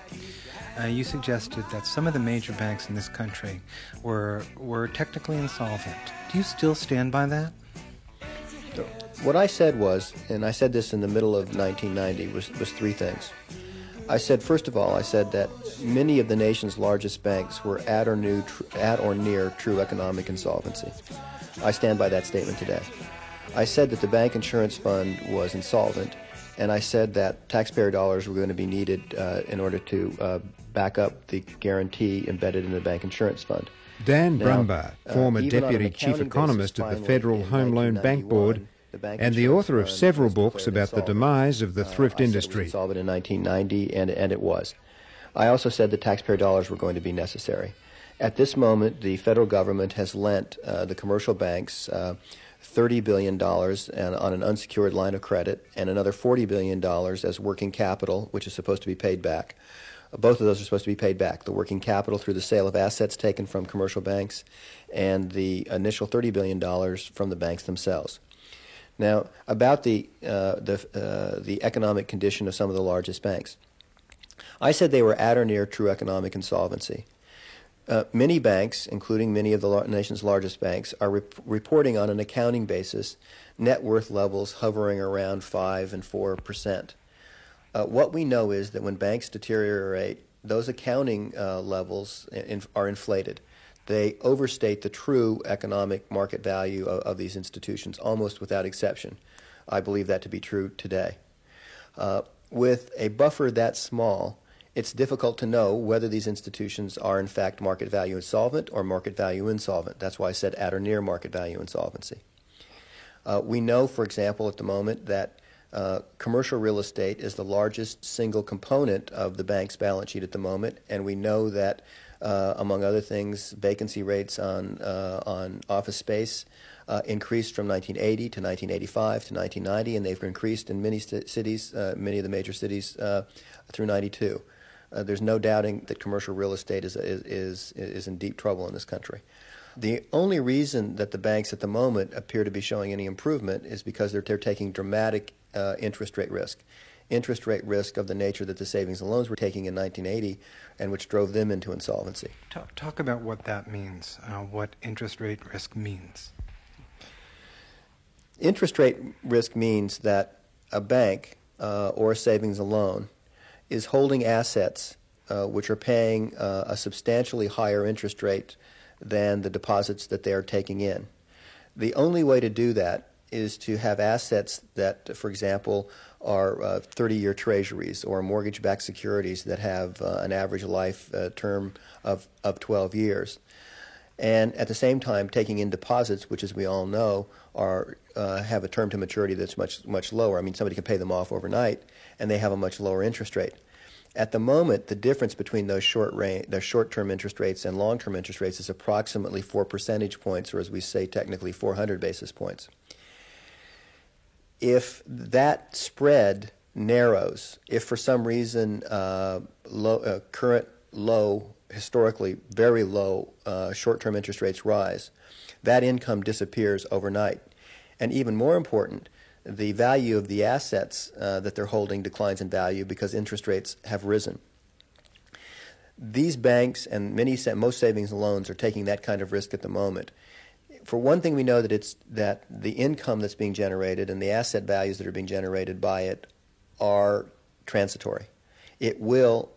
You suggested that some of the major banks in this country were technically insolvent. Do you still stand by that? What I said was, and I said this in the middle of 1990, was three things. I said, first of all, I said that many of the nation's largest banks were at or near true economic insolvency. I stand by that statement today. I said that the bank insurance fund was insolvent, and I said that taxpayer dollars were going to be needed in order to back up the guarantee embedded in the bank insurance fund. Dan Brumbaugh, former Deputy Chief Economist at the Federal Home Loan Bank Board and the author of several books about the demise of the thrift industry. I said it was insolvent in 1990, and it was. I also said that taxpayer dollars were going to be necessary. At this moment, the federal government has lent the commercial banks $30 billion on an unsecured line of credit and another $40 billion as working capital, which is supposed to be paid back. Both of those are supposed to be paid back, the working capital through the sale of assets taken from commercial banks and the initial $30 billion from the banks themselves. Now, about the economic condition of some of the largest banks. I said they were at or near true economic insolvency. Many banks, including many of the nation's largest banks, are reporting on an accounting basis net worth levels hovering around 5 and 4%. What we know is that when banks deteriorate, those accounting levels are inflated. They overstate the true economic market value of these institutions almost without exception. I believe that to be true today. With a buffer that small, it's difficult to know whether these institutions are in fact market value insolvent or market value insolvent. That's why I said at or near market value insolvency. We know, for example, at the moment that commercial real estate is the largest single component of the bank's balance sheet at the moment, and we know that, among other things, vacancy rates on office space increased from 1980 to 1985 to 1990, and they've increased in many cities, many of the major cities, through 92. There's no doubting that commercial real estate is in deep trouble in this country. The only reason that the banks at the moment appear to be showing any improvement is because they're taking dramatic interest rate risk. Interest rate risk of the nature that the savings and loans were taking in 1980 and which drove them into insolvency. Talk about what that means, what interest rate risk means. Interest rate risk means that a bank or a savings and loan is holding assets which are paying a substantially higher interest rate than the deposits that they are taking in. The only way to do that is to have assets that, for example, are 30-year treasuries or mortgage-backed securities that have an average life term of 12 years. And at the same time, taking in deposits, which, as we all know, have a term to maturity that's much lower. I mean, somebody can pay them off overnight, and they have a much lower interest rate. At the moment, the difference between those short-term interest rates and long-term interest rates is approximately 4 percentage points, or as we say technically, 400 basis points. If that spread narrows, if for some reason current low, historically very low short-term interest rates rise, that income disappears overnight. And even more important, the value of the assets that they're holding declines in value because interest rates have risen. these banks and most savings and loans are taking that kind of risk at the moment. For one thing, we know that the income that's being generated and the asset values that are being generated by it are transitory. It will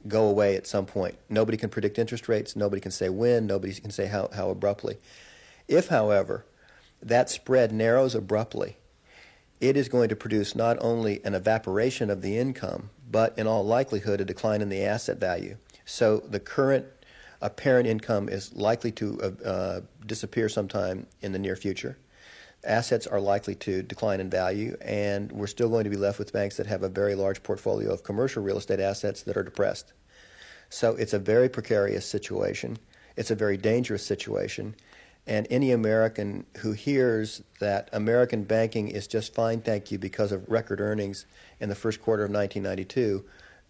go away at some point. Nobody can predict interest rates. Nobody can say when. Nobody can say how abruptly. If, however, that spread narrows abruptly, it is going to produce not only an evaporation of the income, but in all likelihood a decline in the asset value. So the current apparent income is likely to disappear sometime in the near future. Assets are likely to decline in value, and we're still going to be left with banks that have a very large portfolio of commercial real estate assets that are depressed. So it's a very precarious situation. It's a very dangerous situation. And any American who hears that American banking is just fine, thank you, because of record earnings in the first quarter of 1992,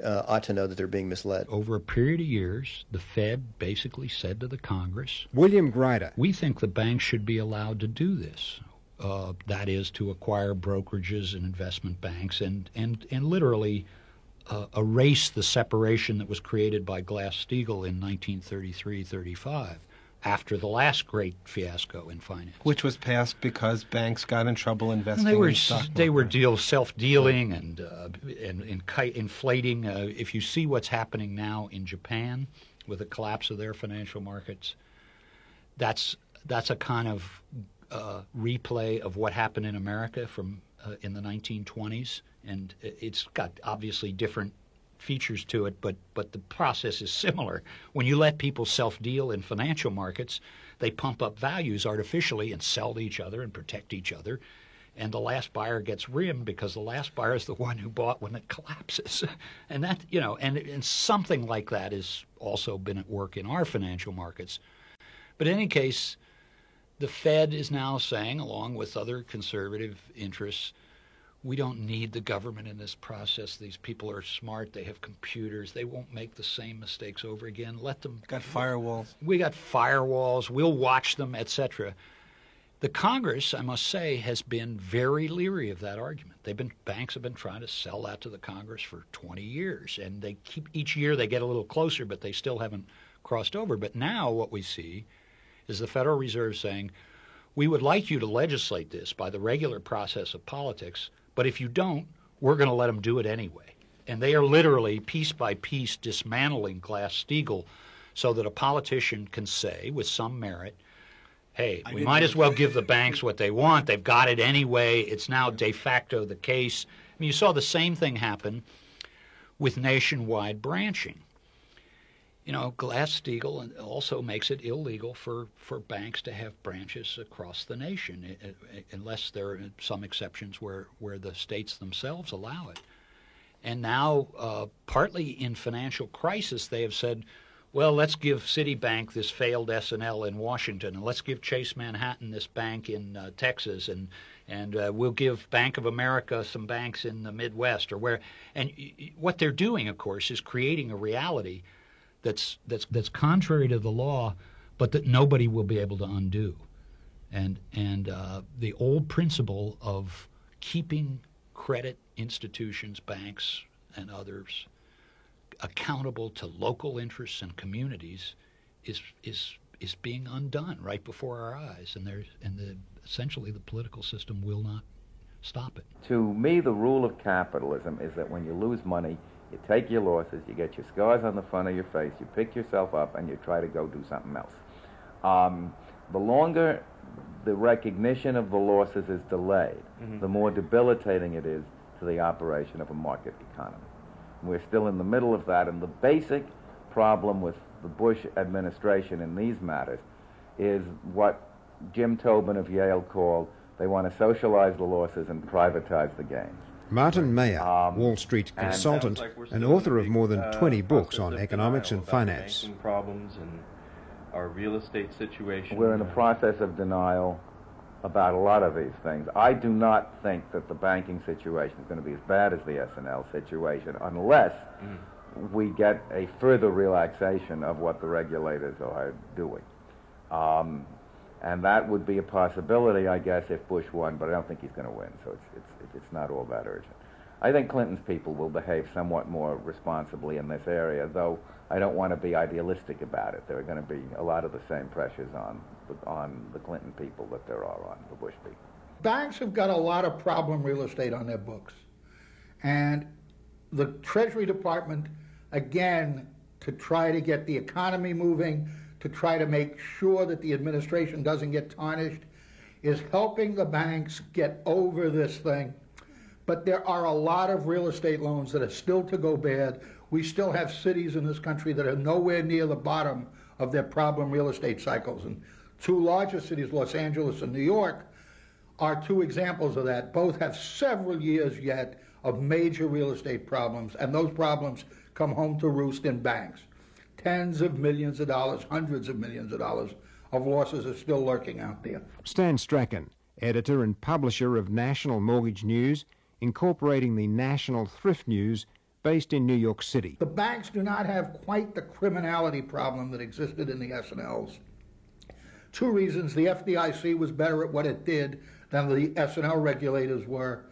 ought to know that they're being misled. Over a period of years, the Fed basically said to the Congress, William Grider, we think the banks should be allowed to do this. That is, to acquire brokerages and investment banks and literally erase the separation that was created by Glass-Steagall in 1933-35 after the last great fiasco in finance. Which was passed because banks got in trouble investing in stock market. They were self-dealing and inflating. If you see what's happening now in Japan with the collapse of their financial markets, that's a kind of replay of what happened in America from in the 1920s, and it's got obviously different features to it, but the process is similar. When you let people self-deal in financial markets, they pump up values artificially and sell to each other and protect each other, and the last buyer gets rimmed because the last buyer is the one who bought when it collapses. And that, and something like that has also been at work in our financial markets. But in any case, the Fed is now saying, along with other conservative interests, we don't need the government in this process. These people are smart. They have computers. They won't make the same mistakes over again. Let them. Got firewalls. We got firewalls. We'll watch them, etc. The Congress, I must say, has been very leery of that argument. Banks have been trying to sell that to the Congress for 20 years, and they keep each year they get a little closer, but they still haven't crossed over. But now what we see is the Federal Reserve saying, we would like you to legislate this by the regular process of politics, but if you don't, we're going to let them do it anyway. And they are literally, piece by piece, dismantling Glass-Steagall so that a politician can say, with some merit, hey, we might as well give the banks what they want. They've got it anyway. It's now de facto the case. I mean, you saw the same thing happen with nationwide branching. Glass-Steagall also makes it illegal for banks to have branches across the nation, unless there are some exceptions where the states themselves allow it. And now, partly in financial crisis, they have said, well, let's give Citibank this failed S&L in Washington, and let's give Chase Manhattan this bank in Texas, and we'll give Bank of America some banks in the Midwest or where. And what they're doing, of course, is creating a reality that's contrary to the law, but that nobody will be able to undo. And the old principle of keeping credit institutions, banks, and others accountable to local interests and communities is being undone right before our eyes, and essentially the political system will not stop it. To me, the rule of capitalism is that when you lose money, you take your losses, you get your scars on the front of your face, you pick yourself up, and you try to go do something else. The longer the recognition of the losses is delayed, the more debilitating it is to the operation of a market economy. We're still in the middle of that, and the basic problem with the Bush administration in these matters is what Jim Tobin of Yale called, they want to socialize the losses and privatize the gains. Martin Mayer, Wall Street consultant and author of more than 20 books on economics and finance. Banking problems and our real estate situation. We're in the process of denial about a lot of these things. I do not think that the banking situation is going to be as bad as the S&L situation unless we get a further relaxation of what the regulators are doing. And that would be a possibility, I guess, if Bush won, but I don't think he's going to win, so it's not all that urgent. I think Clinton's people will behave somewhat more responsibly in this area, though I don't want to be idealistic about it. There are going to be a lot of the same pressures on the Clinton people that there are on the Bush people. Banks have got a lot of problem real estate on their books. And the Treasury Department, again, to try to get the economy moving, to try to make sure that the administration doesn't get tarnished, is helping the banks get over this thing. But there are a lot of real estate loans that are still to go bad. We still have cities in this country that are nowhere near the bottom of their problem real estate cycles. And two largest cities, Los Angeles and New York, are two examples of that. Both have several years yet of major real estate problems, and those problems come home to roost in banks. Tens of millions of dollars, hundreds of millions of dollars of losses are still lurking out there. Stan Strachan, editor and publisher of National Mortgage News, incorporating the National Thrift News, based in New York City. The banks do not have quite the criminality problem that existed in the S&Ls. Two reasons: the FDIC was better at what it did than the S&L regulators were,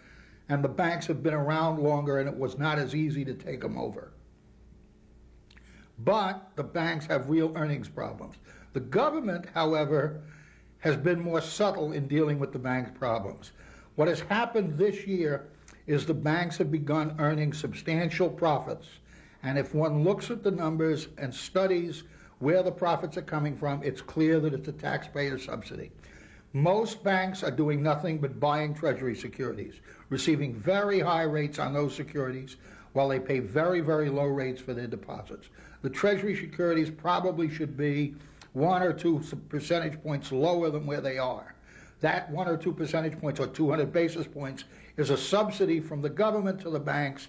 and the banks have been around longer and it was not as easy to take them over. But the banks have real earnings problems. The government, however, has been more subtle in dealing with the bank's problems. What has happened this year is the banks have begun earning substantial profits. And if one looks at the numbers and studies where the profits are coming from, it's clear that it's a taxpayer subsidy. Most banks are doing nothing but buying Treasury securities, receiving very high rates on those securities while they pay very, very low rates for their deposits. The Treasury securities probably should be 1 or 2 percentage points lower than where they are. That 1 or 2 percentage points or 200 basis points is a subsidy from the government to the banks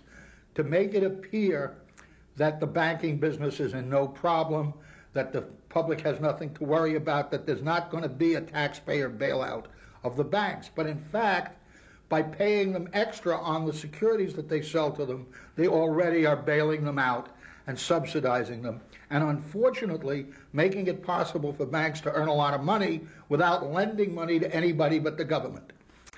to make it appear that the banking business is in no problem, that the public has nothing to worry about, that there's not going to be a taxpayer bailout of the banks. But in fact, by paying them extra on the securities that they sell to them, they already are bailing them out and subsidizing them, and unfortunately making it possible for banks to earn a lot of money without lending money to anybody but the government.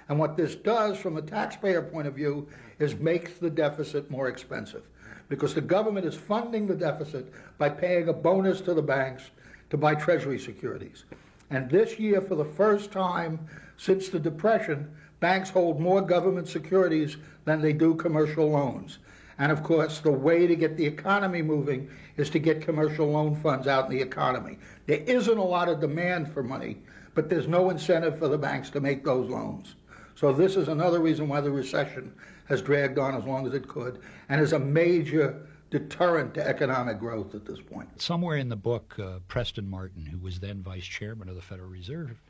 And what this does from a taxpayer point of view is makes the deficit more expensive, because the government is funding the deficit by paying a bonus to the banks to buy Treasury securities. And this year, for the first time since the Depression, banks hold more government securities than they do commercial loans. And of course, the way to get the economy moving is to get commercial loan funds out in the economy. There isn't a lot of demand for money, but there's no incentive for the banks to make those loans. So this is another reason why the recession has dragged on as long as it could, and is a major deterrent to economic growth at this point. Somewhere in the book, Preston Martin, who was then vice chairman of the Federal Reserve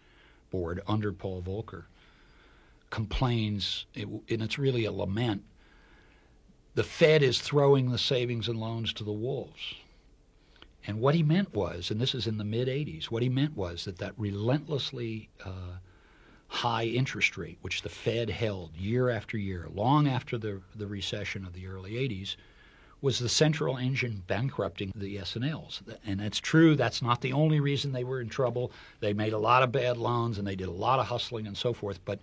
Board under Paul Volcker, complains, and it's really a lament, the Fed is throwing the savings and loans to the wolves. And what he meant was, and this is in the mid-'80s, what he meant was that relentlessly high interest rate, which the Fed held year after year, long after the recession of the early 80s, was the central engine bankrupting the S&Ls. And it's true, that's not the only reason they were in trouble. They made a lot of bad loans and they did a lot of hustling and so forth, but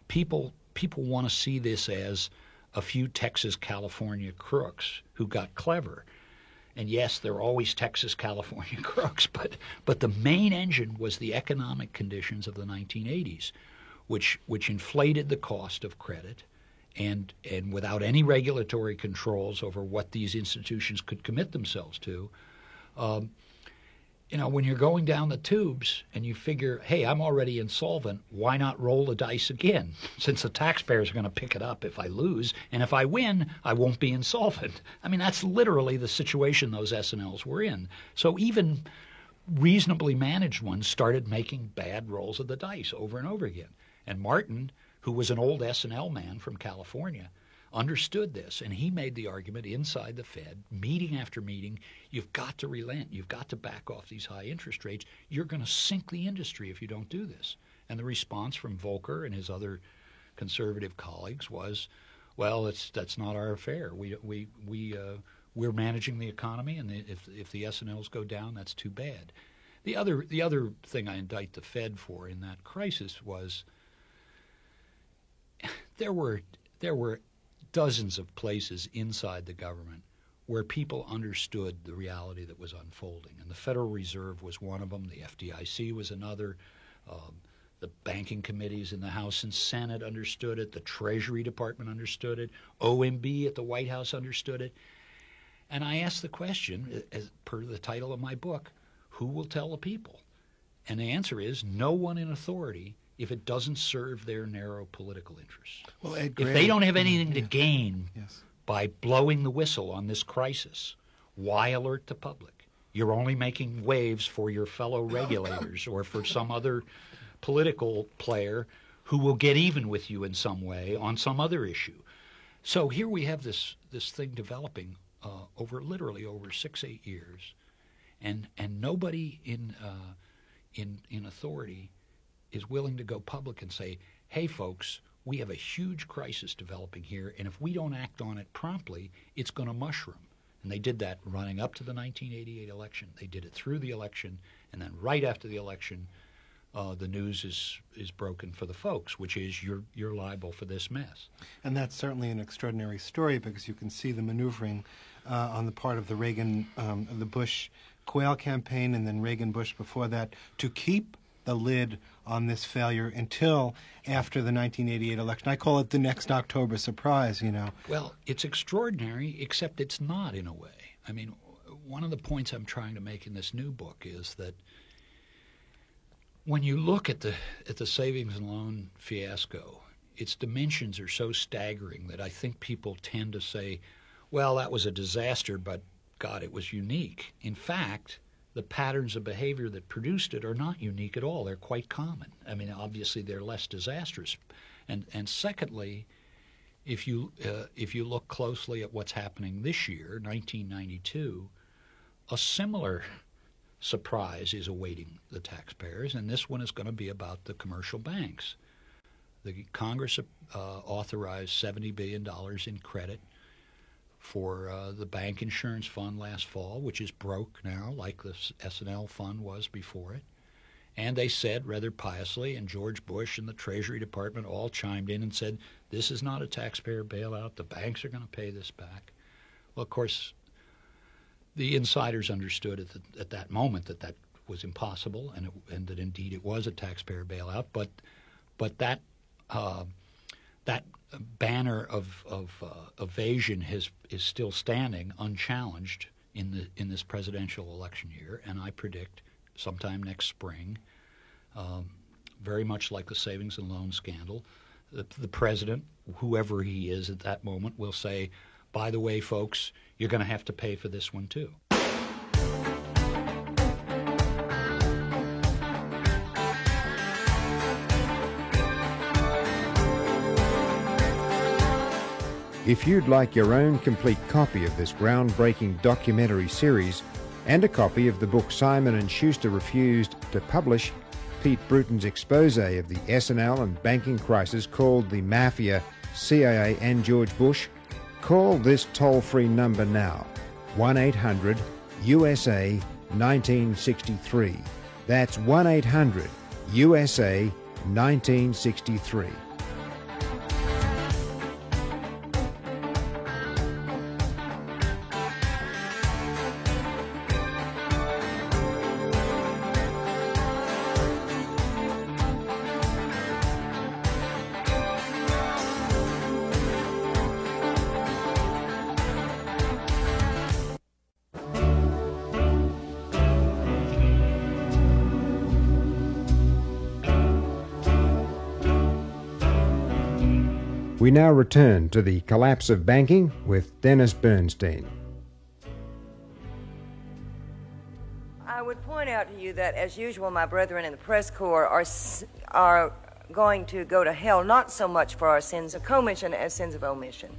people want to see this as a few Texas, California crooks who got clever. And yes, there are always Texas, California crooks, but the main engine was the economic conditions of the 1980s, which inflated the cost of credit, and without any regulatory controls over what these institutions could commit themselves to. When you're going down the tubes and you figure, hey, I'm already insolvent, why not roll the dice again? Since the taxpayers are going to pick it up if I lose, and if I win, I won't be insolvent. I mean, that's literally the situation those S&Ls were in. So even reasonably managed ones started making bad rolls of the dice over and over again. And Martin, who was an old S&L man from California, understood this, and he made the argument inside the Fed, meeting after meeting, you've got to relent, you've got to back off these high interest rates, you're going to sink the industry if you don't do this. And the response from Volcker and his other conservative colleagues was, well, that's not our affair. We're managing the economy, and if the S&Ls go down, that's too bad. The other thing I indict the Fed for in that crisis was there were dozens of places inside the government where people understood the reality that was unfolding. And the Federal Reserve was one of them. The FDIC was another. The banking committees in the House and Senate understood it. The Treasury Department understood it. OMB at the White House understood it. And I asked the question, as per the title of my book, who will tell the people? And the answer is no one in authority if it doesn't serve their narrow political interests. Well, Ed If they don't have anything to gain by blowing the whistle on this crisis, why alert the public? You're only making waves for your fellow regulators or for some other political player who will get even with you in some way on some other issue. So here we have this thing developing literally over 6-8 years, and nobody in authority is willing to go public and say, hey folks, we have a huge crisis developing here, and if we don't act on it promptly, it's going to mushroom. And they did that running up to the 1988 election. They did it through the election, and then right after the election, the news is broken for the folks, which is you're liable for this mess. And that's certainly an extraordinary story because you can see the maneuvering on the part of the the Bush Quayle campaign and then Reagan-Bush before that to keep the lid on this failure until after the 1988 election. I call it the next October surprise, you know. Well, it's extraordinary, except it's not in a way. I mean, one of the points I'm trying to make in this new book is that when you look at the savings and loan fiasco, its dimensions are so staggering that I think people tend to say, well, that was a disaster, but God, it was unique. In fact, the patterns of behavior that produced it are not unique at all. They're quite common. I mean, obviously, they're less disastrous. And secondly, if you look closely at what's happening this year, 1992, a similar surprise is awaiting the taxpayers, and this one is going to be about the commercial banks. The Congress authorized $70 billion in credit for the bank insurance fund last fall, which is broke now, like the S&L fund was before it. And they said, rather piously, and George Bush and the Treasury Department all chimed in and said, this is not a taxpayer bailout. The banks are going to pay this back. Well, of course, the insiders understood at that moment that was impossible, and that indeed it was a taxpayer bailout. But that banner of evasion is still standing unchallenged in this presidential election year, and I predict sometime next spring, very much like the savings and loan scandal, the president, whoever he is at that moment, will say, by the way, folks, you're going to have to pay for this one too. If you'd like your own complete copy of this groundbreaking documentary series and a copy of the book Simon & Schuster refused to publish, Pete Bruton's expose of the S&L and banking crisis called the Mafia, CIA and George Bush, call this toll-free number now, 1-800-USA-1963. That's 1-800-USA-1963. We now return to the collapse of banking with Dennis Bernstein. I would point out to you that, as usual, my brethren in the press corps are going to go to hell, not so much for our sins of commission as sins of omission.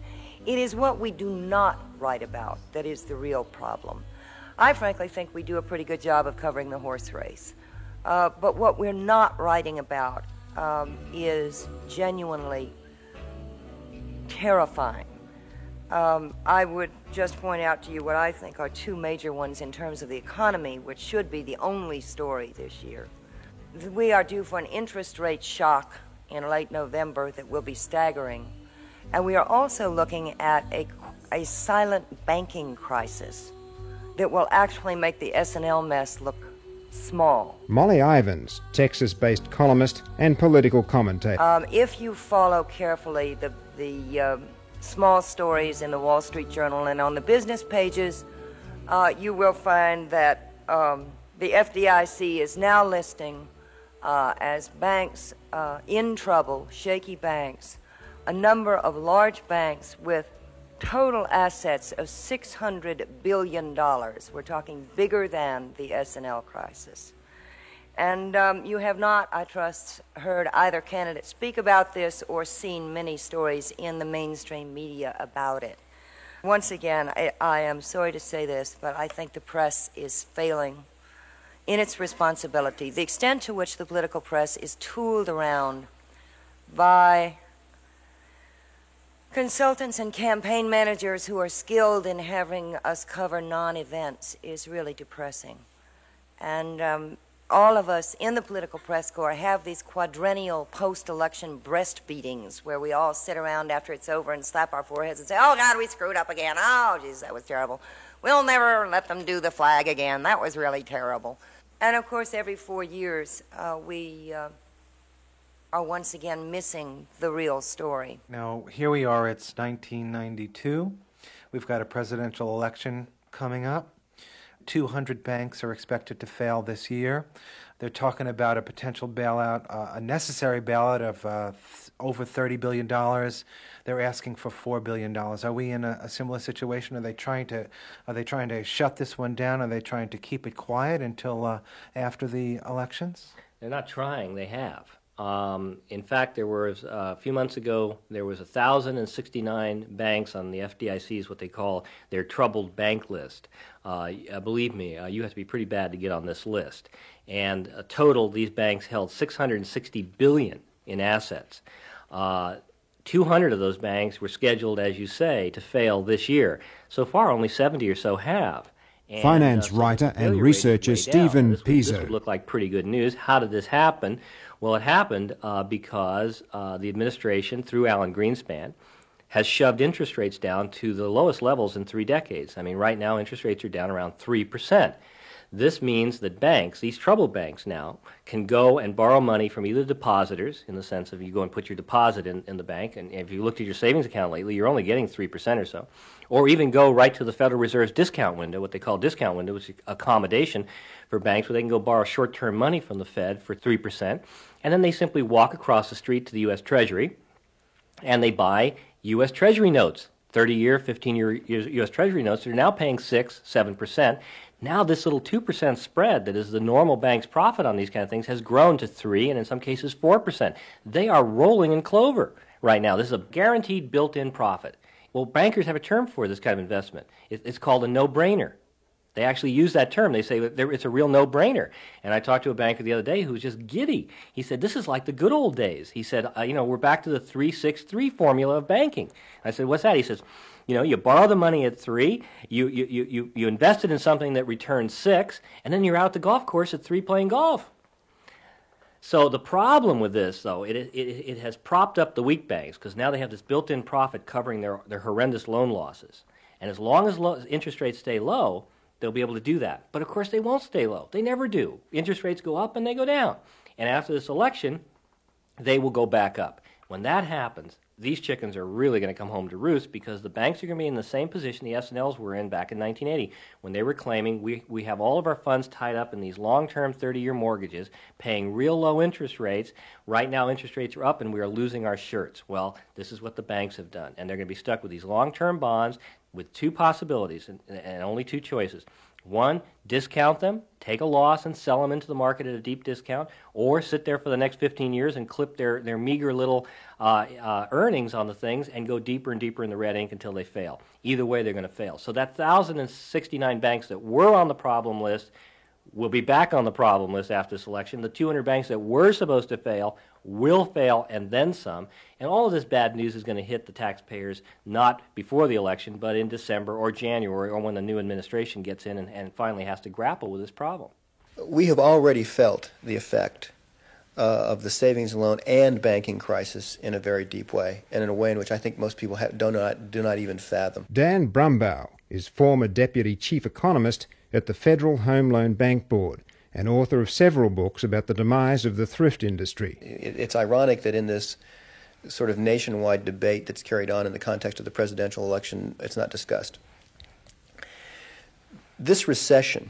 It is what we do not write about that is the real problem. I frankly think we do a pretty good job of covering the horse race. But what we're not writing about is genuinely terrifying. I would just point out to you what I think are two major ones in terms of the economy, which should be the only story this year. We are due for an interest rate shock in late November that will be staggering. And we are also looking at a silent banking crisis that will actually make the S&L mess look small. Molly Ivins, Texas-based columnist and political commentator. If you follow carefully the small stories in the Wall Street Journal and on the business pages, you will find that the FDIC is now listing as banks in trouble, shaky banks, a number of large banks with total assets of $600 billion. We're talking bigger than the S&L crisis. And you have not, I trust, heard either candidate speak about this or seen many stories in the mainstream media about it. Once again, I am sorry to say this, but I think the press is failing in its responsibility. The extent to which the political press is tooled around by consultants and campaign managers who are skilled in having us cover non-events is really depressing. And all of us in the political press corps have these quadrennial post-election breast beatings where we all sit around after it's over and slap our foreheads and say, oh, God, we screwed up again. Oh, geez, that was terrible. We'll never let them do the flag again. That was really terrible. And, of course, every 4 years we are once again missing the real story. Now, here we are, it's 1992. We've got a presidential election coming up. 200 banks are expected to fail this year. They're talking about a potential bailout, a necessary bailout of over $30 billion. They're asking for $4 billion. Are we in a similar situation? Are they trying to shut this one down? Are they trying to keep it quiet until after the elections? They're not trying. They have. In fact, there was a few months ago, there was 1,069 banks on the FDIC's what they call their troubled bank list. Believe me, you have to be pretty bad to get on this list. And total, these banks held $660 billion in assets. 200 of those banks were scheduled, as you say, to fail this year. So far, only 70 or so have. And, Finance writer and researcher Stephen Pizzo. This would look like pretty good news. How did this happen? Well, it happened because the administration, through Alan Greenspan, has shoved interest rates down to the lowest levels in 3 decades. I mean, right now, interest rates are down around 3%. This means that banks, these troubled banks now, can go and borrow money from either depositors, in the sense of you go and put your deposit in the bank, and if you looked at your savings account lately, you're only getting 3% or so, or even go right to the Federal Reserve's discount window, what they call discount window, which is accommodation for banks where they can go borrow short-term money from the Fed for 3%, and then they simply walk across the street to the U.S. Treasury, and they buy U.S. Treasury notes, 30-year, 15-year U.S. Treasury notes that are now paying 6%, 7%. Now this little 2% spread that is the normal bank's profit on these kind of things has grown to 3% and in some cases 4%. They are rolling in clover right now. This is a guaranteed built-in profit. Well, bankers have a term for this kind of investment. It's called a no-brainer. They actually use that term. They say that it's a real no-brainer. And I talked to a banker the other day who was just giddy. He said, this is like the good old days. He said, we're back to the 3-6-3 formula of banking. I said, what's that? He says, you borrow the money at 3, you invest it in something that returns 6, and then you're out at the golf course at 3 playing golf. So the problem with this, though, it has propped up the weak banks because now they have this built-in profit covering their horrendous loan losses. And as long as interest rates stay low, they'll be able to do that. But, of course, they won't stay low. They never do. Interest rates go up and they go down. And after this election, they will go back up. When that happens, these chickens are really going to come home to roost because the banks are going to be in the same position the S&Ls were in back in 1980 when they were claiming we have all of our funds tied up in these long-term 30-year mortgages paying real low interest rates. Right now interest rates are up and we are losing our shirts. Well, this is what the banks have done. And they're going to be stuck with these long-term bonds with 2 possibilities and only 2 choices. 1, discount them, take a loss and sell them into the market at a deep discount, or sit there for the next 15 years and clip their meager little earnings on the things and go deeper and deeper in the red ink until they fail. Either way, they're going to fail. So that 1,069 banks that were on the problem list will be back on the problem list after this election. The 200 banks that were supposed to fail will fail and then some. And all of this bad news is going to hit the taxpayers not before the election, but in December or January or when the new administration gets in and finally has to grapple with this problem. We have already felt the effect of the savings and loan and banking crisis in a very deep way, and in a way in which I think most people do not even fathom. Dan Brumbaugh is former Deputy Chief Economist at the Federal Home Loan Bank Board and author of several books about the demise of the thrift industry. It's ironic that in this sort of nationwide debate that's carried on in the context of the presidential election, it's not discussed. This recession,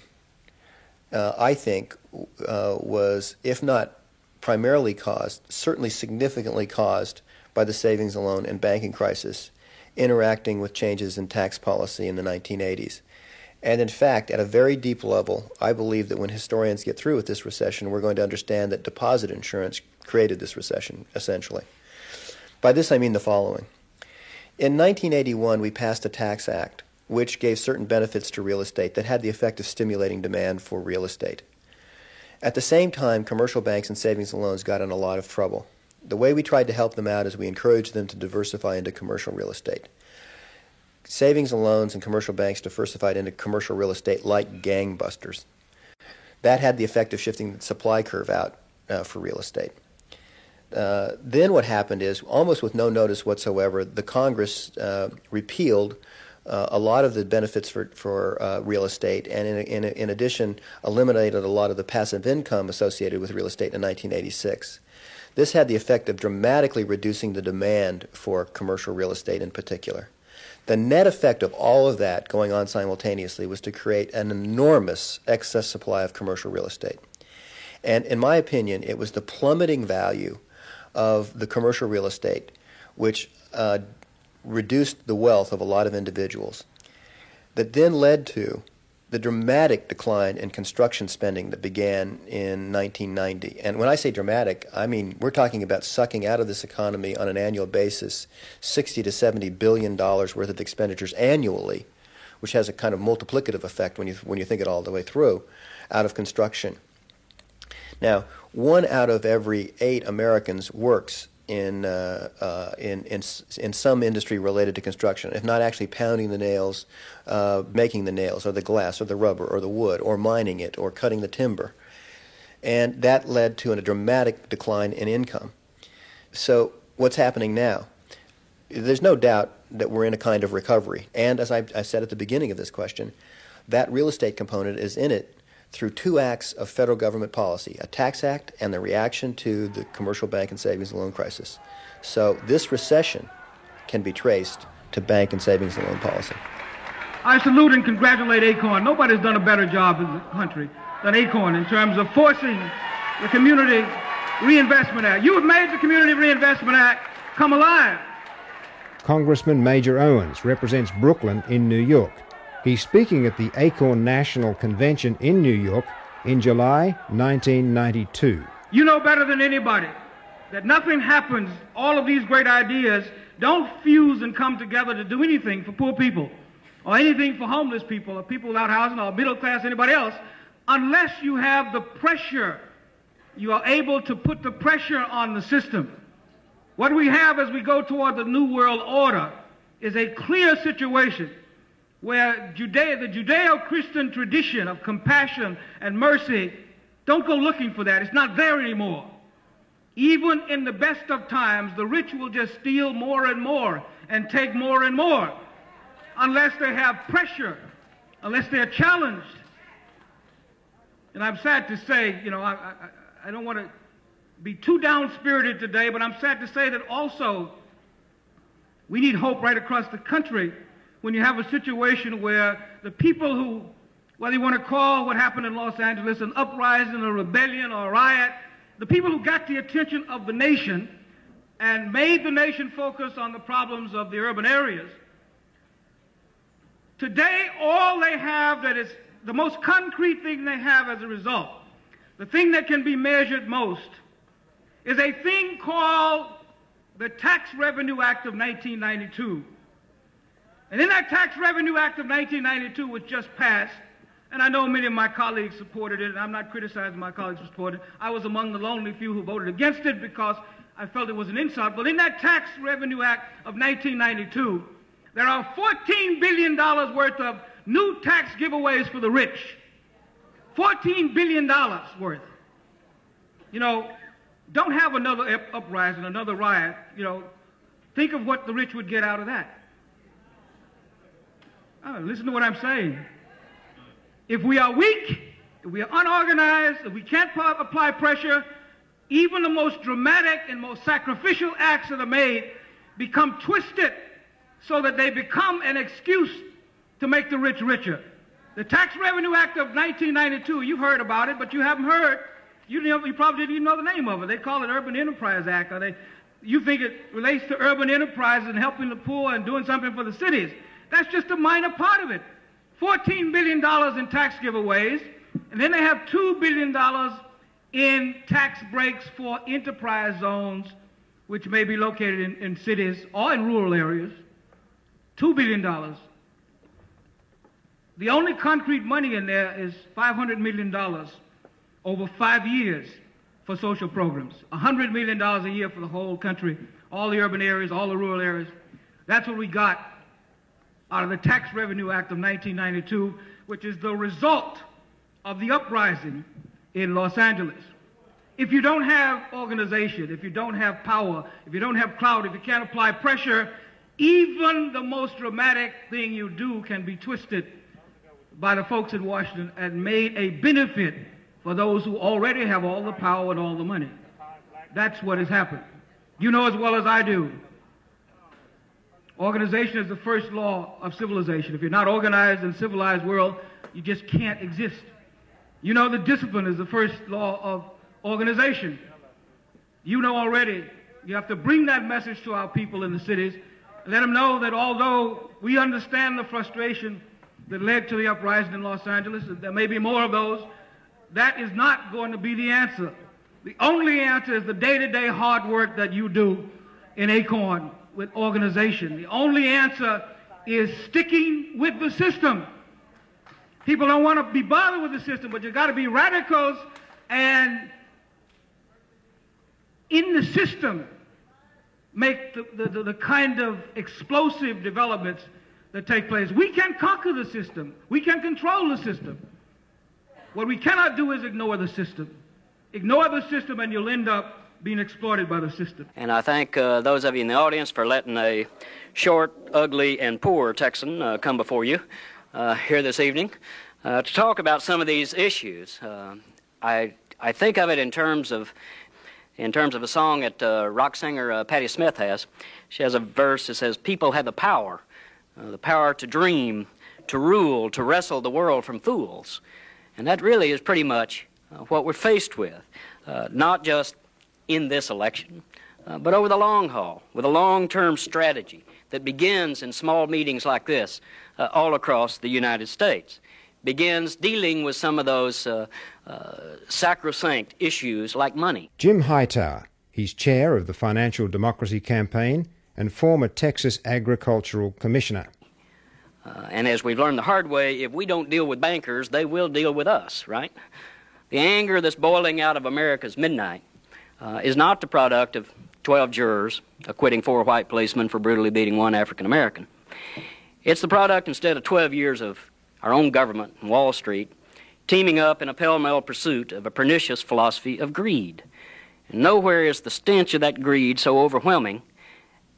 I think, was, if not primarily caused, certainly significantly caused by the savings and loan and banking crisis interacting with changes in tax policy in the 1980s. And in fact, at a very deep level, I believe that when historians get through with this recession, we're going to understand that deposit insurance created this recession, essentially. By this I mean the following. In 1981, we passed a tax act which gave certain benefits to real estate that had the effect of stimulating demand for real estate. At the same time, commercial banks and savings and loans got in a lot of trouble. The way we tried to help them out is we encouraged them to diversify into commercial real estate. Savings and loans and commercial banks diversified into commercial real estate like gangbusters. That had the effect of shifting the supply curve out for real estate. Then what happened is, almost with no notice whatsoever, the Congress repealed a lot of the benefits for real estate, and in addition eliminated a lot of the passive income associated with real estate in 1986. This had the effect of dramatically reducing the demand for commercial real estate in particular. The net effect of all of that going on simultaneously was to create an enormous excess supply of commercial real estate. And in my opinion, it was the plummeting value of the commercial real estate which reduced the wealth of a lot of individuals, that then led to the dramatic decline in construction spending that began in 1990. And when I say dramatic, I mean we're talking about sucking out of this economy on an annual basis $60 to $70 billion worth of expenditures annually, which has a kind of multiplicative effect when you think it all the way through, out of construction. Now, 1 out of every 8 Americans works in some industry related to construction, if not actually pounding the nails, making the nails, or the glass, or the rubber, or the wood, or mining it, or cutting the timber. And that led to a dramatic decline in income. So what's happening now? There's no doubt that we're in a kind of recovery. And as I said at the beginning of this question, that real estate component is in it through 2 acts of federal government policy, a tax act and the reaction to the commercial bank and savings and loan crisis. So this recession can be traced to bank and savings and loan policy. I salute and congratulate ACORN. Nobody's done a better job in the country than ACORN in terms of forcing the Community Reinvestment Act. You have made the Community Reinvestment Act come alive. Congressman Major Owens represents Brooklyn in New York. He's speaking at the ACORN National Convention in New York in July 1992. You know better than anybody that nothing happens, all of these great ideas don't fuse and come together to do anything for poor people or anything for homeless people or people without housing or middle class, anybody else, unless you have the pressure. You are able to put the pressure on the system. What we have as we go toward the New World Order is a clear situation where the Judeo-Christian tradition of compassion and mercy, don't go looking for that. It's not there anymore. Even in the best of times, the rich will just steal more and more and take more and more unless they have pressure, unless they're challenged. And I'm sad to say, I don't want to be too down-spirited today, but I'm sad to say that also we need hope right across the country when you have a situation where the people who, whether you want to call what happened in Los Angeles an uprising, a rebellion, or a riot, the people who got the attention of the nation and made the nation focus on the problems of the urban areas, today all they have that is the most concrete thing they have as a result, the thing that can be measured most, is a thing called the Tax Revenue Act of 1992. And in that Tax Revenue Act of 1992, which just passed, and I know many of my colleagues supported it, and I'm not criticizing my colleagues who supported it. I was among the lonely few who voted against it because I felt it was an insult. But in that Tax Revenue Act of 1992, there are $14 billion worth of new tax giveaways for the rich. $14 billion worth. Don't have another uprising, another riot. Think of what the rich would get out of that. Listen to what I'm saying. If we are weak, if we are unorganized, if we can't apply pressure, even the most dramatic and most sacrificial acts that are made become twisted so that they become an excuse to make the rich richer. The Tax Revenue Act of 1992, you've heard about it, but you haven't heard. You probably didn't even know the name of it. They call it Urban Enterprise Act. You think it relates to urban enterprises and helping the poor and doing something for the cities. That's just a minor part of it. $14 billion in tax giveaways, and then they have $2 billion in tax breaks for enterprise zones, which may be located in cities or in rural areas. $2 billion. The only concrete money in there is $500 million over 5 years for social programs. $100 million a year for the whole country, all the urban areas, all the rural areas. That's what we got out of the Tax Revenue Act of 1992, which is the result of the uprising in Los Angeles. If you don't have organization, if you don't have power, if you don't have clout, if you can't apply pressure, even the most dramatic thing you do can be twisted by the folks in Washington and made a benefit for those who already have all the power and all the money. That's what has happened. You know as well as I do, organization is the first law of civilization. If you're not organized in a civilized world, you just can't exist. You know that discipline is the first law of organization. You know already, you have to bring that message to our people in the cities, and let them know that although we understand the frustration that led to the uprising in Los Angeles, there may be more of those, that is not going to be the answer. The only answer is the day-to-day hard work that you do in Acorn with organization. The only answer is sticking with the system. People don't want to be bothered with the system, but you got to be radicals and in the system make the kind of explosive developments that take place. We can conquer the system. We can control the system. What we cannot do is ignore the system. Ignore the system and you'll end up being exploited by the system. And I thank those of you in the audience for letting a short, ugly, and poor Texan come before you here this evening to talk about some of these issues. I think of it in terms of a song that rock singer Patti Smith has. She has a verse that says, "People have the power to dream, to rule, to wrestle the world from fools." And that really is pretty much what we're faced with, not just in this election, but over the long haul, with a long-term strategy that begins in small meetings like this all across the United States, begins dealing with some of those sacrosanct issues like money. Jim Hightower, he's chair of the Financial Democracy Campaign and former Texas Agricultural Commissioner. And as we've learned the hard way, if we don't deal with bankers, they will deal with us, right? The anger that's boiling out of America's midnight is not the product of 12 jurors acquitting 4 white policemen for brutally beating 1 African American. It's the product, instead, of 12 years of our own government and Wall Street teaming up in a pell-mell pursuit of a pernicious philosophy of greed. And nowhere is the stench of that greed so overwhelming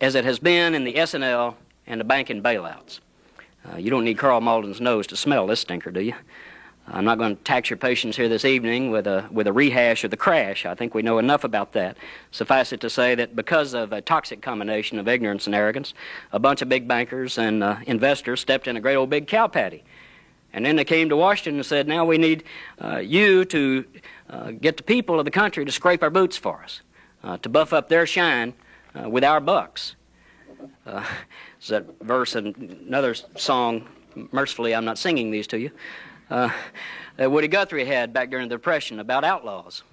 as it has been in the S&L and the banking bailouts. You don't need Carl Malden's nose to smell this stinker, do you? I'm not going to tax your patience here this evening with a rehash of the crash. I think we know enough about that. Suffice it to say that because of a toxic combination of ignorance and arrogance, a bunch of big bankers and investors stepped in a great old big cow patty. And then they came to Washington and said, now we need you to get the people of the country to scrape our boots for us, to buff up their shine with our bucks. Is that verse in another song? Mercifully, I'm not singing these to you. That Woody Guthrie had back during the Depression about outlaws.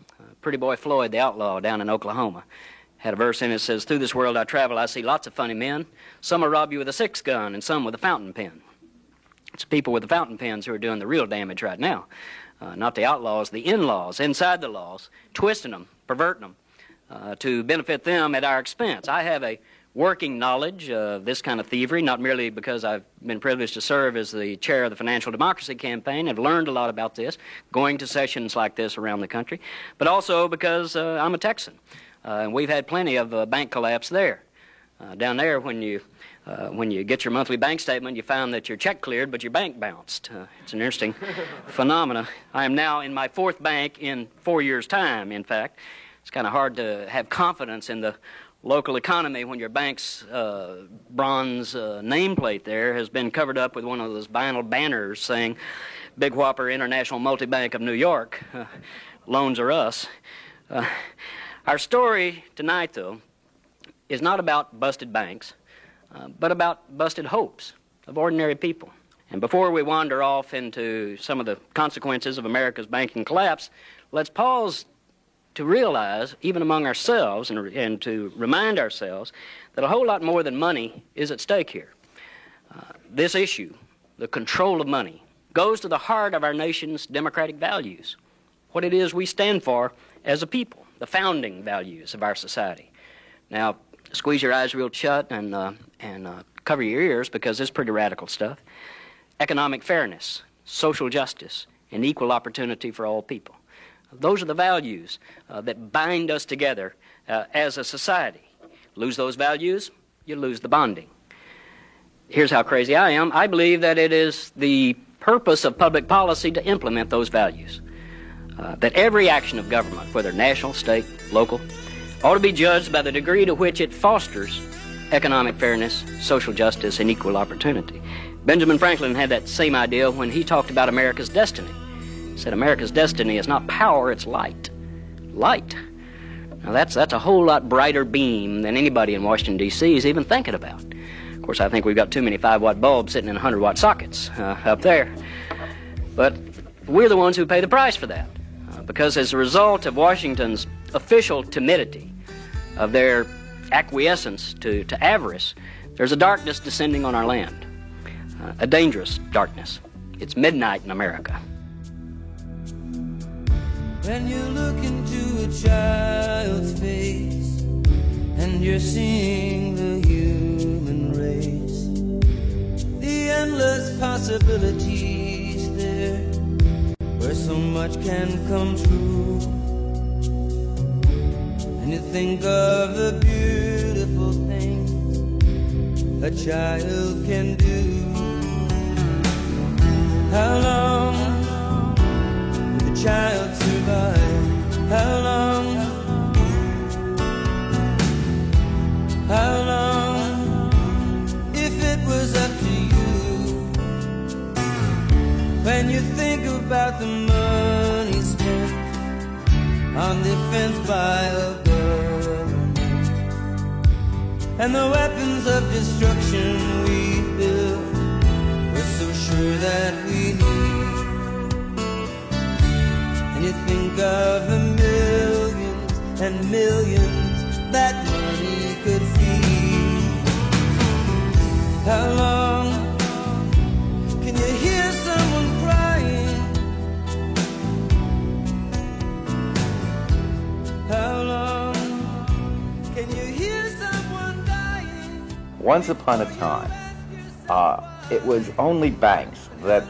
Pretty Boy Floyd, the outlaw down in Oklahoma, had a verse in it that says, "Through this world I travel, I see lots of funny men. Some will rob you with a 6-gun and some with a fountain pen." It's people with the fountain pens who are doing the real damage right now. Not the outlaws, the in-laws, inside the laws, twisting them, perverting them to benefit them at our expense. I have a working knowledge of this kind of thievery, not merely because I've been privileged to serve as the chair of the Financial Democracy Campaign. I've learned a lot about this, going to sessions like this around the country, but also because I'm a Texan. And we've had plenty of bank collapse there. Down there, when you get your monthly bank statement, you found that your check cleared, but your bank bounced. It's an interesting phenomena. I am now in my 4th bank in 4 years' time, in fact. It's kind of hard to have confidence in the local economy when your bank's bronze nameplate there has been covered up with one of those vinyl banners saying, Big Whopper International Multibank of New York, loans are us. Our story tonight, though, is not about busted banks, but about busted hopes of ordinary people. And before we wander off into some of the consequences of America's banking collapse, let's pause to realize, even among ourselves, and to remind ourselves that a whole lot more than money is at stake here. This issue, the control of money, goes to the heart of our nation's democratic values, what it is we stand for as a people, the founding values of our society. Now, squeeze your eyes real shut and cover your ears, because it's pretty radical stuff. Economic fairness, social justice, and equal opportunity for all people. Those are the values that bind us together as a society. Lose those values, you lose the bonding. Here's how crazy I am. I believe that it is the purpose of public policy to implement those values. That every action of government, whether national, state, local, ought to be judged by the degree to which it fosters economic fairness, social justice, and equal opportunity. Benjamin Franklin had that same idea when he talked about America's destiny. He said America's destiny is not power, it's light. Light. Now that's a whole lot brighter beam than anybody in Washington, D.C. is even thinking about. Of course, I think we've got too many 5-watt bulbs sitting in 100-watt sockets up there. But we're the ones who pay the price for that. Because as a result of Washington's official timidity, of their acquiescence to avarice, there's a darkness descending on our land. A dangerous darkness. It's midnight in America. When you look into a child's face and you're seeing the human race, the endless possibilities there, where so much can come true, and you think of the beautiful things a child can do. How long will the child survive? How long? How long? If it was up to you, when you think about the money spent on defense by a government and the weapons of destruction we've built, we're so sure that we need. And you think of the millions and millions that money could feed. How long can you hear someone crying? How long can you hear someone dying? Once upon a time, it was only banks that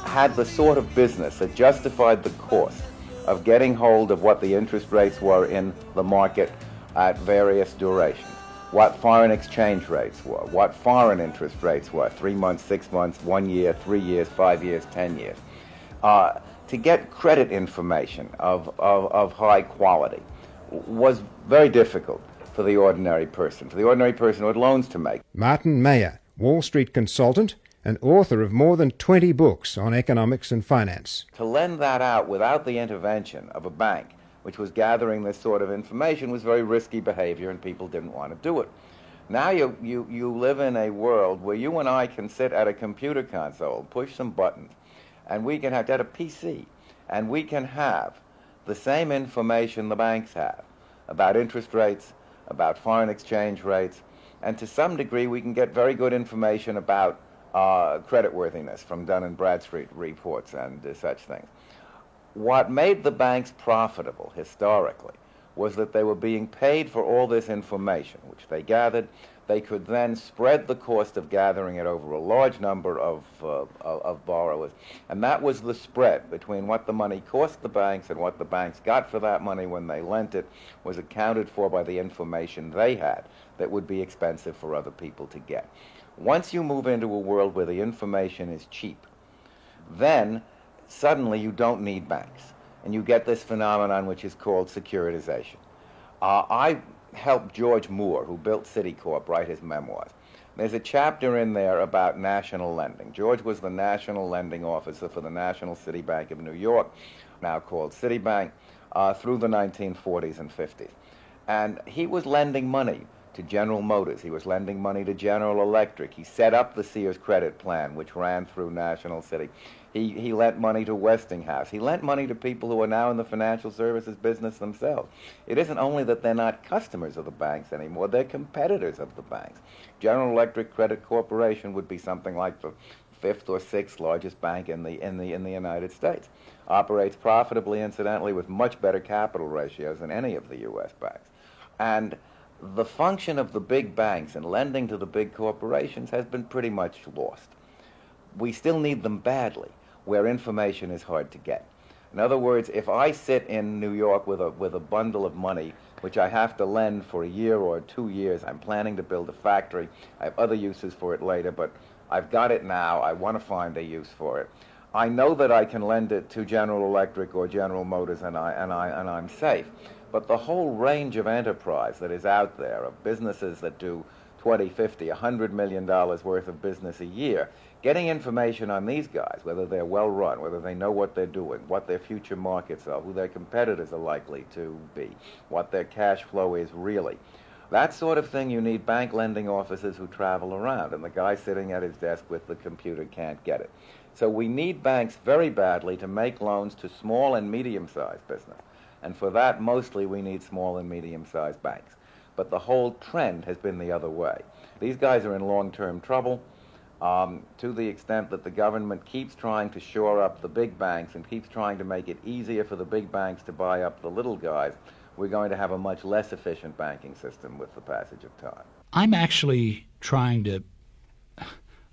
had the sort of business that justified the cost of getting hold of what the interest rates were in the market at various durations, what foreign exchange rates were, what foreign interest rates were, 3 months, 6 months, 1 year, 3 years, 5 years, 10 years, to get credit information of high quality was very difficult for the ordinary person who had loans to make. Martin Mayer, Wall Street consultant and author of more than 20 books on economics and finance. To lend that out without the intervention of a bank, which was gathering this sort of information, was very risky behavior, and people didn't want to do it. Now you live in a world where you and I can sit at a computer console, push some buttons, and we can have at a PC, and we can have the same information the banks have about interest rates, about foreign exchange rates, and to some degree we can get very good information about creditworthiness from Dun & Bradstreet reports and such things. What made the banks profitable historically was that they were being paid for all this information, which they gathered They could then spread the cost of gathering it over a large number of borrowers. And that was the spread between what the money cost the banks and what the banks got for that money when they lent it was accounted for by the information they had that would be expensive for other people to get. Once you move into a world where the information is cheap, then suddenly you don't need banks. And you get this phenomenon which is called securitization. I helped George Moore, who built Citicorp, write his memoirs. There's a chapter in there about national lending. George was the national lending officer for the National City Bank of New York, now called Citibank, through the 1940s and 50s. And he was lending money to General Motors. He was lending money to General Electric. He set up the Sears credit plan, which ran through National City. He lent money to Westinghouse. He lent money to people who are now in the financial services business themselves. It isn't only that they're not customers of the banks anymore, they're competitors of the banks. General Electric Credit Corporation would be something like the 5th or 6th largest bank in the United States. Operates profitably, incidentally, with much better capital ratios than any of the U.S. banks. And the function of the big banks and lending to the big corporations has been pretty much lost. We still need them badly, where information is hard to get. In other words, if I sit in New York with a bundle of money, which I have to lend for a year or 2 years, I'm planning to build a factory, I have other uses for it later, but I've got it now, I want to find a use for it. I know that I can lend it to General Electric or General Motors and I'm safe. But the whole range of enterprise that is out there, of businesses that do $20, $50, $100 million worth of business a year, getting information on these guys, whether they're well run, whether they know what they're doing, what their future markets are, who their competitors are likely to be, what their cash flow is really. That sort of thing, you need bank lending officers who travel around, and the guy sitting at his desk with the computer can't get it. So we need banks very badly to make loans to small and medium-sized business. And for that, mostly we need small and medium-sized banks. But the whole trend has been the other way. These guys are in long-term trouble to the extent that the government keeps trying to shore up the big banks and keeps trying to make it easier for the big banks to buy up the little guys. We're going to have a much less efficient banking system with the passage of time. I'm actually trying to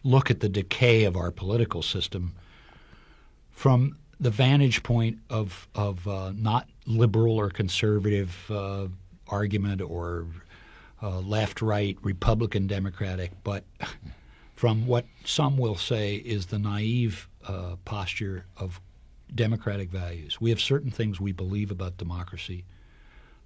look at the decay of our political system from the vantage point of not liberal or conservative argument or left-right, Republican, Democratic, but from what some will say is the naive posture of democratic values. We have certain things we believe about democracy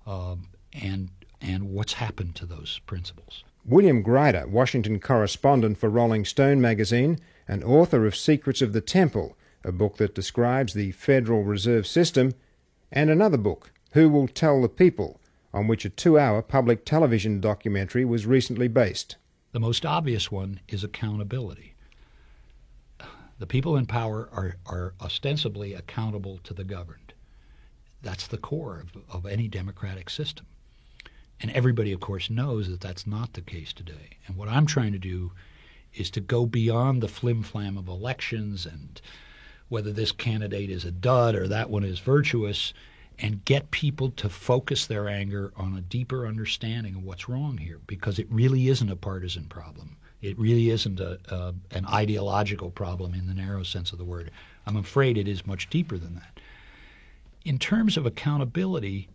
and what's happened to those principles. William Grider, Washington correspondent for Rolling Stone magazine and author of Secrets of the Temple, a book that describes the Federal Reserve System, and another book, Who Will Tell the People, on which a 2-hour public television documentary was recently based. The most obvious one is accountability. The people in power are ostensibly accountable to the governed. That's the core of any democratic system. And everybody, of course, knows that that's not the case today. And what I'm trying to do is to go beyond the flim-flam of elections and whether this candidate is a dud or that one is virtuous, and get people to focus their anger on a deeper understanding of what's wrong here, because it really isn't a partisan problem. It really isn't an ideological problem in the narrow sense of the word. I'm afraid it is much deeper than that. In terms of accountability,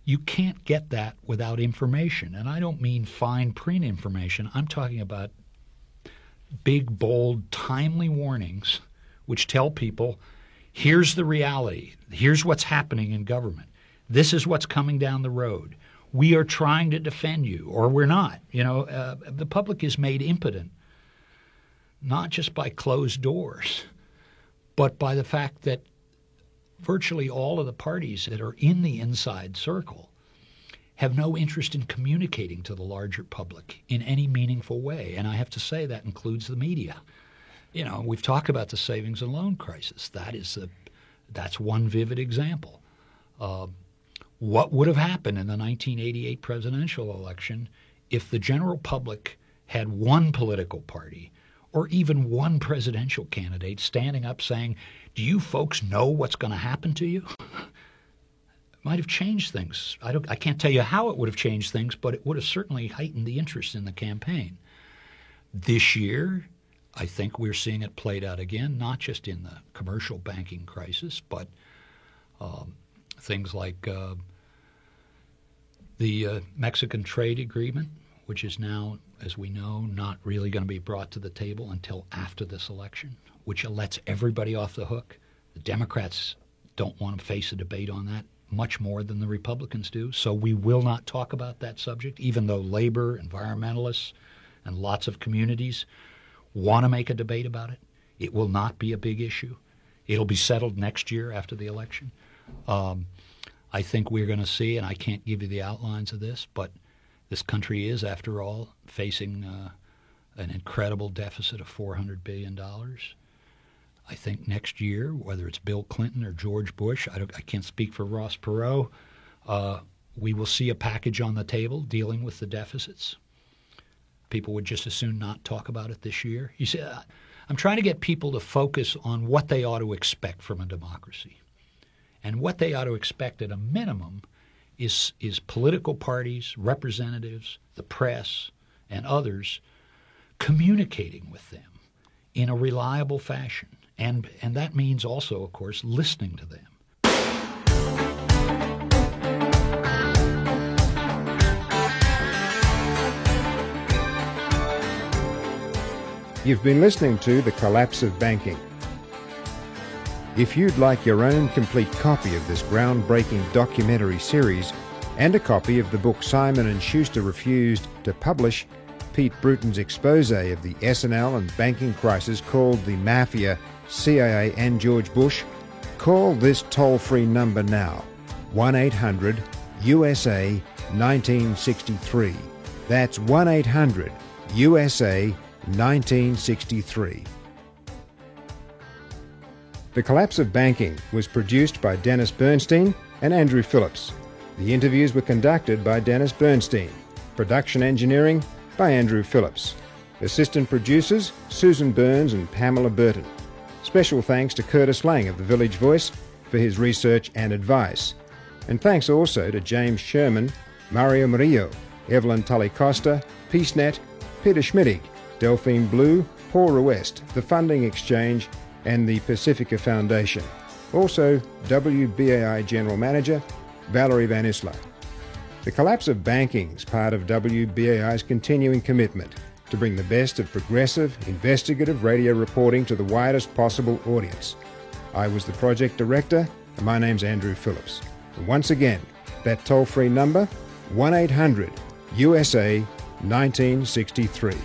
you can't get that without information. And I don't mean fine print information. I'm talking about big, bold, timely warnings which tell people, here's the reality. Here's what's happening in government. This is what's coming down the road. We are trying to defend you, or we're not. You know, the public is made impotent, not just by closed doors, but by the fact that virtually all of the parties that are in the inside circle have no interest in communicating to the larger public in any meaningful way. And I have to say that includes the media. You know, we've talked about the savings and loan crisis. That's one vivid example. What would have happened in the 1988 presidential election if the general public had one political party or even one presidential candidate standing up saying, do you folks know what's going to happen to you? might have changed things. I can't tell you how it would have changed things, but it would have certainly heightened the interest in the campaign. This year, I think we're seeing it played out again, not just in the commercial banking crisis, but things like the Mexican trade agreement, which is now, as we know, not really going to be brought to the table until after this election, which lets everybody off the hook. The Democrats don't want to face a debate on that much more than the Republicans do, so we will not talk about that subject, even though labor, environmentalists, and lots of communities want to make a debate about it. It will not be a big issue. It'll be settled next year after the election. I think we're going to see, and I can't give you the outlines of this, but this country is, after all, facing an incredible deficit of $400 billion. I think next year, whether it's Bill Clinton or George Bush, I can't speak for Ross Perot, we will see a package on the table dealing with the deficits. People would just as soon not talk about it this year. You see, I'm trying to get people to focus on what they ought to expect from a democracy. And what they ought to expect at a minimum is political parties, representatives, the press, and others communicating with them in a reliable fashion. And that means also, of course, listening to them. You've been listening to The Collapse of Banking. If you'd like your own complete copy of this groundbreaking documentary series and a copy of the book Simon & Schuster refused to publish, Pete Bruton's expose of the S&L and banking crisis called the Mafia, CIA and George Bush, call this toll-free number now, 1-800-USA-1963. That's 1-800-USA-1963. The Collapse of Banking was produced by Dennis Bernstein and Andrew Phillips. The interviews were conducted by Dennis Bernstein. Production engineering by Andrew Phillips. Assistant producers Susan Burns and Pamela Burton. Special thanks to Curtis Lang of The Village Voice for his research and advice. And thanks also to James Sherman, Mario Murillo, Evelyn Tully-Costa, PeaceNet, Peter Schmittig, Delphine Blue, Paul Ruest, The Funding Exchange, and the Pacifica Foundation. Also, WBAI General Manager Valerie Van Isla. The Collapse of Banking is part of WBAI's continuing commitment to bring the best of progressive, investigative radio reporting to the widest possible audience. I was the project director, and my name's Andrew Phillips. And once again, that toll-free number, 1-800-USA-1963.